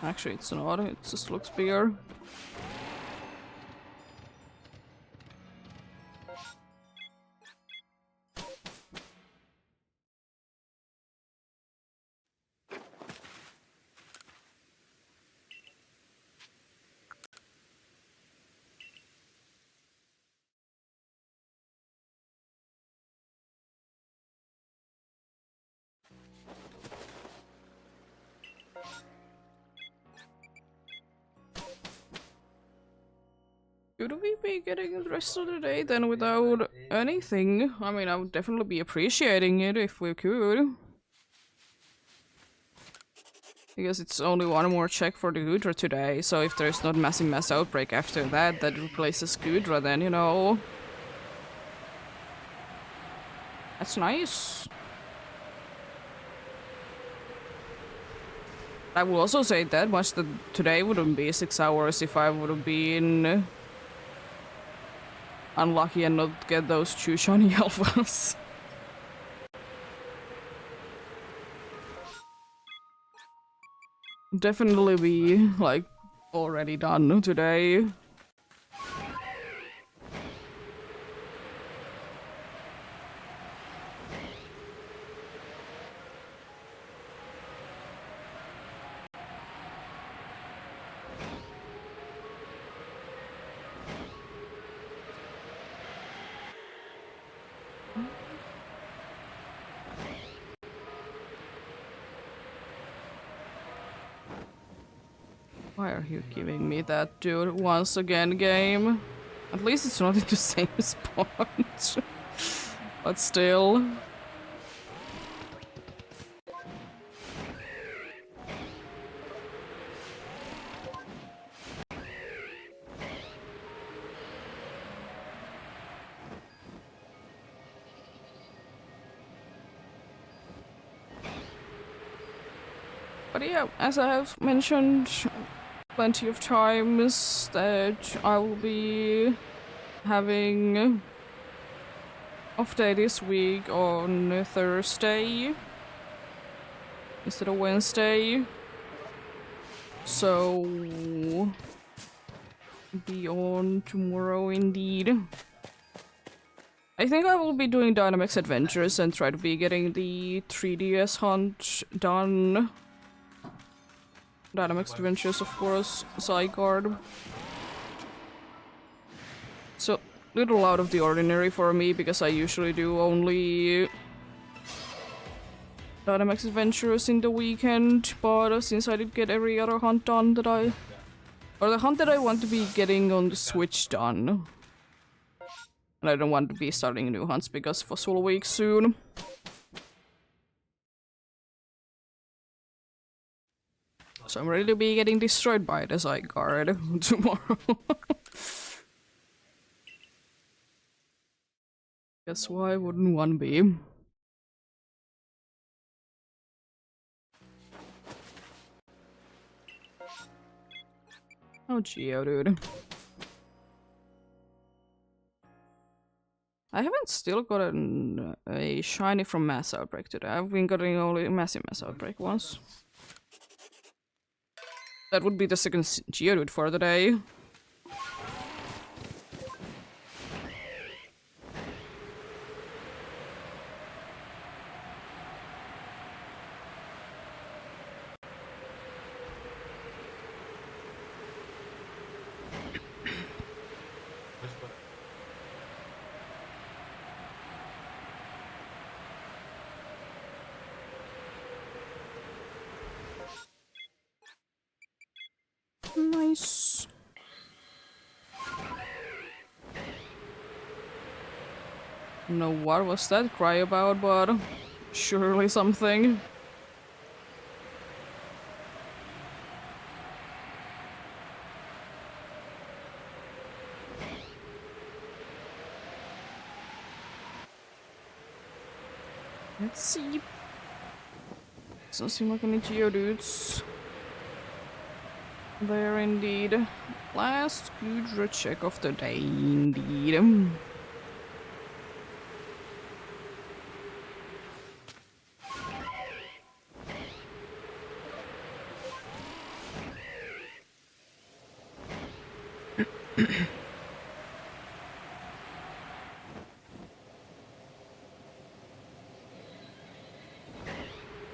Actually, it's not, it just looks bigger. Should we be getting the rest of the day then without anything? I mean, I would definitely be appreciating it if we could. Because it's only one more check for the Gudra today, so if there's not massive mass outbreak after that that replaces Gudra, then, you know... That's nice. I will also say that much that today wouldn't be 6 hours if I would have been... unlucky and not get those 2 shiny alphas. Definitely be, like, already done today. Why are you giving me that, dude? Once again, game. At least it's not in the same spot. But still. But yeah, as I have mentioned plenty of times, that I will be having off day this week on Thursday instead of Wednesday. So be on tomorrow indeed. I think I will be doing Dynamax Adventures and try to be getting the 3DS hunt done. Dynamax Adventures, of course, Zygarde. So, little out of the ordinary for me, because I usually do only Dynamax Adventures in the weekend, but since I did get every other hunt done that or the hunt that I want to be getting on the Switch done. And I don't want to be starting new hunts because Fossil Week soon. So I'm ready to be getting destroyed by the Zygarde tomorrow. Guess why wouldn't one be? Oh, Geodude. I haven't still gotten a shiny from Mass Outbreak today. I've been getting only Massive Mass Outbreak once. That would be the second Geodude for the day. Nice. No, what was that cry about, but surely something. Let's see. Doesn't seem like any Geodudes. There indeed. Last Gudra check of the day indeed.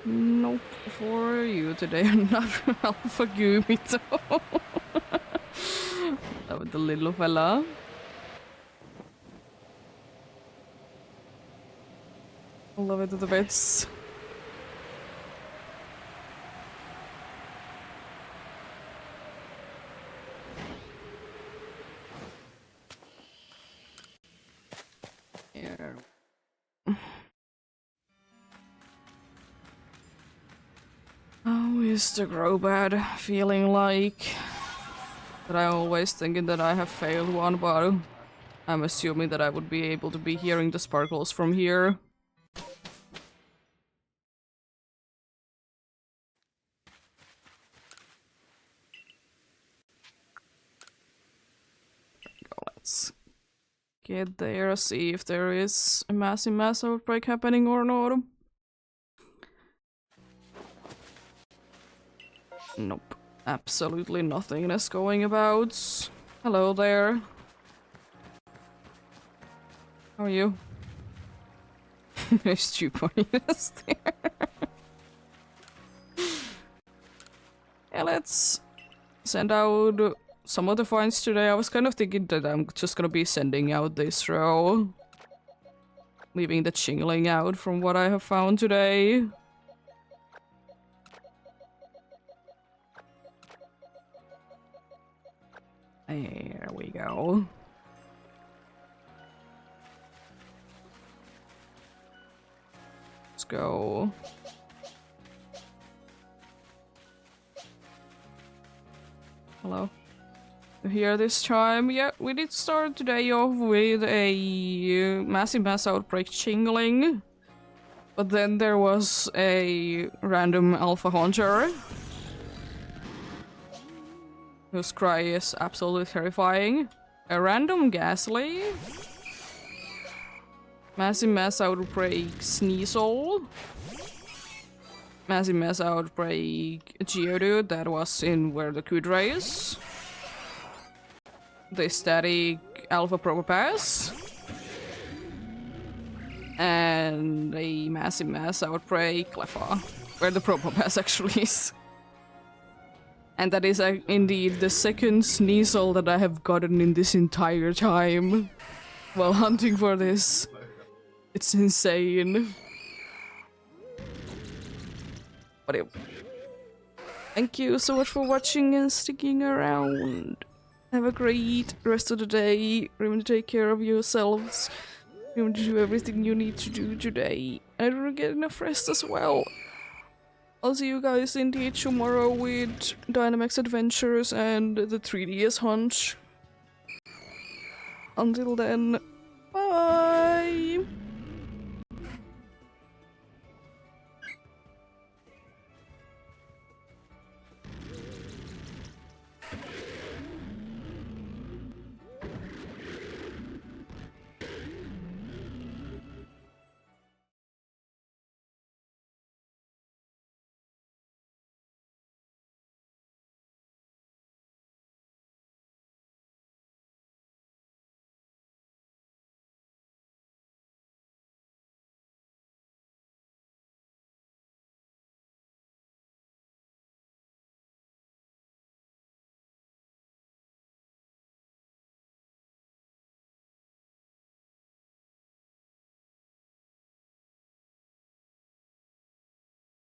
Nope, for you today, not Alpha Gumito. That was the little fella. I love it to the bits. Here. How is the Grobad feeling like? But I always thinking that I have failed one, but I'm assuming that I would be able to be hearing the sparkles from here. Let's get there, see if there is a mass outbreak happening or not. Nope. Absolutely nothing is going about. Hello there. How are you? There's 2 points there. Yeah, let's send out some of the finds today. I was kind of thinking that I'm just gonna be sending out this row. Leaving the chingling out from what I have found today. There we go. Let's go. Hello. You here this time? Yeah, we did start today off with a massive mass outbreak chingling. But then there was a random alpha hunter whose cry is absolutely terrifying. A random Ghastly. Massive mass outbreak Sneasel. Massive mass outbreak Geodude, that was in where the Kudra is. The static Alpha Probopass. And a massive mass outbreak Cleffa, where the Probopass actually is. And that is indeed the second Sneasel that I have gotten in this entire time while hunting for this. It's insane. But thank you so much for watching and sticking around. Have a great rest of the day. Remember to take care of yourselves. Remember to do everything you need to do today. And don't get enough rest as well. I'll see you guys indeed tomorrow with Dynamax Adventures and the 3DS Hunt. Until then, bye!